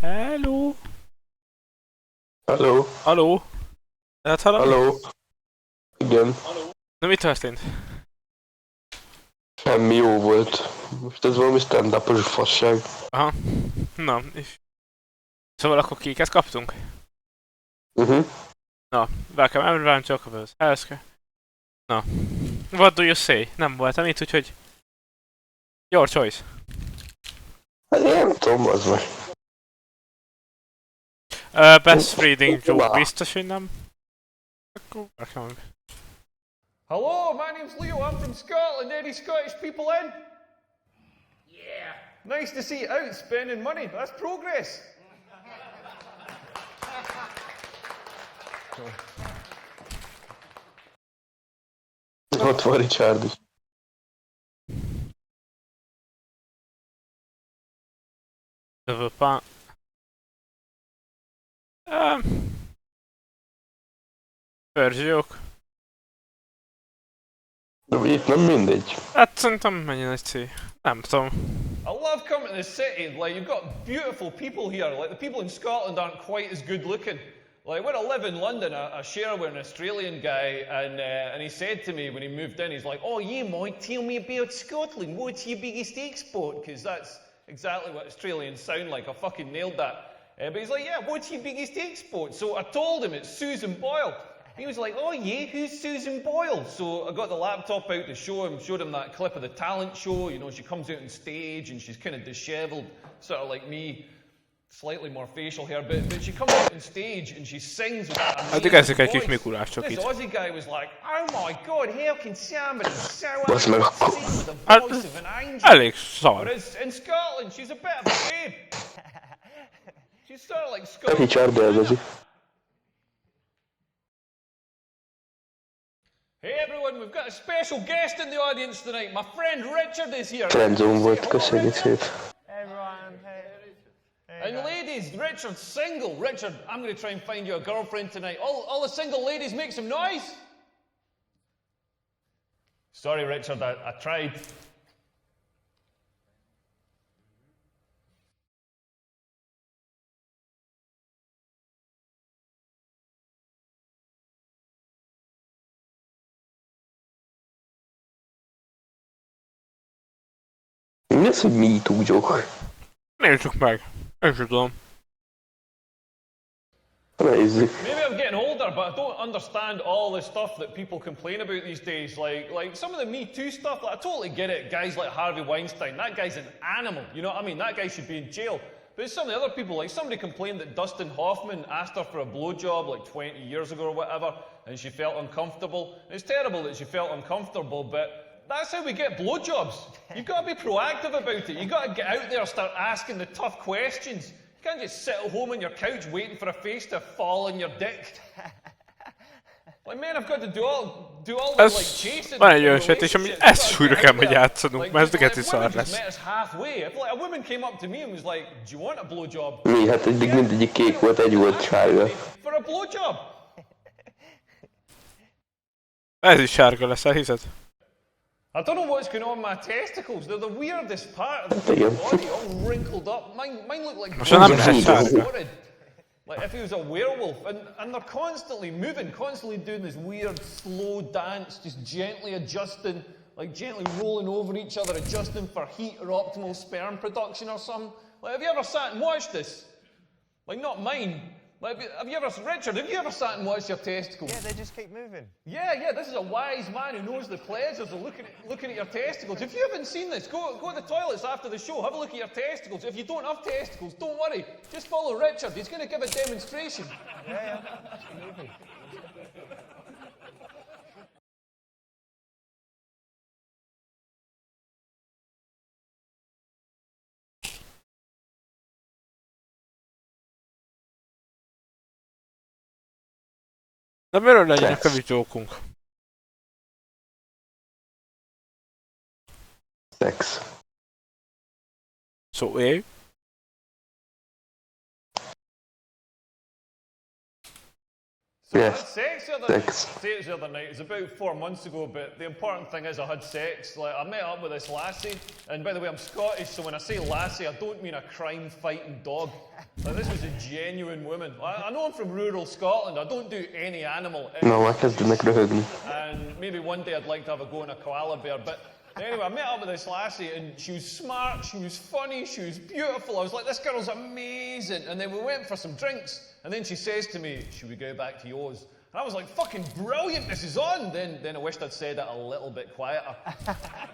Hello! Halló? Halló? Lehet hallani? Halló? Igen. Na mi történt? Semmi, jó volt. Most ez valami stand-up-os fasság. Aha. Na, és... Szóval akkor kéket kaptunk? Na, welcome everyone to Dr.Kovács healthcare. Na. What do you say? Nem voltam itt, úgyhogy... Your choice. Hát én nem tudom, az vagy. Best reading joke, biztos, hogy nem. Akkor welcome. Hello, my name's Leo. I'm from Scotland. Any Scottish people in? Yeah. Nice to see you out spending money. That's progress. Ott van Richard is. Developer. Pörzsők. De itt nem mindegy. Hát szerintem menjen egy C. Nem tudom. I love coming to the city. Like, you've got beautiful people here. Like, the people in Scotland aren't quite as good looking. Like, when I live in London, I share with an Australian guy, and he said to me when he moved in, he's like, "Oh, yeah, mate, tell me about Scotland. What's your biggest export?" Because that's exactly what Australians sound like. I fucking nailed that. But he's like, "Yeah, what's your biggest export?" So I told him it's Susan Boyle. He was like, "Oh yeah, who's Susan Boyle?" So I got the laptop out to showed him that clip of the talent show. You know, she comes out on stage and she's kind of dishevelled, sort of like me, slightly more facial hair. But she comes out on stage and she sings with that amazing voice. This Aussie guy was like, "Oh my God, how can somebody so sing with the voice of an angel?" Elég szar. Whereas in Scotland, she's a bit of a babe. She's sort of like Scotland. Richard élvezi. Hey everyone, we've got a special guest in the audience tonight. My friend Richard is here. Friendzone volt, köszönjük szép. Everyone, hey. And ladies, Richard's single. Richard, I'm going to try and find you a girlfriend tonight. All the single ladies, make some noise. Sorry, Richard, I tried. Mi az, hogy mi tudjuk? Nézzük meg. Én sem tudom. Nézzük. Maybe I'm getting older, but I don't understand all the stuff that people complain about these days. Like some of the Me Too stuff, like, I totally get it. Guys like Harvey Weinstein, that guy's an animal. You know what I mean? That guy should be in jail. But some of the other people, like somebody complained that Dustin Hoffman asked her for a blowjob like 20 years ago or whatever, and she felt uncomfortable. And it's terrible that she felt uncomfortable, but that's how we get blowjobs. You've got to be proactive about it. You've got to get out there and start asking the tough questions. You can't just sit at home on your couch waiting for a face to fall on your dick. Like, men have got to do all the like chasing. Van egy olyan sejtés, ami ezt újra kell majd játszanunk, mert ez neked is szar lesz. Met us halfway. If like a woman came up to me and was like, "Do you want a blowjob?" Mi? Hát eddig mindegyik kék volt, egy volt sárga. For a blowjob. Ez is sárga lesz, elhiszed? I don't know what's going on with my testicles. They're the weirdest part of the body, all wrinkled up. Mine look like horrid. Like if he was a werewolf. And they're constantly moving, constantly doing this weird slow dance, just gently adjusting, like gently rolling over each other, adjusting for heat or optimal sperm production or something. Like, have you ever sat and watched this? Like, not mine. Like, Richard, have you ever sat and watched your testicles? Yeah, they just keep moving. Yeah, this is a wise man who knows the pleasures of looking at your testicles. If you haven't seen this, go to the toilets after the show, have a look at your testicles. If you don't have testicles, don't worry. Just follow Richard, he's going to give a demonstration. Yeah, absolutely. De miről legyenek a videókunk? Szex. So, éj? So Yes. I had sex the other Sex. night. Say it was the other night. It was about 4 months ago, but the important thing is I had sex. Like, I met up with this lassie, and by the way, I'm Scottish, so when I say lassie, I don't mean a crime-fighting dog. Like, this was a genuine woman. I know I'm from rural Scotland. I don't do any animal. Na, elkezdenek röhögni. And maybe one day I'd like to have a go on a koala bear, but anyway, I met up with this lassie, and she was smart, she was funny, she was beautiful. I was like, this girl's amazing. And then we went for some drinks, and then she says to me, should we go back to yours? And I was like, fucking brilliant, this is on. Then I wished I'd said it a little bit quieter.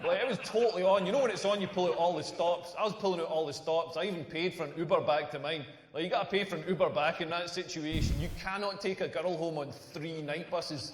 Like, it was totally on. You know when it's on, you pull out all the stops. I was pulling out all the stops. I even paid for an Uber back to mine. Like, you gotta pay for an Uber back in that situation. You cannot take a girl home on 3 night buses.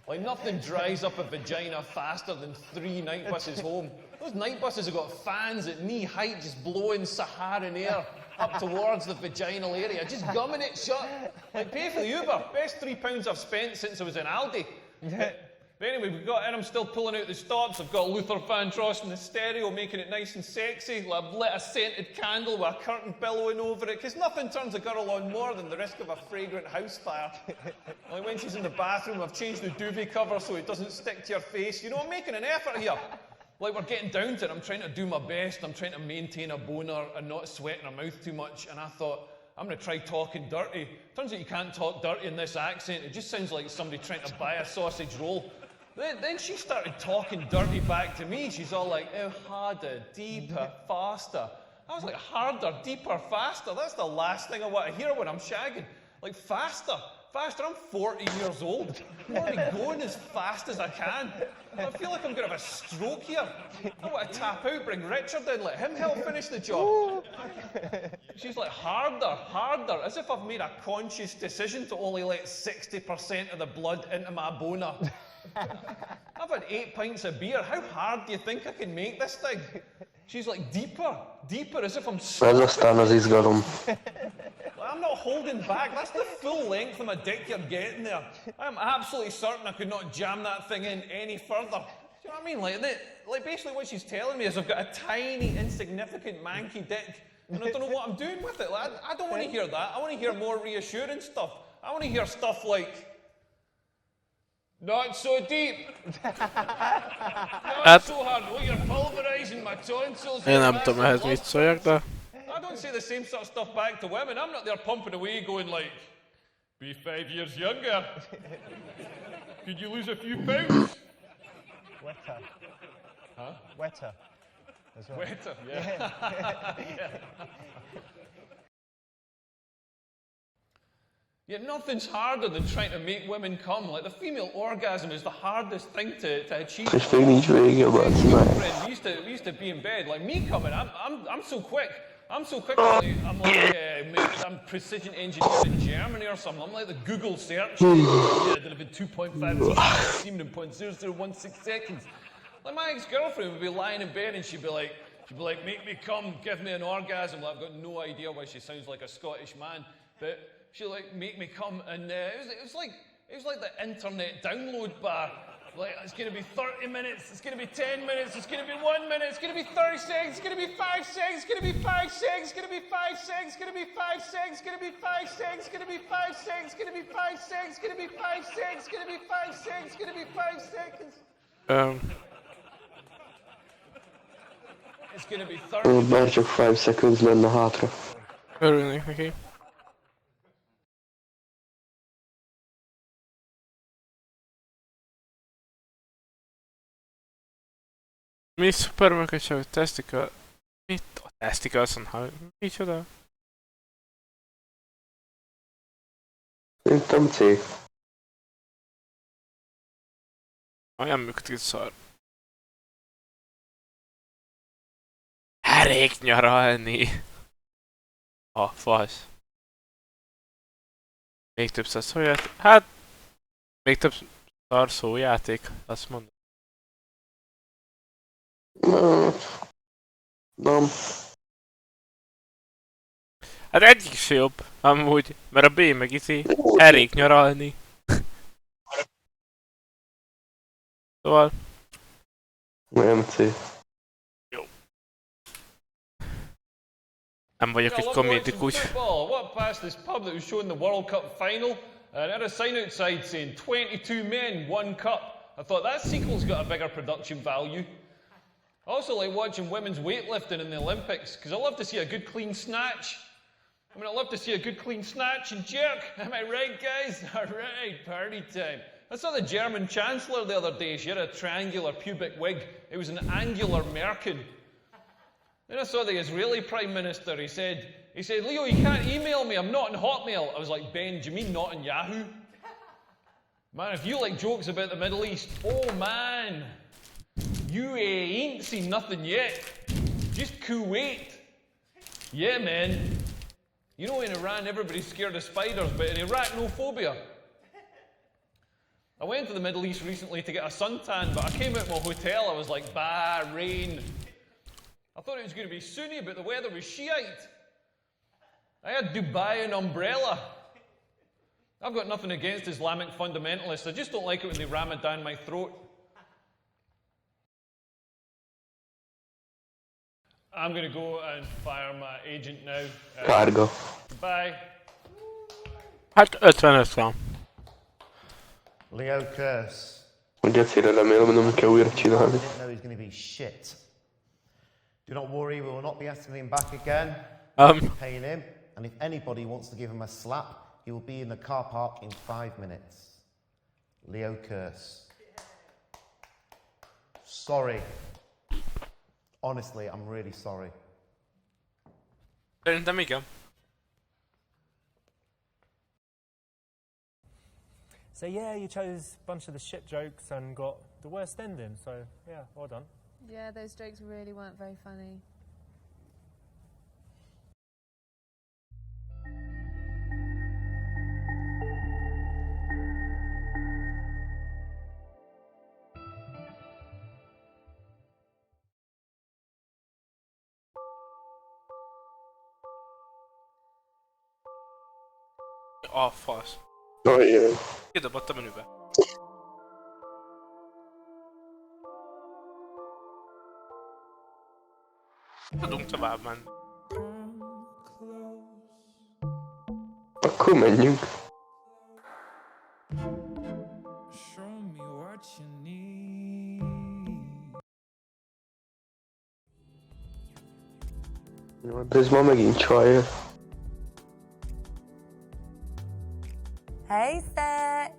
Like, nothing dries up a vagina faster than 3 night buses home. Those night buses have got fans at knee height just blowing Saharan air up towards the vaginal area, just gumming it shut. Like, pay for the Uber. Best £3 I've spent since I was in Aldi. But anyway, we've got in, I'm still pulling out the stops. I've got Luther Vandross in the stereo, making it nice and sexy. I've lit a scented candle with a curtain billowing over it, because nothing turns a girl on more than the risk of a fragrant house fire. Like, when she's in the bathroom, I've changed the duvet cover so it doesn't stick to your face. You know, I'm making an effort here. Like, we're getting down to it. I'm trying to do my best. I'm trying to maintain a boner and not sweating her mouth too much. And I thought, I'm going to try talking dirty. Turns out you can't talk dirty in this accent. It just sounds like somebody trying to buy a sausage roll. Then she started talking dirty back to me. She's all like, oh, harder, deeper, faster. I was like, harder, deeper, faster? That's the last thing I want to hear when I'm shagging. Like, faster, faster. I'm 40 years old. I want to be going as fast as I can. I feel like I'm going to have a stroke here. I want to tap out, bring Richard in, let him help finish the job. She's like, harder, harder, as if I've made a conscious decision to only let 60% of the blood into my boner. I've had 8 pints of beer. How hard do you think I can make this thing? She's like, deeper, deeper, as if I'm Ez aztán az izgalom. I'm not holding back. That's the full length of my dick you're getting there. I'm absolutely certain I could not jam that thing in any further. Do you know what I mean? Like basically what she's telling me is I've got a tiny, insignificant, manky dick, and I don't know what I'm doing with it. Like, I don't want to hear that. I want to hear more reassuring stuff. I want to hear stuff like, not so deep. Not so hard. Oh, you're pulverizing my tonsils. Én nem tudom ehhez mit szóljak, de... I don't say the same sort of stuff back to women. I'm not there pumping away going like, be 5 years younger. Could you lose a few pounds? Wetter. Huh? Wetter. As well. Wetter, yeah. Yeah, nothing's harder than trying to make women come. Like, the female orgasm is the hardest thing to achieve. És még nincs vége, bazd meg. We used to be in bed. Like, me coming, I'm so quick. I'm so quick. I'm precision engineer in Germany or something. I'm like the Google search. Yeah, I did about 2.5 semen in 0.0016 seconds. Like, my ex-girlfriend would be lying in bed and she'd be like, make me come, give me an orgasm. Like, I've got no idea why she sounds like a Scottish man, but she'd like make me come, and it was like the internet download bar. Like, it's going to be 30 minutes, it's going to be 10 minutes, it's going to be 1 minute, it's going to be 30 seconds, it's going to be 5 seconds, it's going to be 5 seconds, it's going to be 5 seconds, it's going to be 5 seconds, it's going to be 5 seconds, it's going to be 5 seconds, it's going to be 5 seconds, it's going to be 5 seconds, it's going to be 5 seconds, it's going to be 5 seconds. It's going to be 30. Bár csak 5 seconds lenne hátra. Örülnék neki. Mi szupermarket csak testicle... Mit? A testicles-on, micsoda? Szerintem C. Olyan működik szar. Elég nyaralni! A fasz. Még több szar szójáték? Hát... Még több szar szójáték, azt mondom. Nem. Hát egyik se jobb, amúgy, mert a B meg izé elég nyaralni. Szóval... Nem C. Jó. Nem vagyok egy komédikus. What past this pub that was showing the World Cup final? and it had a sign outside saying 22 men, 1 cup. I thought that sequel's got a bigger production value. I also like watching women's weightlifting in the Olympics, because I love to see a good clean snatch. I love to see a good clean snatch and jerk. Am I right, guys? All right, party time. I saw the German Chancellor the other day. She had a triangular pubic wig. It was an angular merkin. Then I saw the Israeli Prime Minister. He said, Leo, you can't email me. I'm not on Hotmail. I was like, Ben, do you mean not on Yahoo? Man, if you like jokes about the Middle East, oh man, you ain't seen nothing yet. Just Kuwait. Yeah, man. You know, in Iran, everybody's scared of spiders, but in Iraq, no phobia. I went to the Middle East recently to get a suntan, but I came out of my hotel, I was like, bah, rain. I thought it was going to be Sunni, but the weather was Shiite. I had Dubai and umbrella. I've got nothing against Islamic fundamentalists, I just don't like it when they ram it down my throat. I'm going to go and fire my agent now. Kárga. Bye. Hát 55 van. Alekosz. Ugye egyszerre remélem, hogy nem kell újra csinálni. I didn't know he was going to be shit. Do not worry, we will not be asking him back again. Paying him, and if anybody wants to give him a slap, he will be in the car park in 5 minutes. Alekosz. Sorry. Honestly, I'm really sorry. Szerintem igen. So yeah, you chose a bunch of the shit jokes and got the worst ending, so yeah, well done. Yeah, those jokes really weren't very funny. A fasz. Ajjaj. Kidobott a menübe. Tudunk tovább menni. Akkor menjünk. Jó, de ez ma megint csaj. Hey, Seth.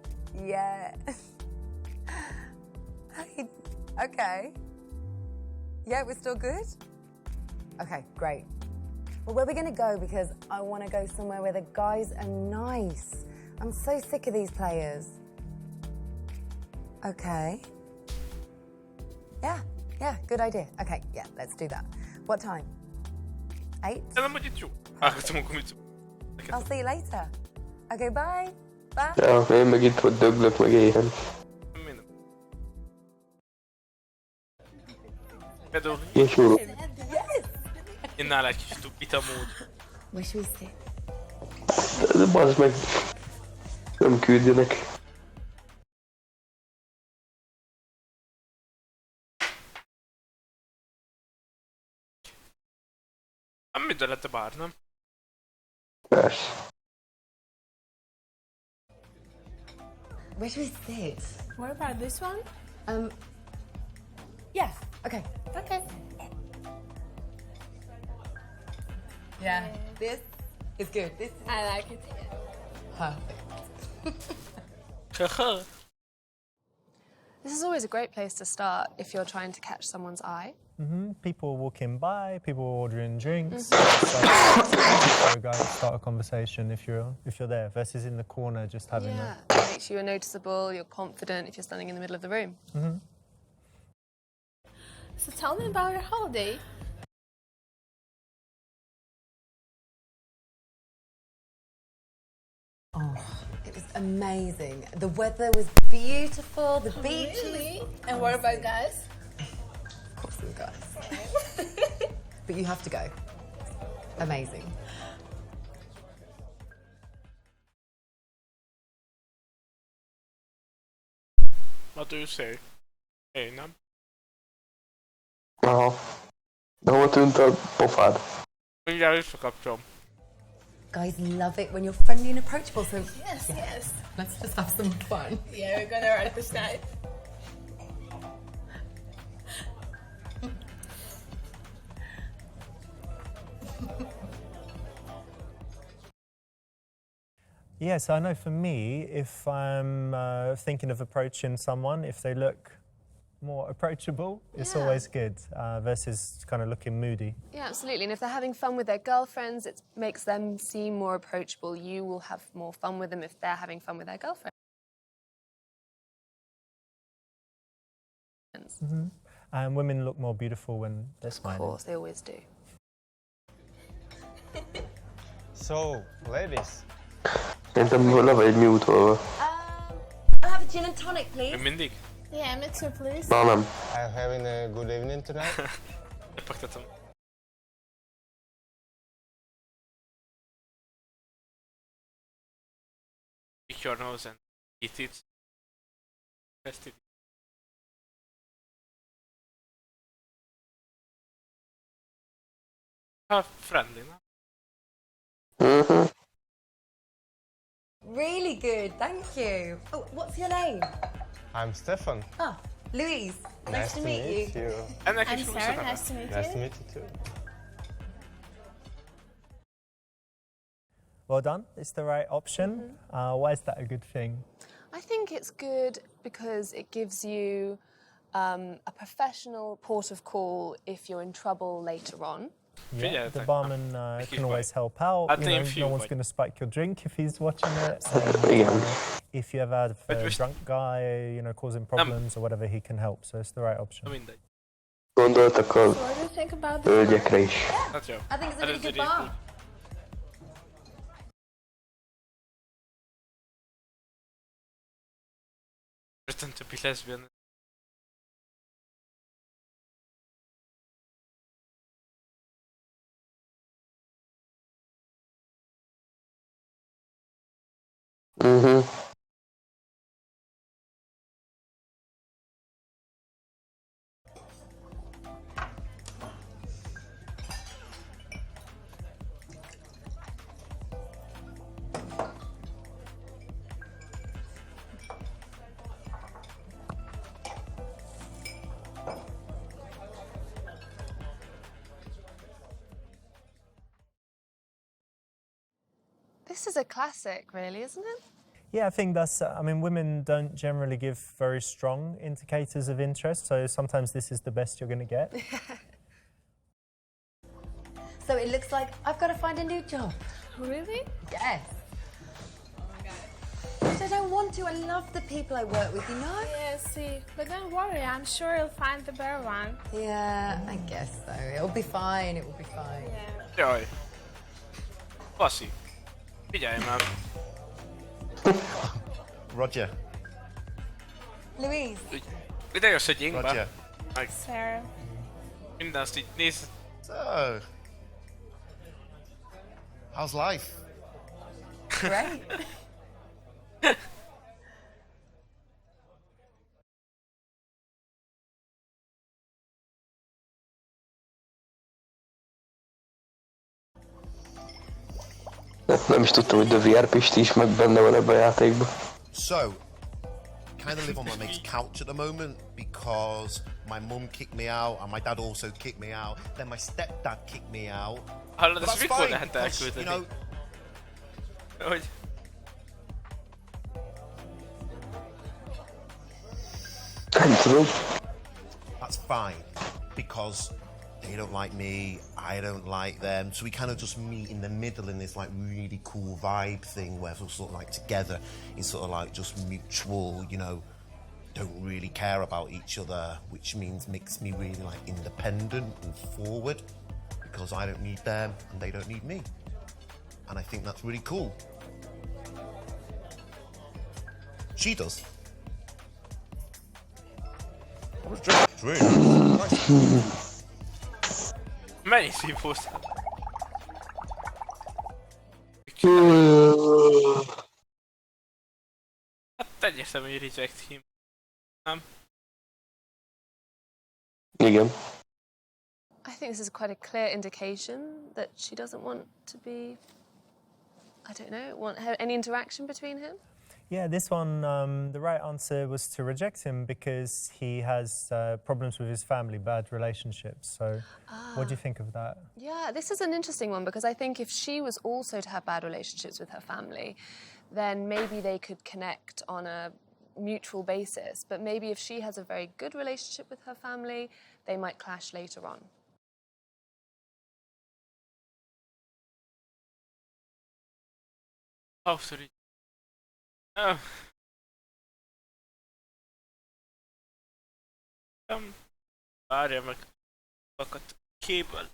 Yeah. Hey. Okay. Yeah, we're still good? Okay, great. Well, where are we going to go? Because I want to go somewhere where the guys are nice. I'm so sick of these players. Okay. Yeah, good idea. Okay, yeah, let's do that. What time? 8? I'll see you later. Okay, bye. Bye. Ja, én meg itt ott döglök, meg éhen. Például... Én súrok. Én nála egy kis tupit amúgy. Wish we see. De bazd meg. Nem küldjenek. Minden lett a bár, nem? Persze. Where should we sit? What about this one? Yeah, okay. Okay. Yeah, this is good. This is I like it. perfect. This is always a great place to start if you're trying to catch someone's eye. People walking by, people ordering drinks. So go start a conversation if you're there, versus in the corner just having Yeah, it makes you noticeable, you're confident if you're standing in the middle of the room. So tell me about your holiday. Oh, it was amazing. The weather was beautiful, the beach. Really? And what about guys? Of course, the guys. But you have to go. Amazing. What do you say? Hey, nem? Aha. De hol tűnt a pofád? Mindjárt visszakapcsolom. Guys love it when you're friendly and approachable, so Yes. let's just have some fun. Yeah, we're gonna write this night. Yes, I know for me, if I'm thinking of approaching someone, if they look more approachable, it's always good versus kind of looking moody. Yeah, absolutely. And if they're having fun with their girlfriends, it makes them seem more approachable. You will have more fun with them if they're having fun with their girlfriends. And women look more beautiful when they're smiling. Of course, they always do. So, ladies. Szerintem leve egy mute-olva. I'll have a gin and tonic, please. Mindig? Yeah, me too, please. Na nem. I'm having a good evening tonight. Lepaktatom. Pick your nose and eat it. Test it. Friendly, no? Really good, thank you. Oh, what's your name? I'm Stefan. Ah, Louise. Nice to meet you. And I'm Sarah, nice to meet you. Nice to meet you too. Well done, it's the right option. Why is that a good thing? I think it's good because it gives you a professional port of call if you're in trouble later on. Yeah, the barman can always help out. No one's going to spike your drink if he's watching it. If you ever have a drunk guy, causing problems or whatever, he can help. So it's the right option. Gondoltak a So what do you think about hölgyekre is. I think it's a really good bar. Pretend to be lesbian. This is a classic, really, isn't it? Yeah, I think that's, women don't generally give very strong indicators of interest, so sometimes this is the best you're going to get. So it looks like I've got to find a new job. Really? Yes. But I don't want to. I love the people I work with, Yeah, see. But don't worry, I'm sure you'll find the better one. Yeah, I guess so. It'll be fine, it will be fine. Jaj. Passzi. Figyelj már. Roger. Louise. Ide jössz egy ingbe. Roger. Meg Sarah. minden azt így nézd. So, how's life? Great. Nem is tudtam, hogy The VR Pisti is meg benne van ebben a játékban. So, kind of live on my mate's couch at the moment because my mum kicked me out and my dad also kicked me out. Then my stepdad kicked me out. Hallod, But ezt that's mikor fine lehet because, elküldeni? Hogy? Nem tudom. That's fine because they don't like me, I don't like them. So we kind of just meet in the middle in this like really cool vibe thing where we're sort of like together in sort of like just mutual, don't really care about each other, which makes me really like independent and forward because I don't need them and they don't need me. And I think that's really cool. She does. I was drinking. Nice. Mennyi szívóztál? Hát egyértelmű, hogy reject him. Nem? Igen. I think this is quite a clear indication that she doesn't want to be I don't know, want any interaction between him? Yeah, this one, the right answer was to reject him because he has problems with his family, bad relationships. So what do you think of that? Yeah, this is an interesting one because I think if she was also to have bad relationships with her family, then maybe they could connect on a mutual basis. But maybe if she has a very good relationship with her family, they might clash later on. Oh, sorry. Várja meg. Akadt a kéből.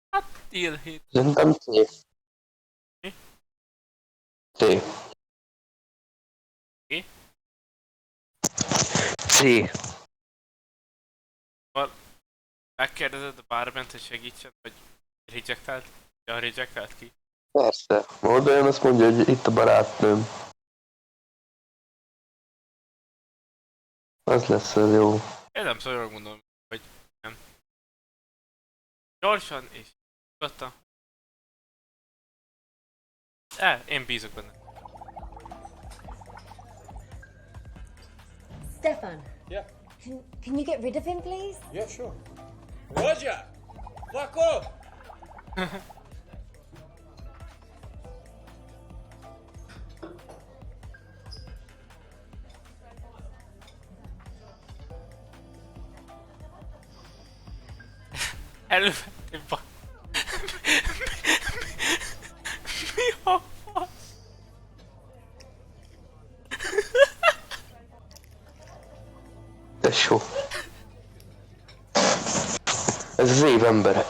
Hát, tilhét. Szerintem C. Mi? C. Mi? C. Megkérdezed a bárment, hogy segítsen, vagy rejectált? Ja, rejectált ki. Persze. Oda jön, azt mondja, hogy itt a barátnőm. Az lesz az jó. Én nem szóval mondom, hogy nem. Gyorsan és nyugodtan. Én bízok benne. Stefan. Yeah. Can you get rid of him, please? Yeah, sure. Roger! Fuck off! Elővettem ba... Mi a fasz? Tesó. Ez az év embere.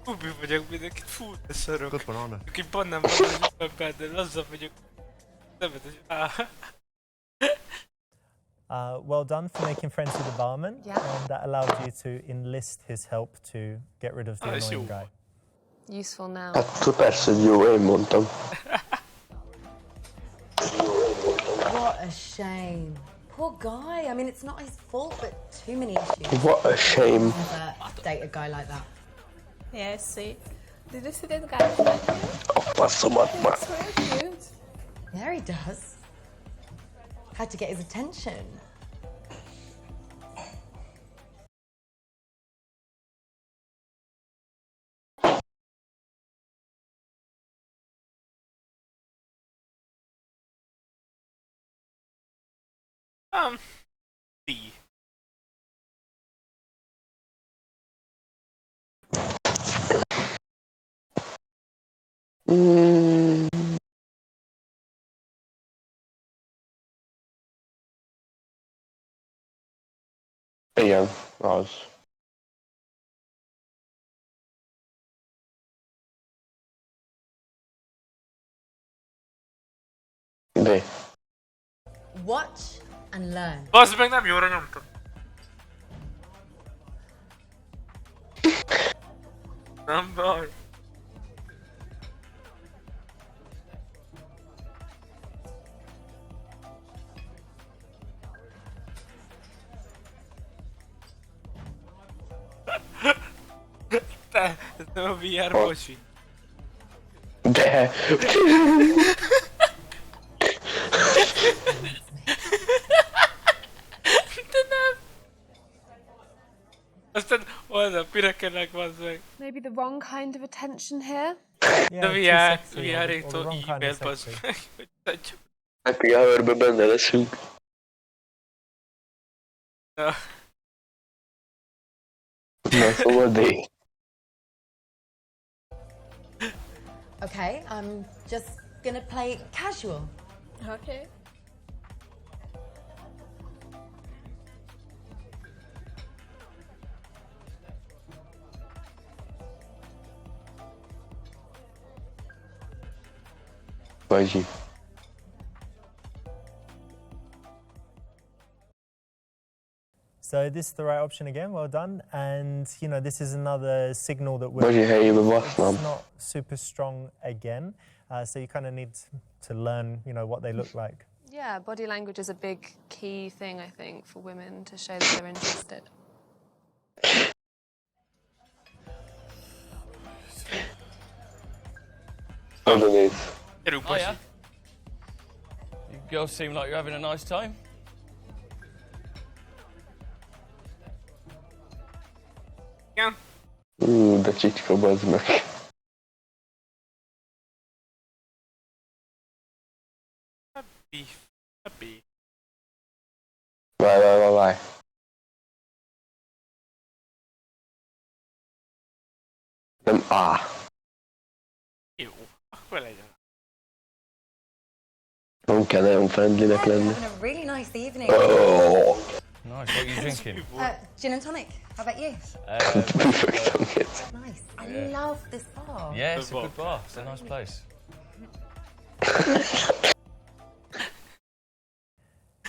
Ubi vagyok mindenkit, fú, de szarok. Aki bannám van, hogy üvegben, azzal vagyok. Nevetes. Well done for making friends with the barman. Yeah. And that allowed you to enlist his help to get rid of the annoying guy. Useful now. Hát persze, hogy jó, én mondtam. What a shame. Poor guy. I mean, it's not his fault, but too many issues. What a shame. Never date a guy like that. Yeah, sweet. Did you see that guy behind you? A passzomat már. It's really cute. Yeah, he does. Had to get his attention. D. Igen, az. D. Watch and learn. Bazd meg, nem jóra nyomtam. Nem baj. Te, ez nem a VR bocsi. De. De nem. Aztán oldal, pirekednek, bazd meg. Maybe the wrong kind of attention here? De VR-éktól e-mail, bazd meg. Happy hour-ben benne leszünk. Na. Na, szóval D. Okay, I'm just gonna play casual. Okay. Vagyi. So this is the right option again, well done. And, you know, this is another signal that Vagyi helyébe baszlám. it's not super strong again. So you kind of need to learn, you know, what they look like. Yeah, body language is a big key thing, I think, for women to show that they're interested. Underneath. Oh, yeah? You girls seem like you're having a nice time. Yeah. De csicska, bazd meg. Happy. Várj. Nem A. Jó, akkor legyen. Nem kell nagyon friendlynek lenni. Having a really nice evening. Oh. Nice, what are you drinking? Gin and tonic. How about you? Nice. I love this bar. Yeah, it's a good bar. It's a nice place.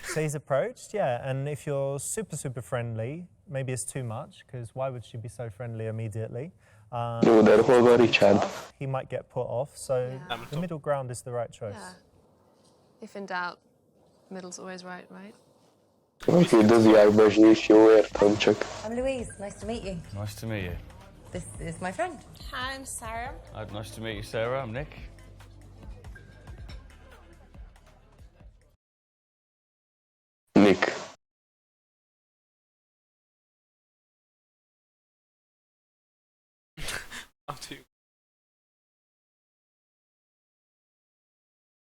So he's approached, yeah, and if you're super friendly, maybe it's too much, because why would she be so friendly immediately? Jó, de hol van Richard? He might get put off, so Yeah. the middle ground is the right choice. Yeah. If in doubt, middle's always right? Oké, Doziárba is jó, értem csak. I'm Louise. Nice to meet you. Nice to meet you. This is my friend. Hi, I'm Sarah. Nice to meet you, Sarah. I'm Nick. Nick.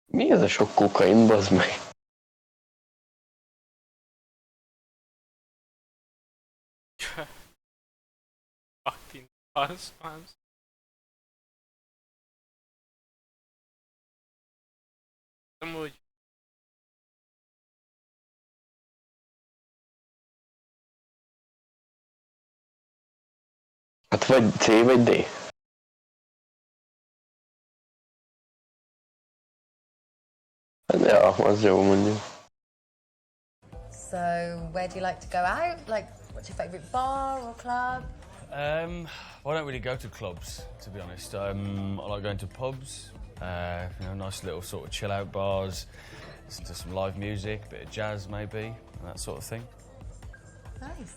Mi ez a sok kokain, bazd meg? Fucking husbands. Amúgy. Hát vagy C vagy D. Ja, az jó mondjuk. So, where do you like to go out? Like, what's your favourite bar or club? Well, I don't really go to clubs, to be honest. I like going to pubs, nice little sort of chill out bars, listen to some live music, a bit of jazz maybe, that sort of thing. Nice.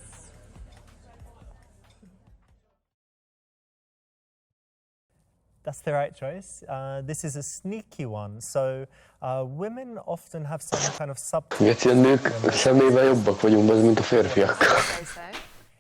That's the right choice. This is a sneaky one. So women often have some kind of Geci, a nők szemével jobbak vagyunk, bazd, mint a férfiakkal.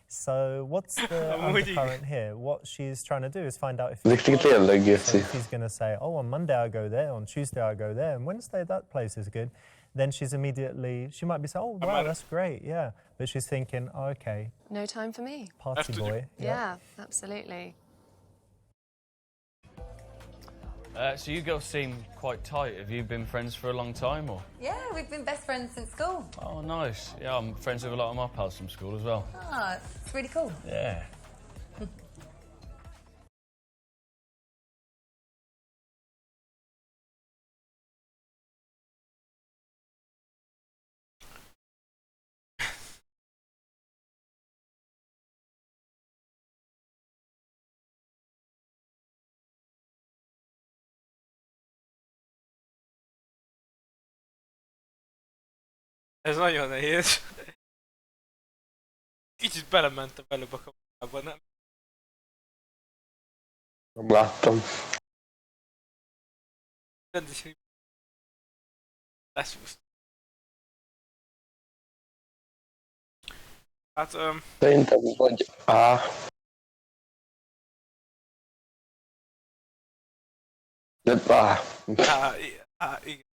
So what's the undercurrent here? What she's trying to do is find out if Tényleg, Geci. she's going to say, oh, on Monday I'll go there, on Tuesday I'll go there, and Wednesday that place is good. Then she might be saying, oh, wow, that's great, yeah. But she's thinking, oh, okay. No time for me. Party boy. Yeah, absolutely. So you girls seem quite tight. Have you been friends for a long time, or? Yeah, we've been best friends since school. Oh, nice. Yeah, I'm friends with a lot of my pals from school as well. Ah, it's really cool. Yeah. Ez nagyon nehéz. Kicsit belementem előbb a kamerába, nem? Nem láttam. Rendesen leszúsztam. Hát, Szerintem vagy A. De A. Igen.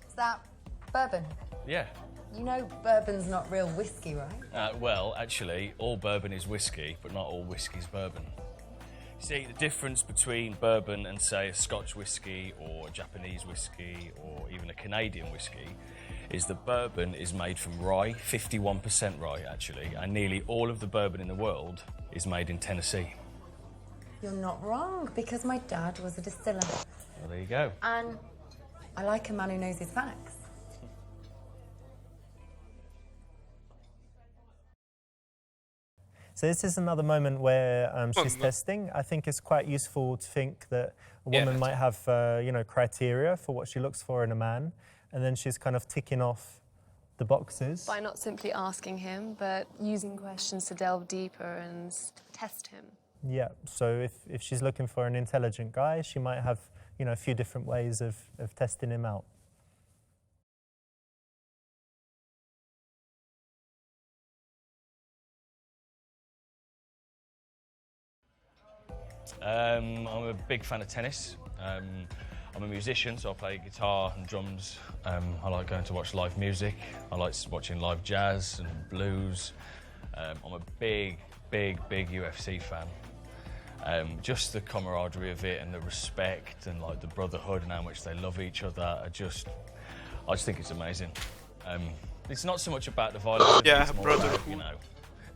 Is that bourbon? Yeah. You know bourbon's not real whiskey, right? Well, actually, all bourbon is whiskey, but not all whiskey's bourbon. See, the difference between bourbon and, say, a Scotch whiskey or a Japanese whiskey or even a Canadian whiskey is that bourbon is made from rye, 51% rye, actually, and nearly all of the bourbon in the world is made in Tennessee. You're not wrong, because my dad was a distiller. Well, there you go. And I like a man who knows his facts. So this is another moment where she's testing. I think it's quite useful to think that a woman might have, you know, criteria for what she looks for in a man, and then she's kind of ticking off the boxes. By not simply asking him, but using questions to delve deeper and test him. Yeah, so if she's looking for an intelligent guy, she might have, you know, a few different ways of testing him out. I'm a big fan of tennis. I'm a musician, so I play guitar and drums. I like going to watch live music. I like watching live jazz and blues. I'm a big UFC fan. Just the camaraderie of it and the respect and like the brotherhood and how much they love each other. I just think it's amazing. It's not so much about the violence. Yeah, it's more brotherhood. about, you know,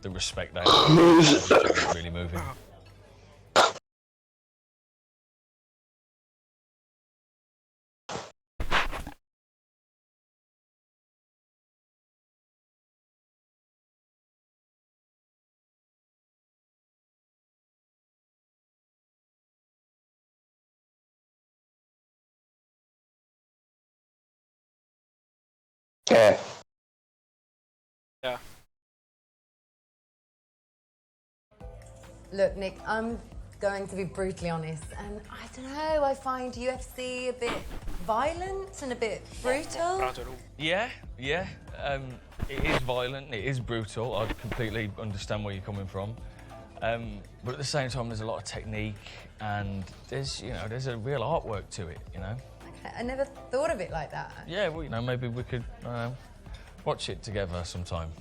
the respect they have. It's really moving. Yeah. Yeah. Look, Nick, I'm going to be brutally honest, and I don't know, I find UFC a bit violent and a bit brutal. Yeah. It is violent, it is brutal. I completely understand where you're coming from. But at the same time, there's a lot of technique and there's a real artwork to it, you know? I never thought of it like that. Yeah, well, you know, maybe we could watch it together sometime.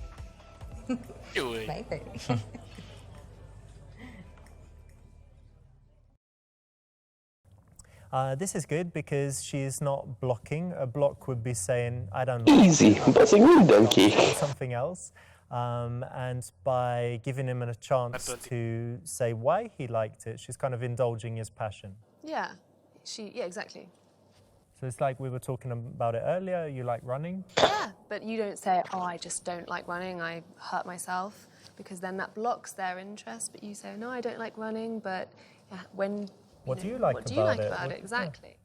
Maybe. This is good because she's not blocking. A block would be saying, I don't like Easy, buzzing with donkey. something else. And by giving him a chance to say why he liked it, she's kind of indulging his passion. Yeah, yeah, exactly. So it's like we were talking about it earlier, you like running? Yeah, but you don't say, oh, I just don't like running, I hurt myself, because then that blocks their interest. But you say, no, I don't like running, but when... What do you like about it? About it? Exactly.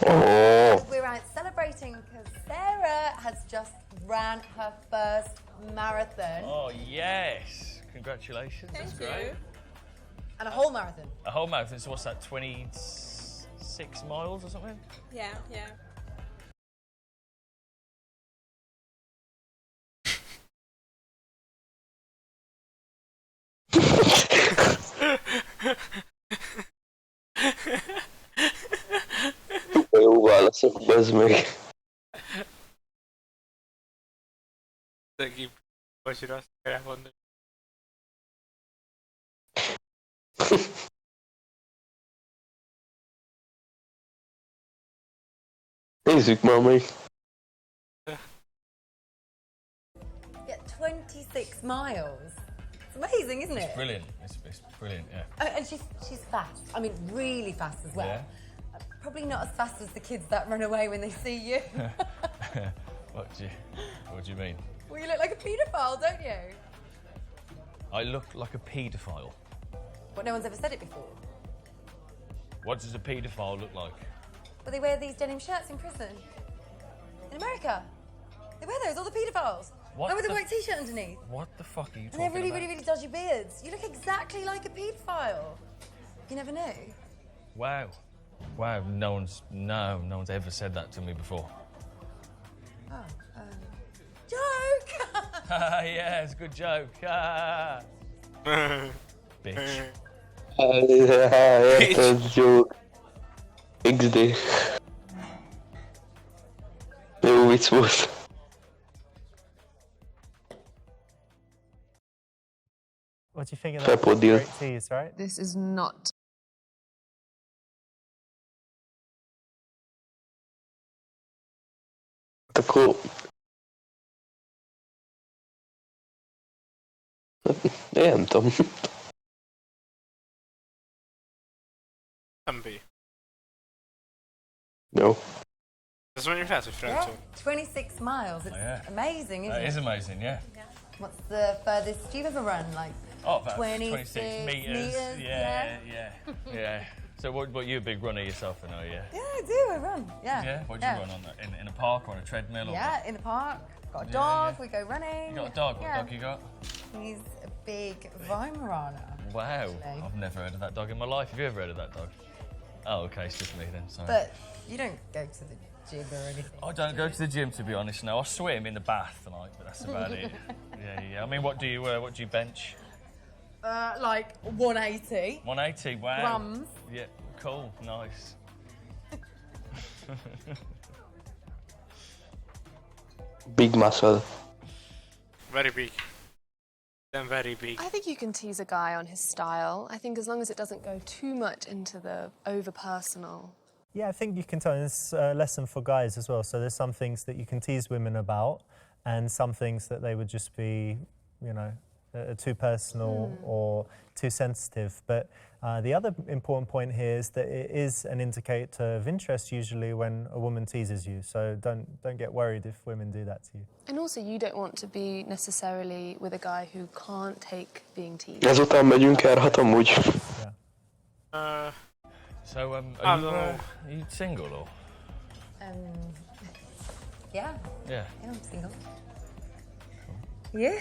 Oh. We're out celebrating because Sarah has just ran her first marathon. Oh, yes. Congratulations. That's great. And a whole marathon. A whole marathon, so what's that, 26 miles or something? Yeah. Jó válaszok, bazd meg. Szegény Basira azt kell elmondani. Nézzük már meg. Yeah, 26 miles. It's amazing, isn't it? It's brilliant. It's brilliant, yeah. And she's fast. I mean, really fast as well. Yeah. Probably not as fast as the kids that run away when they see you. What do you mean? Well, you look like a paedophile, don't you? I look like a paedophile. But no one's ever said it before. What does a paedophile look like? But they wear these denim shirts in prison. In America. They wear those, all the paedophiles. What And with a the- white t-shirt underneath. What the fuck are you And talking they have really, about? really, really dodgy beards. You look exactly like a paedophile. You never knew. Wow. No one's ever said that to me before. Oh, joke! Yeah, it's a good joke. Bitch. Érted, jó. XD. Jó vicc volt. What do you think of Fair that? point, deal. Great tease, right? This is not... Akkor... Én nem tudom. MB. Jó. Ez mondjuk lehet, hogy francol. 26 miles. It's amazing, isn't That it? is amazing, yeah. What's the furthest you've ever run? Like About 26 meters. Yeah. So what you're a big runner yourself, I know, yeah? Yeah, I do. I run. Yeah. Yeah? What do you run on? In a park or on a treadmill? Or Yeah, in the park. Got a dog. We go running. You got a dog? What dog you got? He's a big Weimaraner. Wow. Actually. I've never heard of that dog in my life. Have you ever heard of that dog? Oh, okay, it's just me then, sorry. But you don't go to the gym or anything. I don't go to the gym, to be honest, no. I swim in the bath, like, but that's about it. Yeah. I mean, what do you bench? Like 180. 180, wow. Grams. Yeah, cool, nice. Big muscle. Very big. Then very big. I think you can tease a guy on his style. I think as long as it doesn't go too much into the over-personal. Yeah, I think you can tell. It's a lesson for guys as well. So there's some things that you can tease women about, and some things that they would just be, you know, too personal or too sensitive. But the other important point here is that it is an indicator of interest usually when a woman teases you. So don't get worried if women do that to you. And also, you don't want to be necessarily with a guy who can't take being teased. Ezután megyünk, járhat amúgy. So, are you single or? Yeah. Yeah. I'm single. Yeah.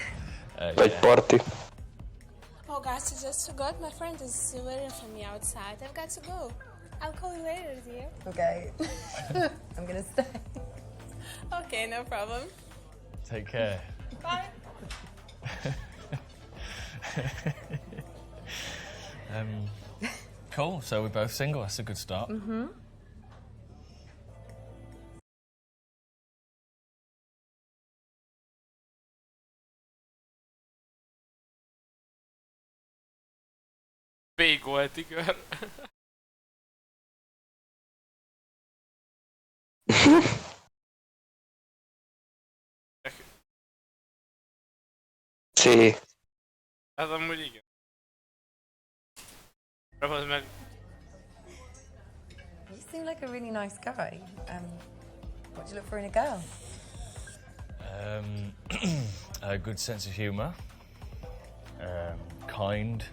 Egy parti. Oh, guys, I just forgot. My friend is waiting for me outside. I've got to go. I'll call you later, dear. Okay. I'm gonna stay. Okay, no problem. Take care. Bye. Cool, so we're both single. That's a good start. Mm-hmm. Big volt, igen. C. Hát amúgy igen. Rabad meg. You seem like a really nice guy. What do you look for in a girl? A good sense of humour, kind,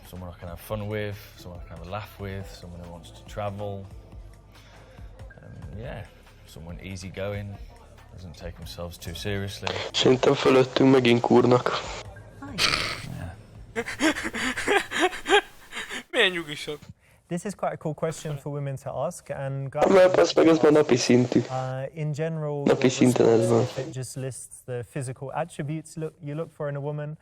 someone I can have fun with, someone I can have a laugh with, someone who wants to travel. Yeah, someone easygoing, doesn't take themselves too seriously. Szerintem fölöttünk megint kúrnak. Milyen nyugisok. This is quite a cool question for women to ask, and guys, Mert az meg az már napi szintű. in general, Napi szinten ez van. it just lists the physical attributes you look for in a woman.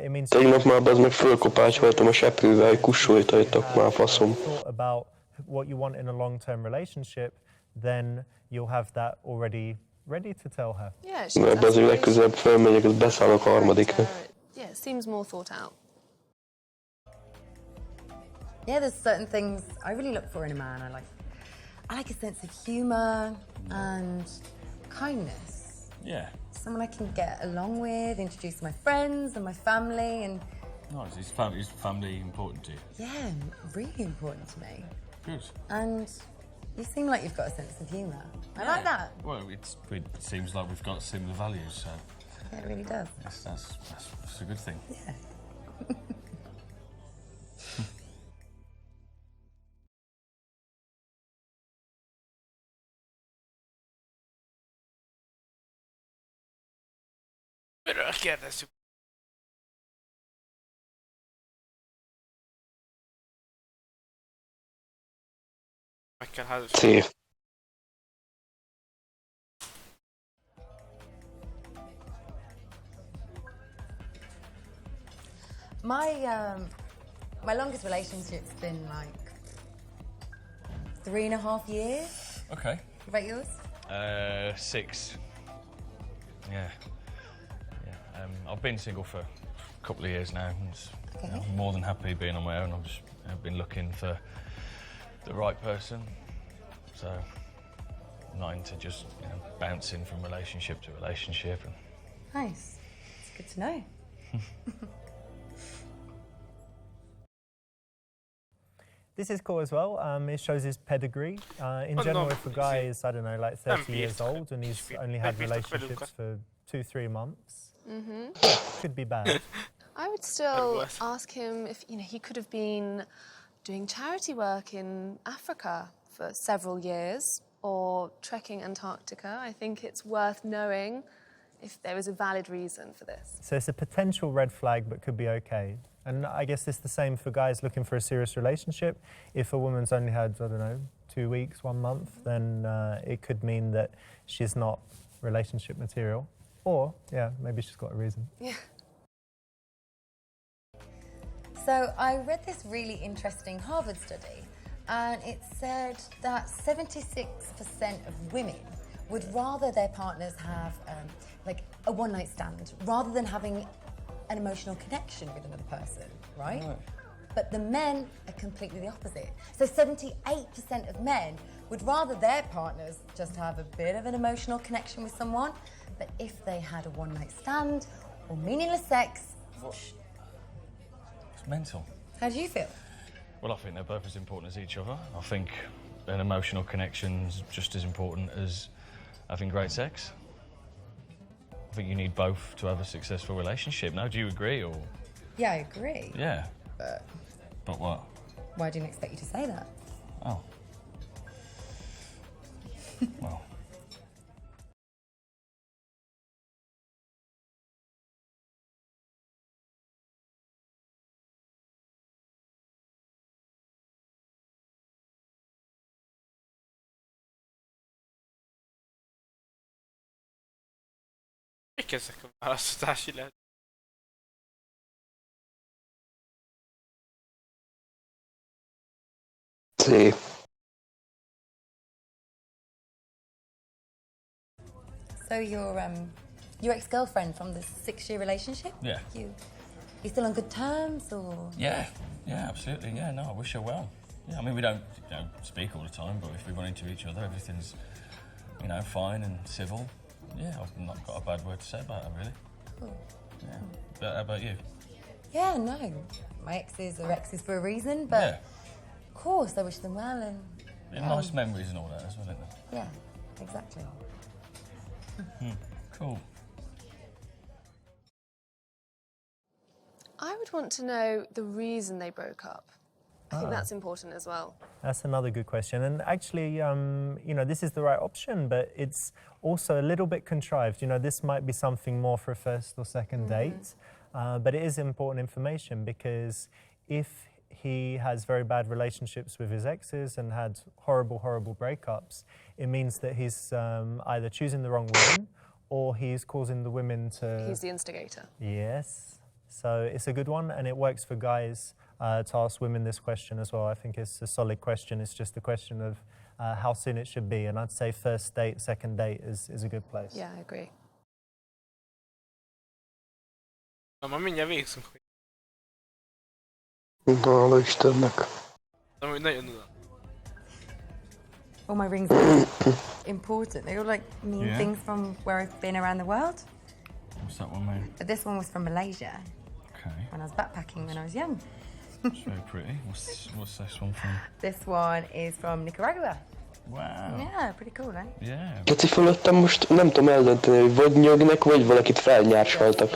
It means Tegnap már az meg fölkopácsoltam a seprővel, hogy kussoltajtak már faszom. thought about what you want in a long-term relationship, then you'll have that already ready to tell her. Yeah, Mert azért legközelebb felmegyek, az beszállok a harmadikra. Yeah, it seems more thought out. Yeah, there's certain things I really look for in a man. I like a sense of humour and kindness. Yeah. Someone I can get along with, introduce my friends and my family, and Nice. Is family important to you? yeah, really important to me. Good. And you seem like you've got a sense of humour. I like that. Well, it seems like we've got similar values, so Yeah, it really does. that's a good thing. Yeah. Miről kérdezzük? Meg kell házasodni. C. My longest relationship's been like 3.5 years. Okay. What about yours? 6. Yeah. I've been single for a couple of years now. And I'm more than happy being on my own. I've been looking for the right person. So I'm not into just bouncing from relationship to relationship. And Nice. It's good to know. This is cool as well. It shows his pedigree. In general, if a guy is, I don't know, like 30 years old and he's only had relationships for 2-3 months. Hmm. Could be bad. I would still ask him if he could have been doing charity work in Africa for several years or trekking Antarctica. I think it's worth knowing if there is a valid reason for this. So it's a potential red flag, but could be okay. And I guess it's the same for guys looking for a serious relationship. If a woman's only had, I don't know, 2 weeks, 1 month, then it could mean that she's not relationship material. Or, yeah, maybe she's got a reason. Yeah. So I read this really interesting Harvard study, and it said that 76% of women would rather their partners have like a one-night stand rather than having an emotional connection with another person, right? But the men are completely the opposite. So 78% of men would rather their partners just have a bit of an emotional connection with someone, but if they had a one-night stand or meaningless sex, It's mental. how do you feel? Well, I think they're both as important as each other. I think an emotional connection's just as important as having great sex. I think you need both to have a successful relationship. Now, do you agree, or...? Yeah, I agree. Yeah. But what? Why didn't I expect you to say that? Oh. Well. Mik ezek a választási lehet? Szép. So your ex-girlfriend from this 6-year relationship? Yeah. You still on good terms, or? Yeah, absolutely. Yeah, no, I wish her well. Yeah, I mean, we don't speak all the time, but if we run into each other, everything's, fine and civil. Yeah, I've not got a bad word to say about her, really. Cool. Yeah. But how about you? Yeah, no. My exes are exes for a reason, but of course I wish them well and... Nice memories and all that as well, isn't there? Yeah, exactly. Cool. I would want to know the reason they broke up. I think that's important as well. That's another good question. And actually, this is the right option, but it's also a little bit contrived. This might be something more for a first or second date, but it is important information because if he has very bad relationships with his exes and had horrible, horrible breakups, it means that he's either choosing the wrong woman or he's causing the women to... He's the instigator. Yes. So it's a good one, and it works for guys to ask women this question as well. I think it's a solid question. It's just a question of how soon it should be, and I'd say first date, second date is a good place. Yeah, I agree. Na, ma mindjárt végzünk. Hála Istennek. Amúgy nagyon unalmas. All my rings are important. They all mean Yeah. things from where I've been around the world. What's that one mean? But this one was from Malaysia Okay. when I was backpacking when I was young. It's very pretty. What's this one from? This one is from Nicaragua. Wow. Yeah, pretty cool, right? Yeah. Geci fölöttem most nem tudom eldönteni, hogy vagy nyögnek, vagy valakit felnyársaltak.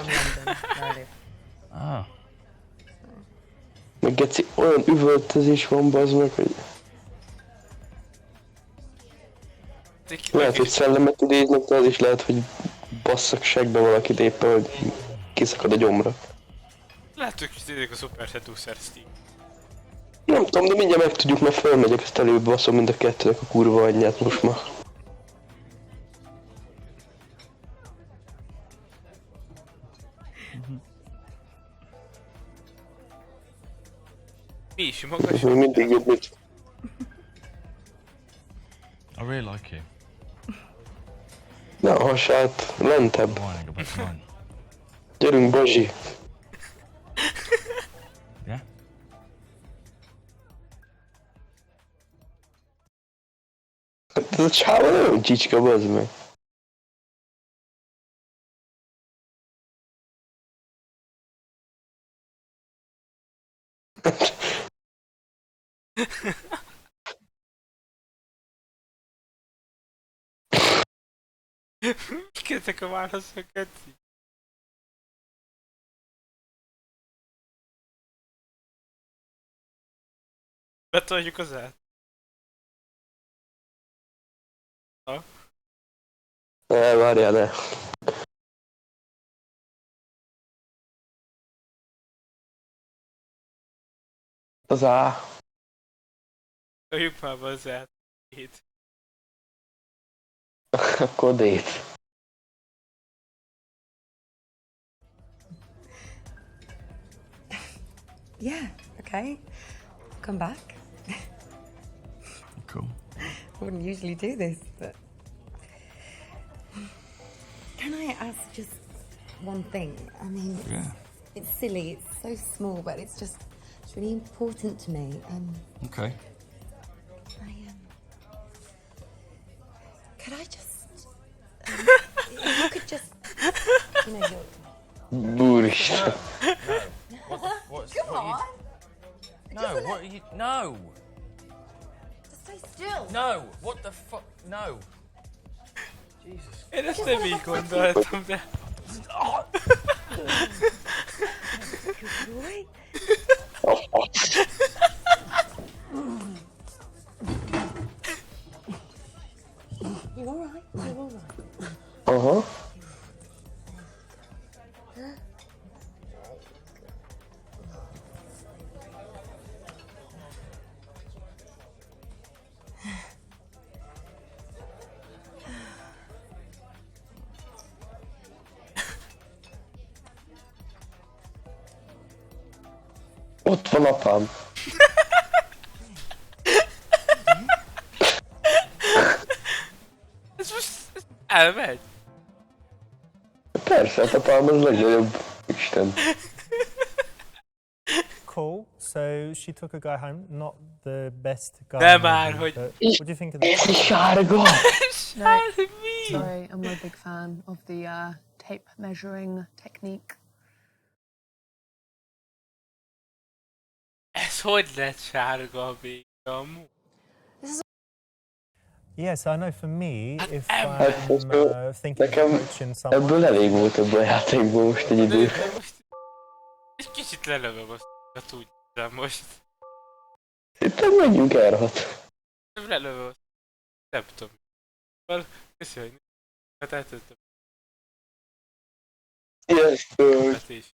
Ah. Meg geci, olyan üvöltözés van, bazd meg, hogy... Lehet, hogy szellemet idéznek, de az is lehet, hogy basszak segbe valakit éppen, hogy kiszakad a gyomra. Lehet, hogy kicsit a Super Seducer Steam. Nem tudom, de mindjárt megtudjuk, mert fölmegyek, ezt előbb baszom mind a kettőnek a kurva anyját most ma. Mi is magas? Még mindig jobb, mint... I really like you. Na, hasát, lentebb. Whining about mine. Gyerünk, Bazsi. Yeah? Ez a csáva nagyon csicska, bazd meg. Mik ezek a válaszok, Geci? Betoljuk az át? Ha? Ne, várjál, ne. Az A. Toljuk már be az át. Hét. Akkor D-t. Yeah, okay. Come back. Cool. I wouldn't usually do this, but... Can I ask just one thing? I mean, Yeah. it's silly, it's so small, but it's really important to me. Okay. Could I just... if you could just... You know, you're... Úristen. What's, Come what on! No, what are you... No! Just stay still! No! What the fuck? No! Jesus. Én ezt nem így gondoltam, de... You alright? You alright? Aha. Ott van apám. Ez most... elmegy? Persze, hát apám az legnagyobb Isten. Cool. So she took a guy home, not the best guy. De maybe, már, hogy... but what do you think of that? Ez sárga! No, sorry, I'm not a big fan of the tape measuring technique. Ez hogy lett sárga a vége amúgy? Yes, I know for me, if Hát, I'm thinking of nekem approaching someone... ebből elég volt ebből a játékból most egy idő. Egy kicsit lelövöm azt, ha tudjam most. Szerintem menjünk R6. Nem lelövöm azt. Nem tudom. Szóval, köszi, hogy hát eltöltöm. Sziasztok! Hát is.